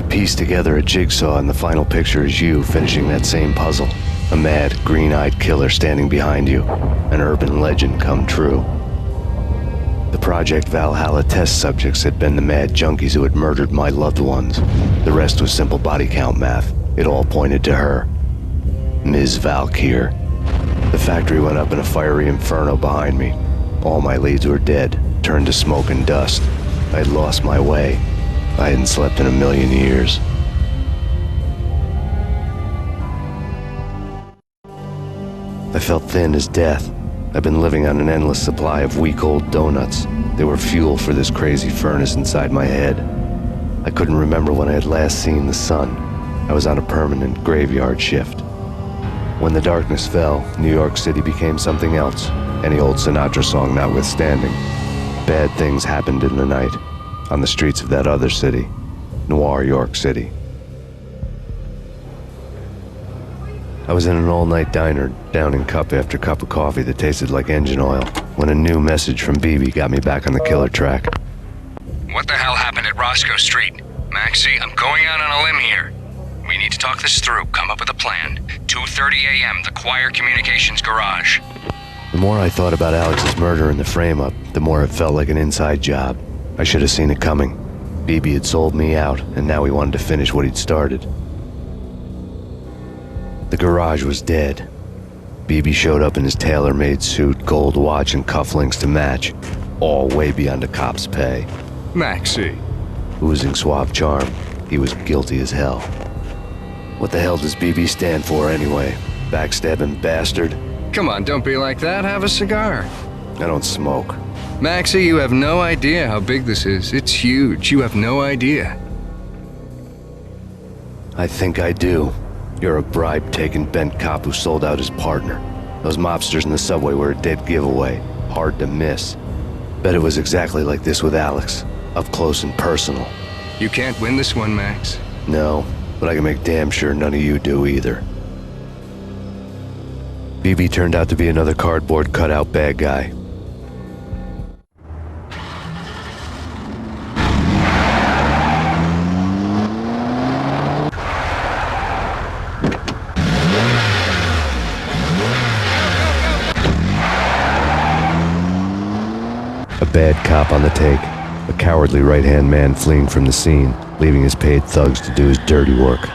Piece together a jigsaw, and the final picture is you finishing that same puzzle. A mad, green-eyed killer standing behind you. An urban legend come true. The Project Valhalla test subjects had been the mad junkies who had murdered my loved ones. The rest was simple body count math. It all pointed to her. Ms. Valkyr. The factory went up in a fiery inferno behind me. All my leads were dead, turned to smoke and dust. I had lost my way. I hadn't slept in a million years. I felt thin as death. I've been living on an endless supply of week-old donuts. They were fuel for this crazy furnace inside my head. I couldn't remember when I had last seen the sun. I was on a permanent graveyard shift. When the darkness fell, New York City became something else, any old Sinatra song notwithstanding. Bad things happened in the night. On the streets of that other city, Noir York City. I was in an all-night diner, downing cup after cup of coffee that tasted like engine oil, when a new message from BB got me back on the killer track. What the hell happened at Roscoe Street? Maxie, I'm going out on a limb here. We need to talk this through, come up with a plan. 2:30 a.m., the Choir Communications Garage. The more I thought about Alex's murder and the frame-up, the more it felt like an inside job. I should have seen it coming. BB had sold me out, and now he wanted to finish what he'd started. The garage was dead. BB showed up in his tailor-made suit, gold watch, and cufflinks to match, all way beyond a cop's pay. Maxie. Oozing suave charm, he was guilty as hell. What the hell does BB stand for anyway? Backstabbing bastard? Come on, don't be like that. Have a cigar. I don't smoke. Maxie, you have no idea how big this is. It's huge. You have no idea. I think I do. You're a bribe-taking bent cop who sold out his partner. Those mobsters in the subway were a dead giveaway. Hard to miss. Bet it was exactly like this with Alex. Up close and personal. You can't win this one, Max. No, but I can make damn sure none of you do either. BB turned out to be another cardboard cutout bad guy. A bad cop on the take. A cowardly right-hand man fleeing from the scene, leaving his paid thugs to do his dirty work.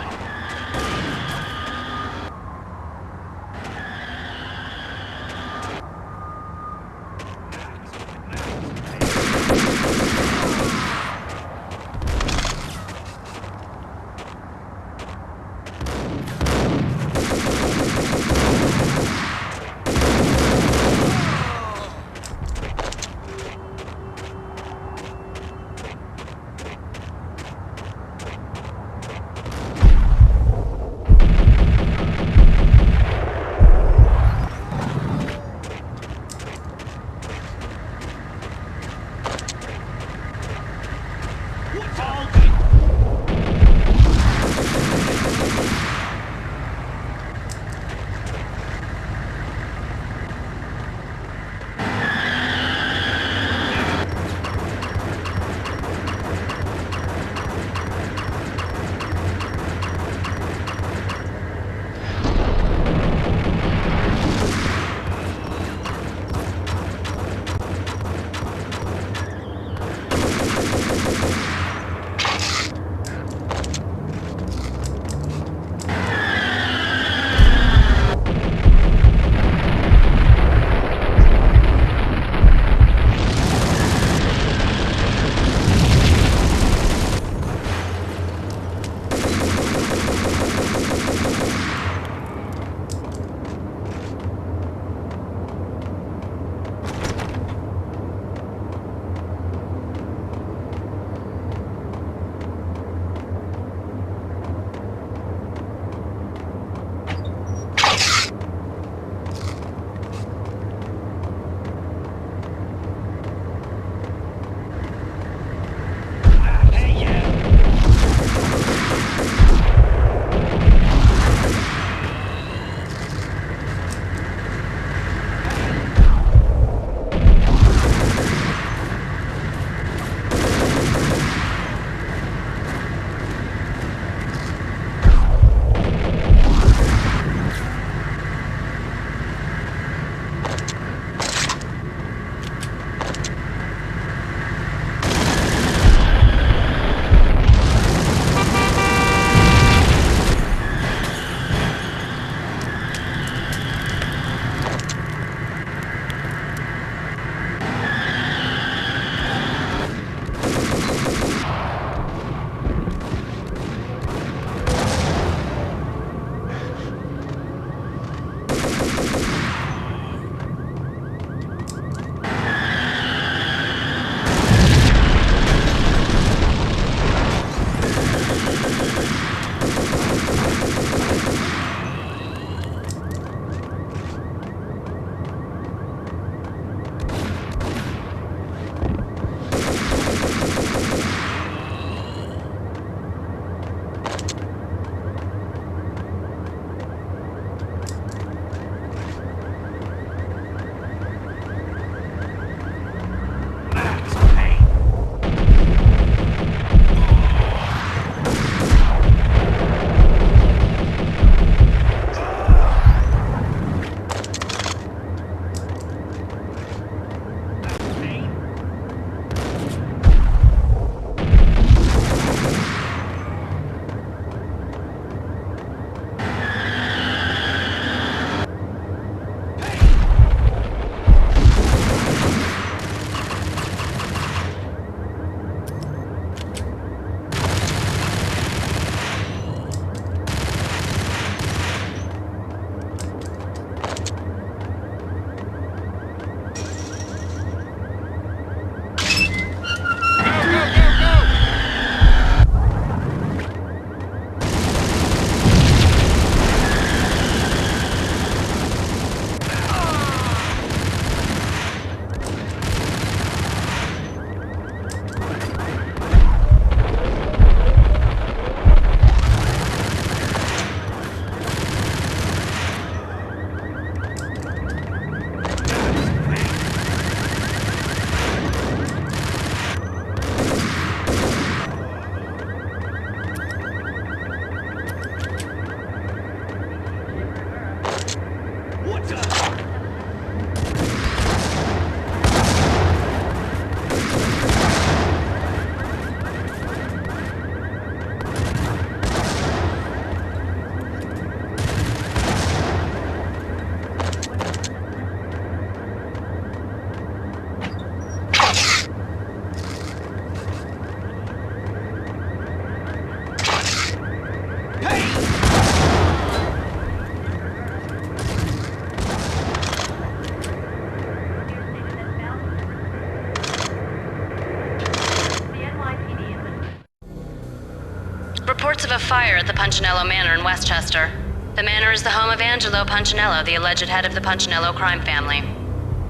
fire at the Punchinello Manor in Westchester. The manor is the home of Angelo Punchinello, the alleged head of the Punchinello crime family.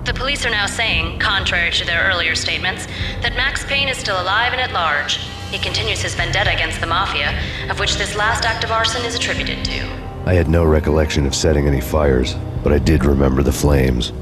The police are now saying, contrary to their earlier statements, that Max Payne is still alive and at large. He continues his vendetta against the Mafia, of which this last act of arson is attributed to. I had no recollection of setting any fires, but I did remember the flames.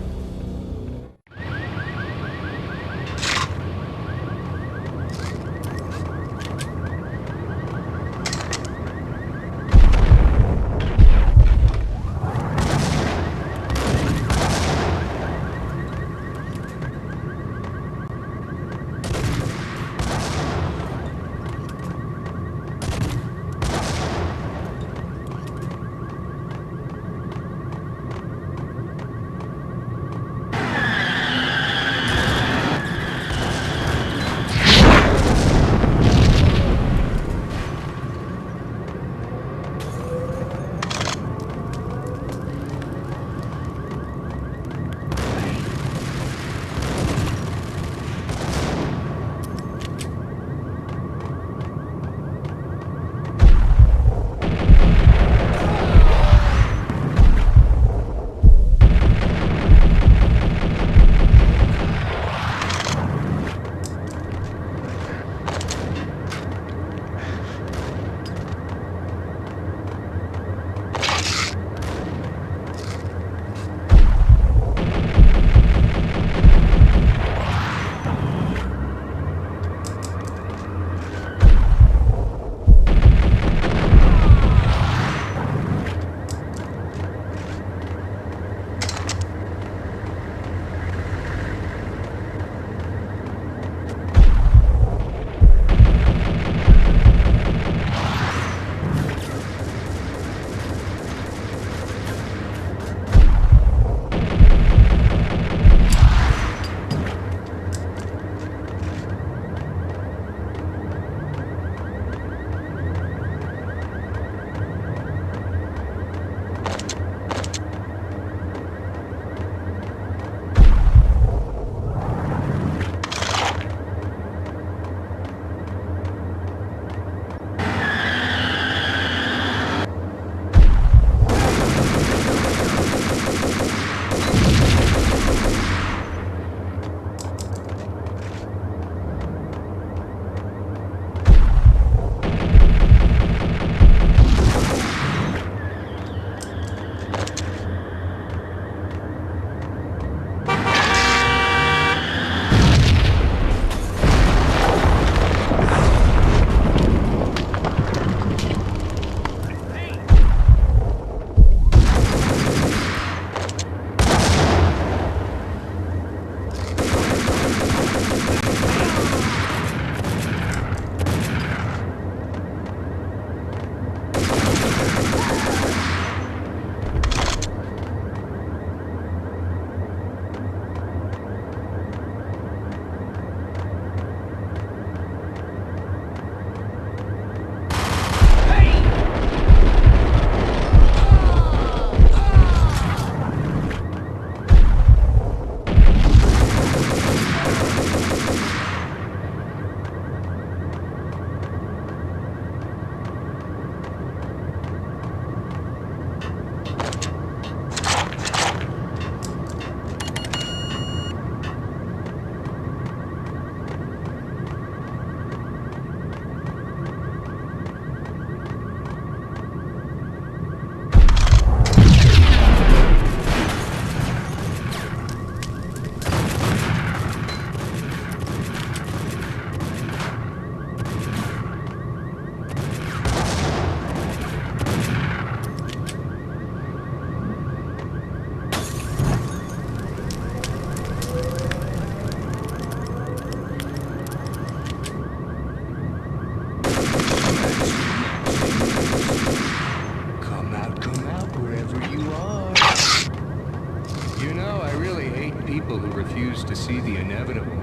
refuse to see the inevitable,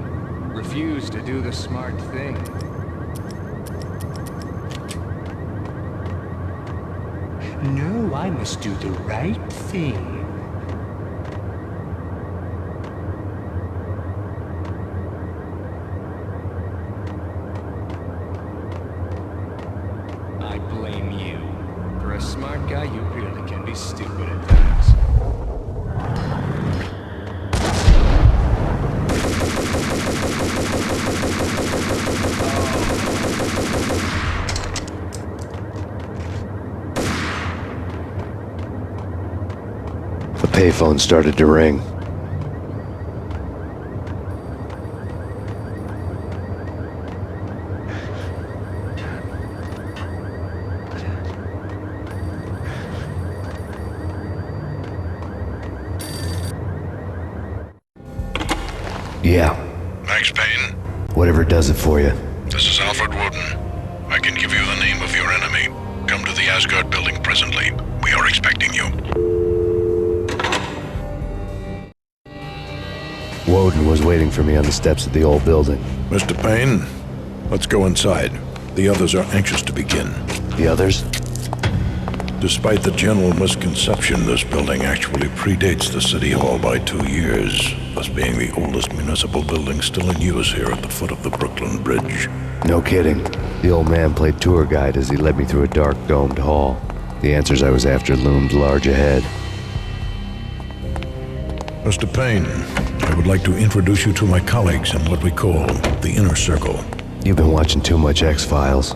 refuse to do the smart thing. No, I must do the right thing. I blame pass. The payphone started to ring. Yeah. Max Payne? Whatever does it for you. This is Alfred Woden. I can give you the name of your enemy. Come to the Asgard building presently. We are expecting you. Woden was waiting for me on the steps of the old building. Mr. Payne, let's go inside. The others are anxious to begin. The others? Despite the general misconception, this building actually predates the City Hall by 2 years, thus being the oldest municipal building still in use here at the foot of the Brooklyn Bridge. No kidding. The old man played tour guide as he led me through a dark, domed hall. The answers I was after loomed large ahead. Mr. Payne, I would like to introduce you to my colleagues in what we call the Inner Circle. You've been watching too much X-Files.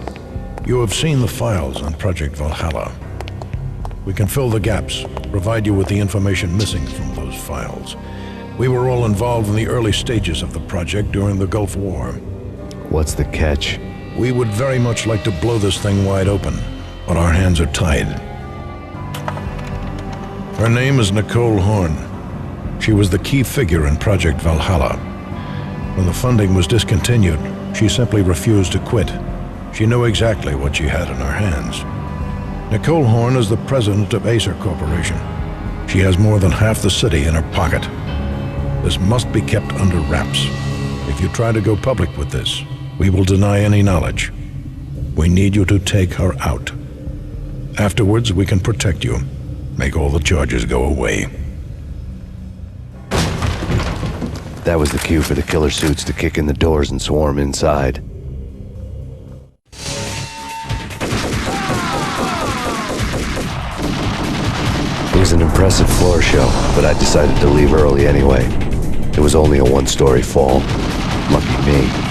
You have seen the files on Project Valhalla. We can fill the gaps, provide you with the information missing from those files. We were all involved in the early stages of the project during the Gulf War. What's the catch? We would very much like to blow this thing wide open, but our hands are tied. Her name is Nicole Horn. She was the key figure in Project Valhalla. When the funding was discontinued, she simply refused to quit. She knew exactly what she had in her hands. Nicole Horn is the president of Acer Corporation. She has more than half the city in her pocket. This must be kept under wraps. If you try to go public with this, we will deny any knowledge. We need you to take her out. Afterwards, we can protect you. Make all the charges go away. That was the cue for the killer suits to kick in the doors and swarm inside. It was an impressive floor show, but I decided to leave early anyway. It was only a one-story fall. Lucky me.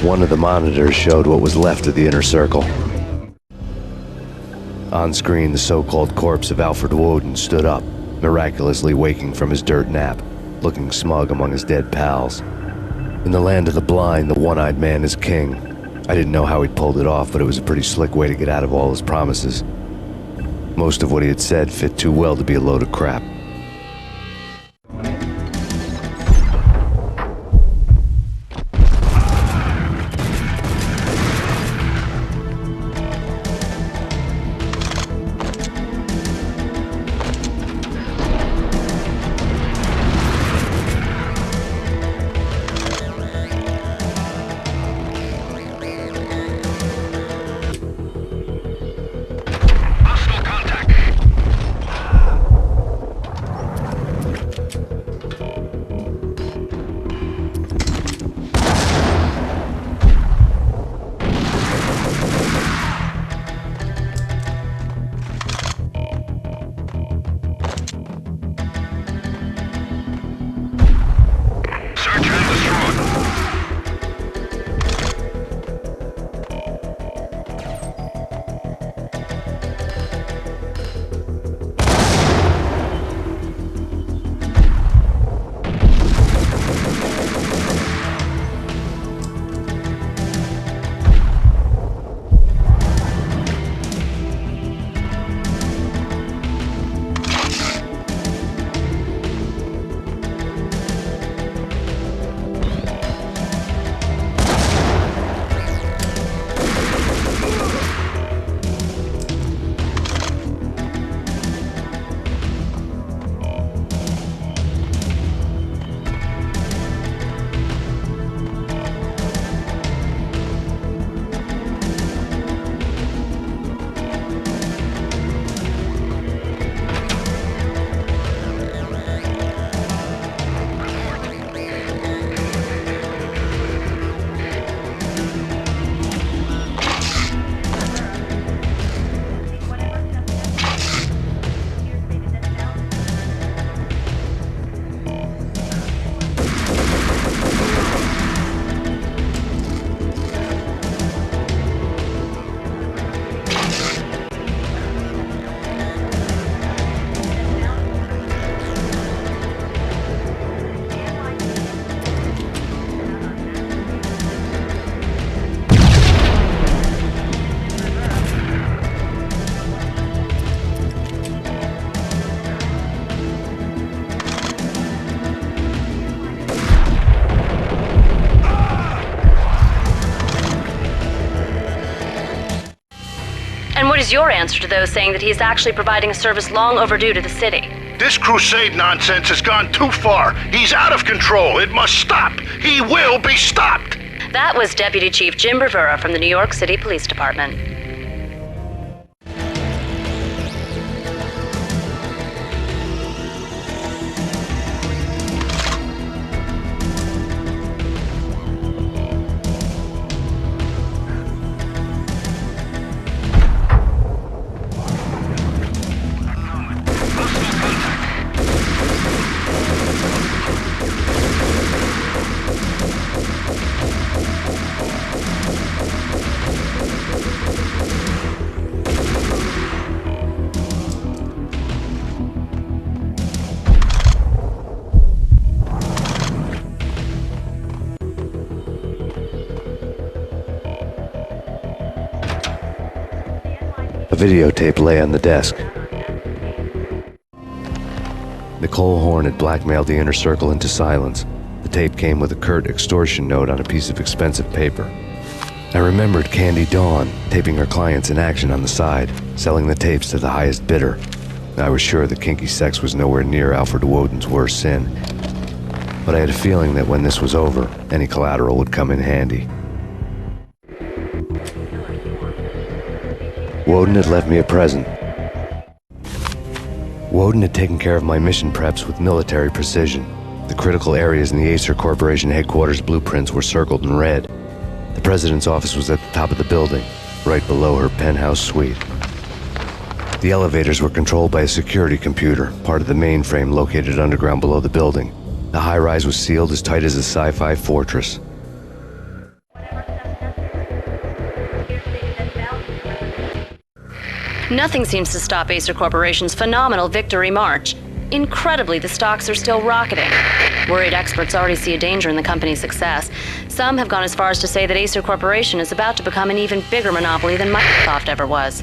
One of the monitors showed what was left of the Inner Circle. On screen, the so-called corpse of Alfred Woden stood up, miraculously waking from his dirt nap, looking smug among his dead pals. In the land of the blind, the one-eyed man is king. I didn't know how he'd pulled it off, but it was a pretty slick way to get out of all his promises. Most of what he had said fit too well to be a load of crap. is your answer to those saying that he is actually providing a service long overdue to the city? This crusade nonsense has gone too far. He's out of control. It must stop. He will be stopped. That was Deputy Chief Jim Bravura from the New York City Police Department. A videotape lay on the desk. Nicole Horn had blackmailed the inner circle into silence. The tape came with a curt extortion note on a piece of expensive paper. I remembered Candy Dawn taping her clients in action on the side, selling the tapes to the highest bidder. I was sure that kinky sex was nowhere near Alfred Woden's worst sin. But I had a feeling that when this was over, any collateral would come in handy. Woden had left me a present. Woden had taken care of my mission preps with military precision. The critical areas in the Acer Corporation headquarters blueprints were circled in red. The president's office was at the top of the building, right below her penthouse suite. The elevators were controlled by a security computer, part of the mainframe located underground below the building. The high-rise was sealed as tight as a sci-fi fortress. Nothing seems to stop Acer Corporation's phenomenal victory march. Incredibly, the stocks are still rocketing. Worried experts already see a danger in the company's success. Some have gone as far as to say that Acer Corporation is about to become an even bigger monopoly than Microsoft ever was.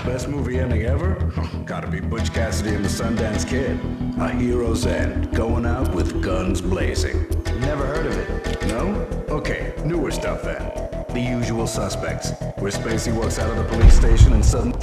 Best movie ending ever? Gotta be Butch Cassidy and the Sundance Kid. A hero's end, going out with guns blazing. Never heard of it. No? Okay, newer stuff then. The Usual Suspects, where Spacey walks out of the police station and suddenly...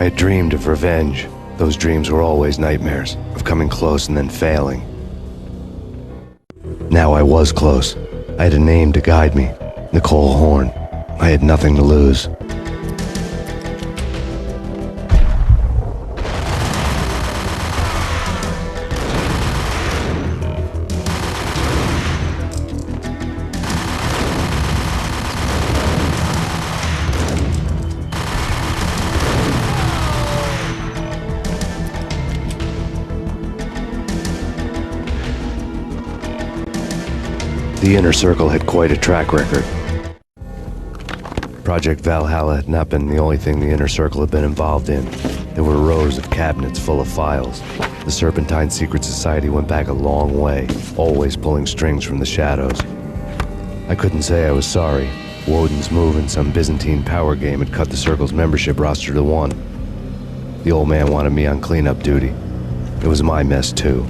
had dreamed of revenge. Those dreams were always nightmares, of coming close and then failing. Now I was close. I had a name to guide me, Nicole Horn. I had nothing to lose. The Inner Circle had quite a track record. Project Valhalla had not been the only thing the Inner Circle had been involved in. There were rows of cabinets full of files. The Serpentine Secret Society went back a long way, always pulling strings from the shadows. I couldn't say I was sorry. Woden's move in some Byzantine power game had cut the Circle's membership roster to 1. The old man wanted me on cleanup duty. It was my mess too.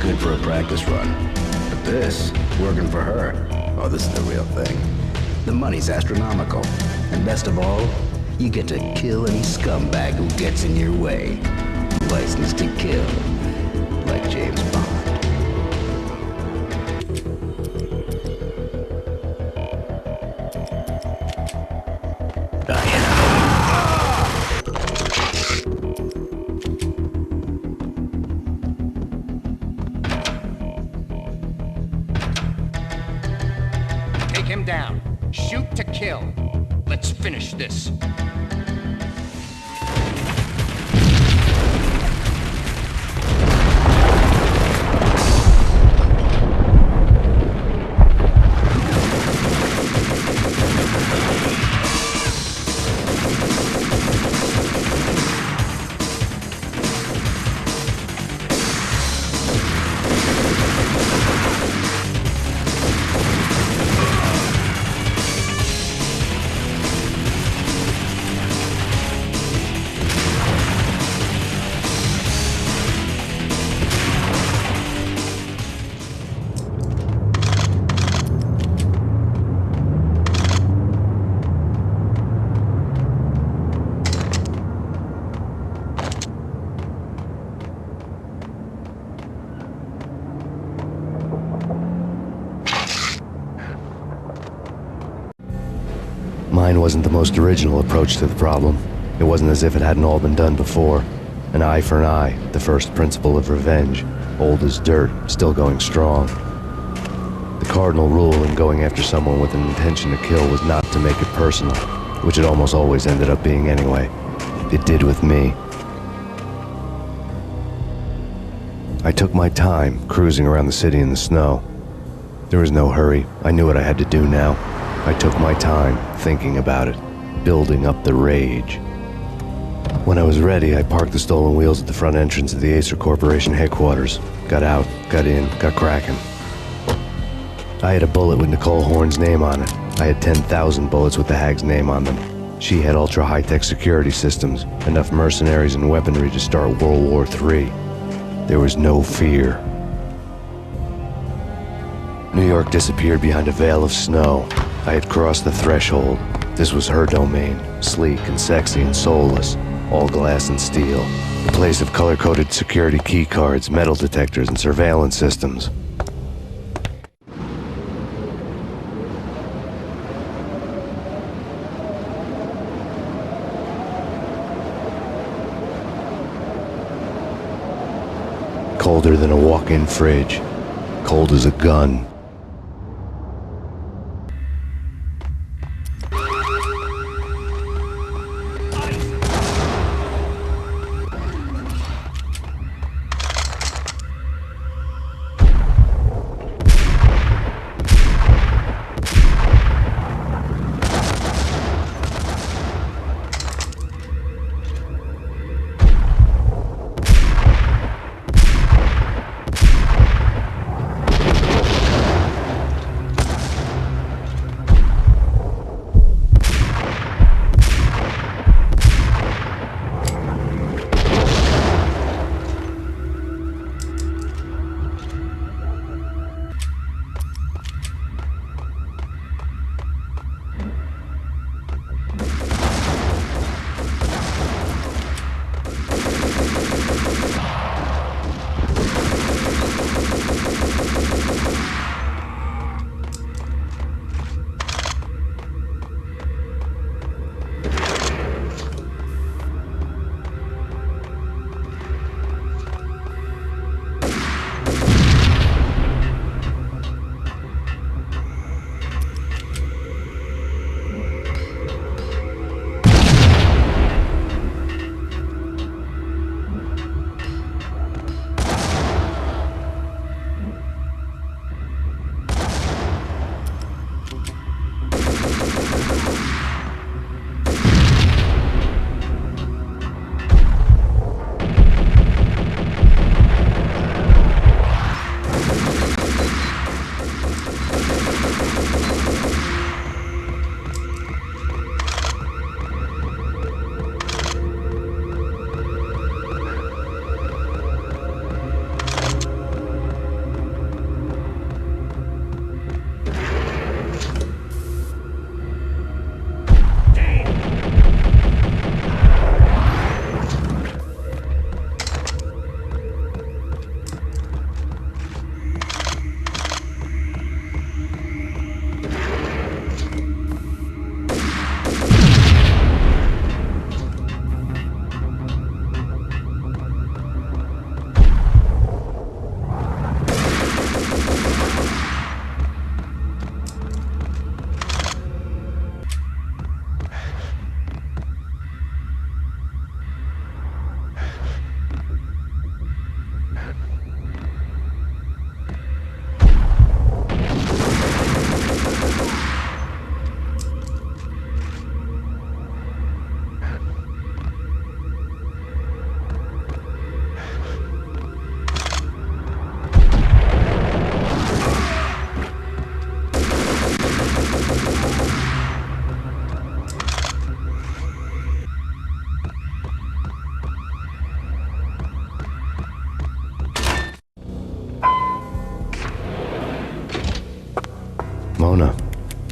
good for a practice run. But this, working for her, oh, this is the real thing. The money's astronomical. And best of all, you get to kill any scumbag who gets in your way. License to kill, like James Bond. Take him down. Shoot to kill. Let's finish this. Mine wasn't the most original approach to the problem. It wasn't as if it hadn't all been done before. An eye for an eye, the first principle of revenge. Old as dirt, still going strong. The cardinal rule in going after someone with an intention to kill was not to make it personal, which it almost always ended up being anyway. It did with me. I took my time, cruising around the city in the snow. There was no hurry. I knew what I had to do now. I took my time, thinking about it, building up the rage. When I was ready, I parked the stolen wheels at the front entrance of the Acer Corporation headquarters. Got out, got in, got cracking. I had a bullet with Nicole Horn's name on it. I had 10,000 bullets with the Hag's name on them. She had ultra-high-tech security systems, enough mercenaries and weaponry to start World War III. There was no fear. New York disappeared behind a veil of snow. I had crossed the threshold. This was her domain, sleek and sexy and soulless, all glass and steel. A place of color-coded security keycards, metal detectors, and surveillance systems. Colder than a walk-in fridge. Cold as a gun.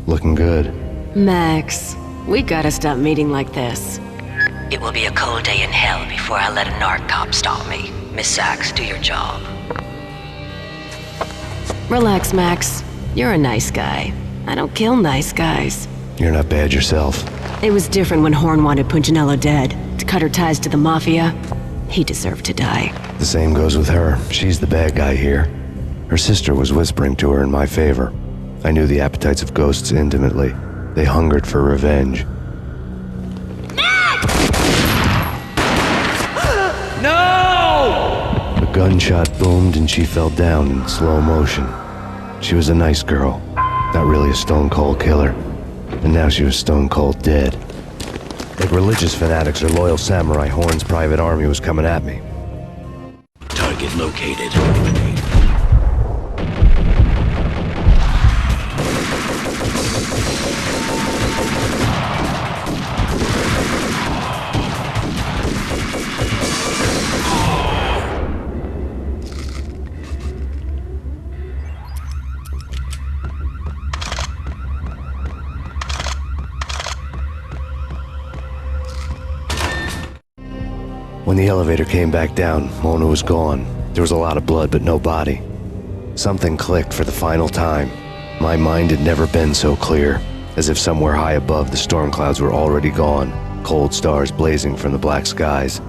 Looking good. Max, we gotta stop meeting like this. It will be a cold day in hell before I let a narc cop stop me. Miss Sachs, do your job. Relax, Max. You're a nice guy. I don't kill nice guys. You're not bad yourself. It was different when Horn wanted Punchinello dead. To cut her ties to the Mafia, he deserved to die. The same goes with her. She's the bad guy here. Her sister was whispering to her in my favor. I knew the appetites of ghosts intimately. They hungered for revenge. No! A gunshot boomed and she fell down in slow motion. She was a nice girl, not really a stone-cold killer. And now she was stone-cold dead. Like religious fanatics or loyal samurai, Horn's private army was coming at me. Target located. When the elevator came back down, Mona was gone. There was a lot of blood, but no body. Something clicked for the final time. My mind had never been so clear, as if somewhere high above the storm clouds were already gone, cold stars blazing from the black skies.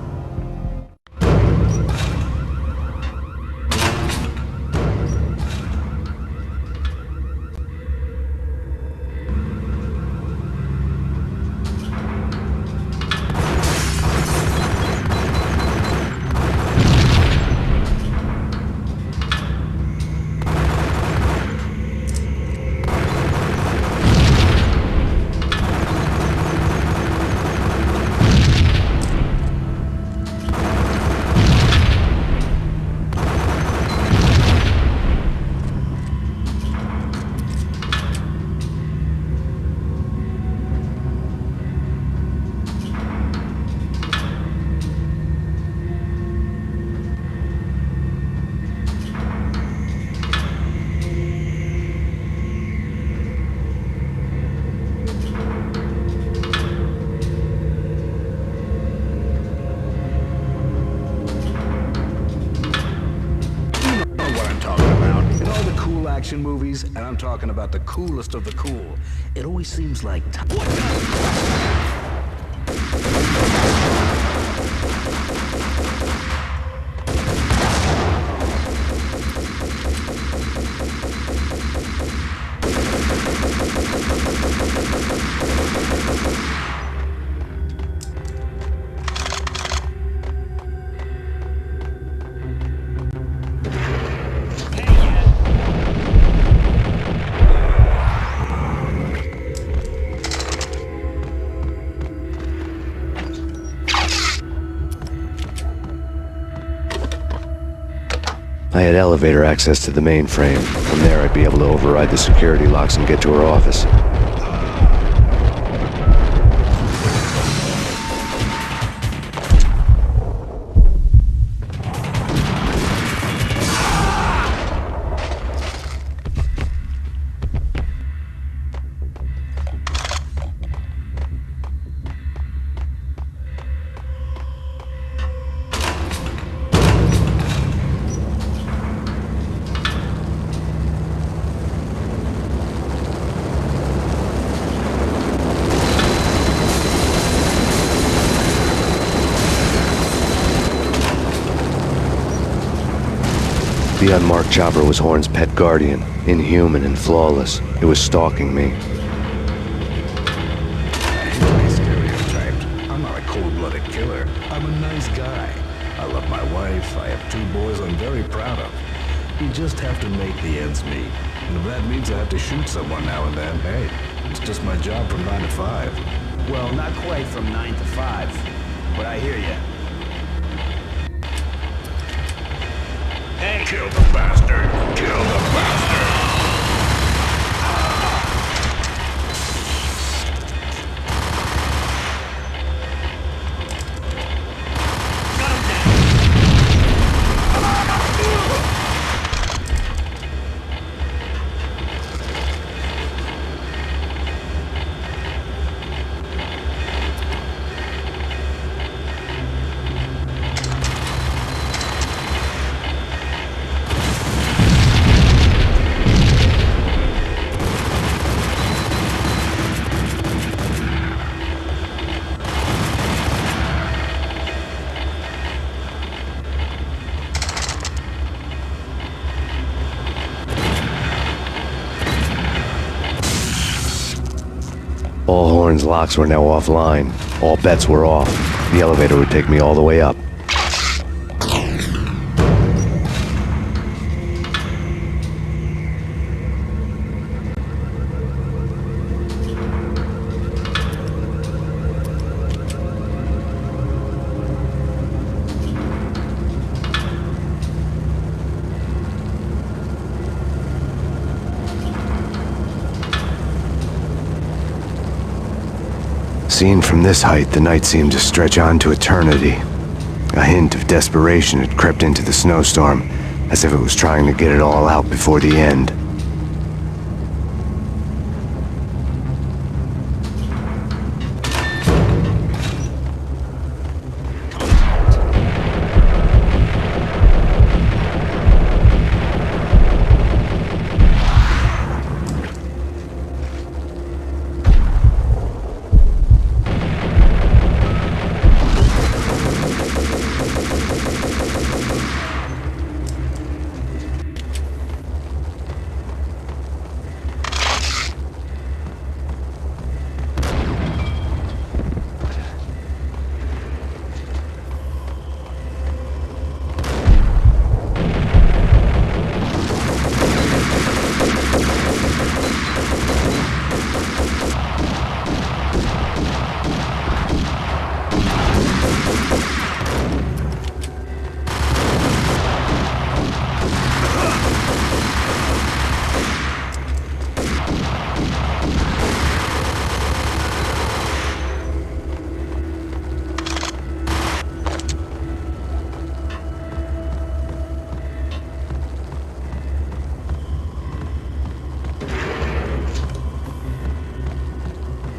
Action movies, and I'm talking about the coolest of the cool. It always seems like I had elevator access to the mainframe. From there, I'd be able to override the security locks and get to her office. The unmarked chopper was Horn's pet guardian, inhuman and flawless. It was stalking me. Stereotyped. I'm not a cold-blooded killer. I'm a nice guy. I love my wife. I have 2 boys I'm very proud of. You just have to make the ends meet. And if that means I have to shoot someone now and then, hey, it's just my job from 9 to 5. Well, not quite from 9 to 5, but I hear you. Hey. Kill the bastard! Kill the bastard! Horn's locks were now offline. All bets were off. The elevator would take me all the way up. Seen from this height, the night seemed to stretch on to eternity. A hint of desperation had crept into the snowstorm, as if it was trying to get it all out before the end.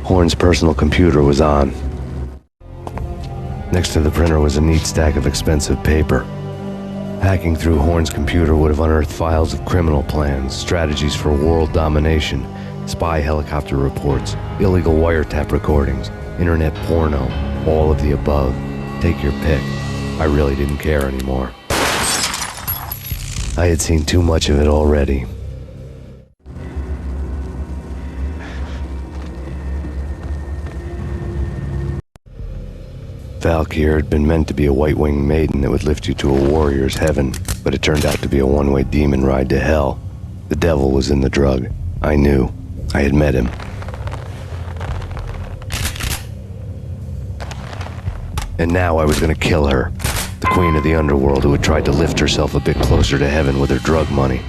Horn's personal computer was on. Next to the printer was a neat stack of expensive paper. Hacking through Horn's computer would have unearthed files of criminal plans, strategies for world domination, spy helicopter reports, illegal wiretap recordings, internet porno, all of the above. Take your pick. I really didn't care anymore. I had seen too much of it already. Valkyr had been meant to be a white-winged maiden that would lift you to a warrior's heaven, but it turned out to be a one-way demon ride to hell. The devil was in the drug. I knew. I had met him. And now I was gonna kill her. The queen of the underworld who had tried to lift herself a bit closer to heaven with her drug money.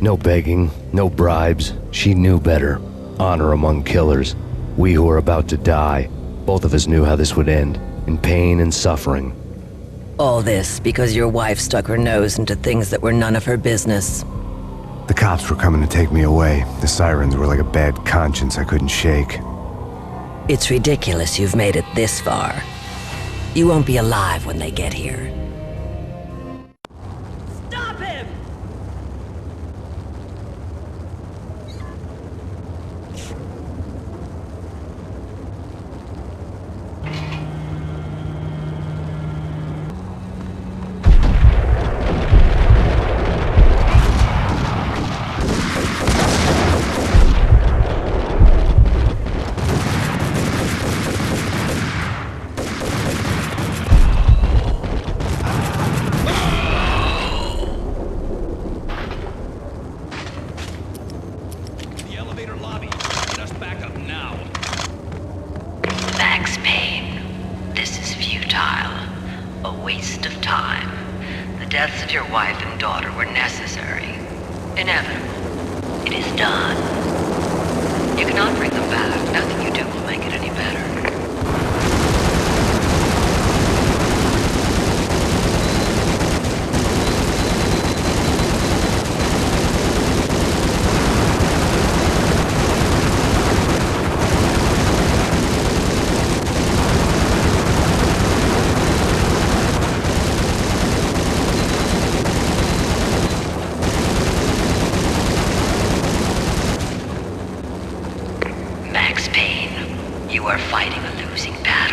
No begging, no bribes. She knew better. Honor among killers. We who were about to die. Both of us knew how this would end, in pain and suffering. All this because your wife stuck her nose into things that were none of her business. The cops were coming to take me away. The sirens were like a bad conscience I couldn't shake. It's ridiculous you've made it this far. You won't be alive when they get here. Stop him! Max Payne, this is futile. A waste of time. The deaths of your wife and daughter were necessary. Inevitable. It is done. You cannot bring them back. Nothing you do will make it any better. Max Payne, you are fighting a losing battle.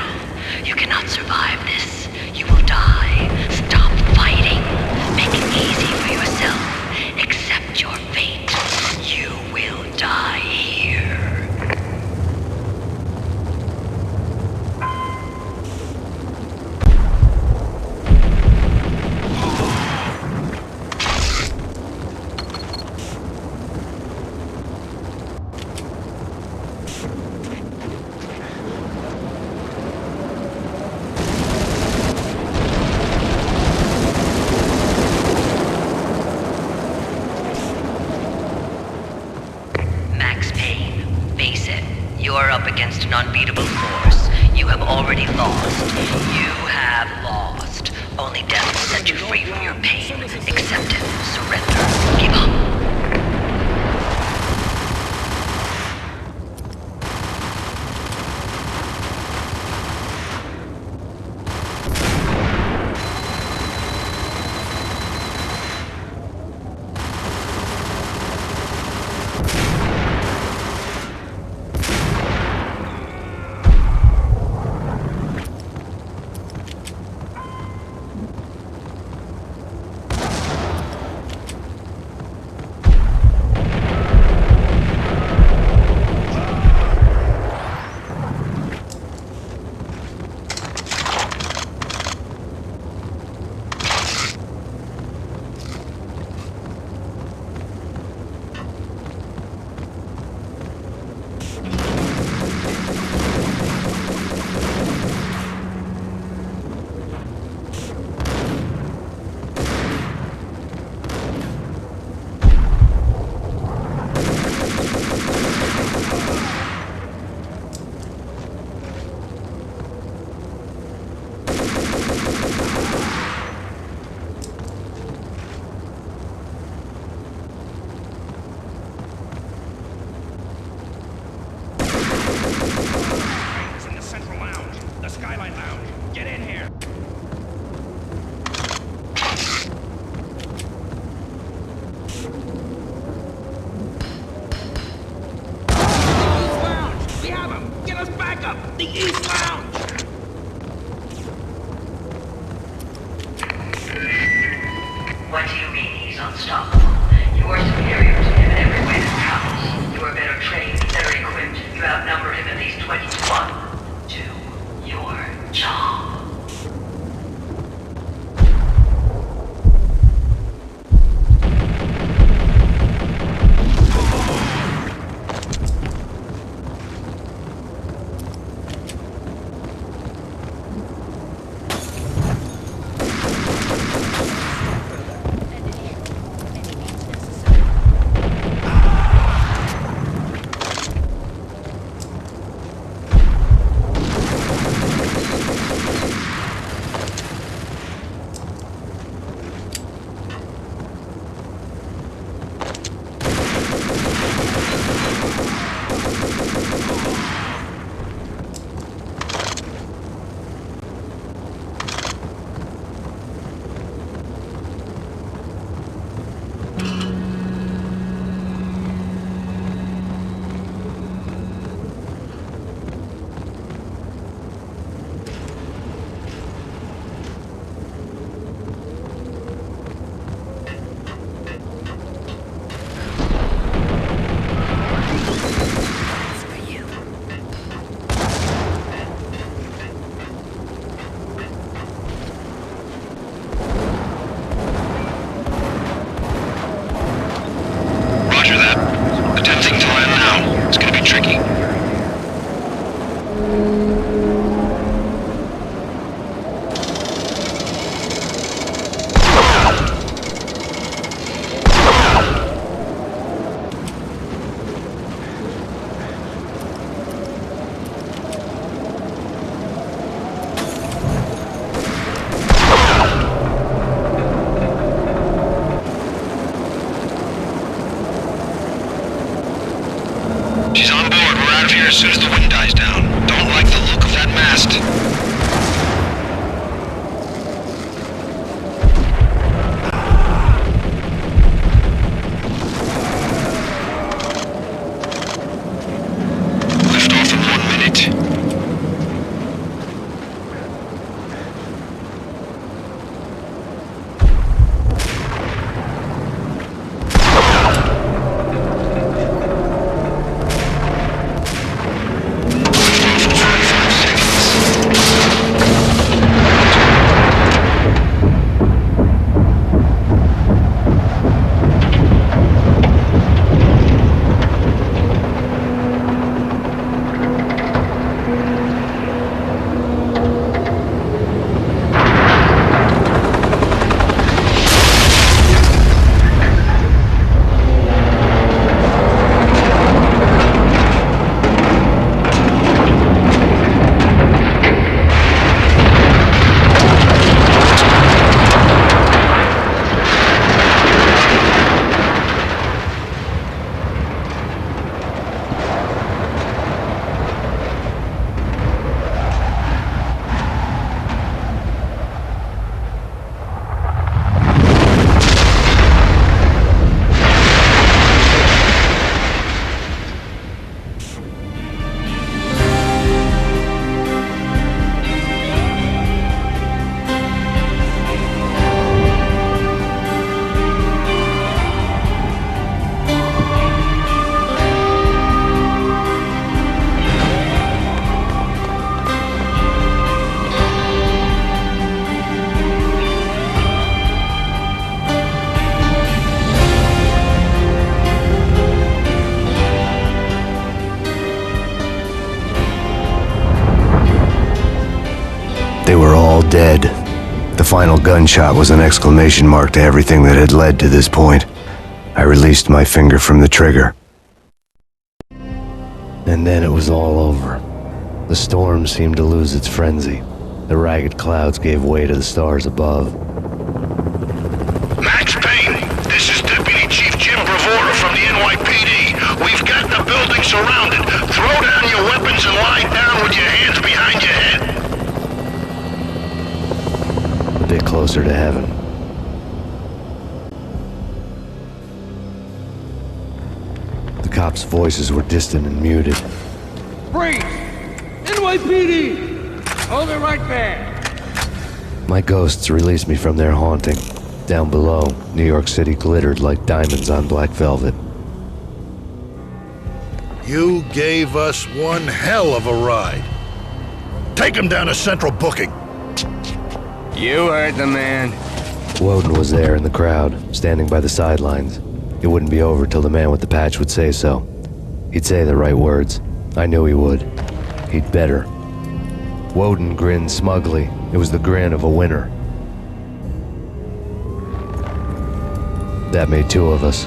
unbeatable force. You have already lost. You have lost. Only death will set you free from your pain. Accept it. Surrender. Give up. As soon as the wind dies down. Don't like the look of that mast. Lift off in 1 minute. final gunshot was an exclamation mark to everything that had led to this point. I released my finger from the trigger. And then it was all over. The storm seemed to lose its frenzy. The ragged clouds gave way to the stars above. Max Payne, this is Deputy Chief Jim Bravura from the NYPD. We've got the building surrounded. Throw down your weapons and lie down with your hands behind your head. A bit closer to heaven. The cops' voices were distant and muted. Freeze! NYPD! Hold it right there! My ghosts released me from their haunting. Down below, New York City glittered like diamonds on black velvet. You gave us one hell of a ride. Take him down to Central Booking. You heard the man. Woden was there in the crowd, standing by the sidelines. It wouldn't be over till the man with the patch would say so. He'd say the right words. I knew he would. He'd better. Woden grinned smugly. It was the grin of a winner. That made two of us.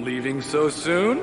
Leaving so soon?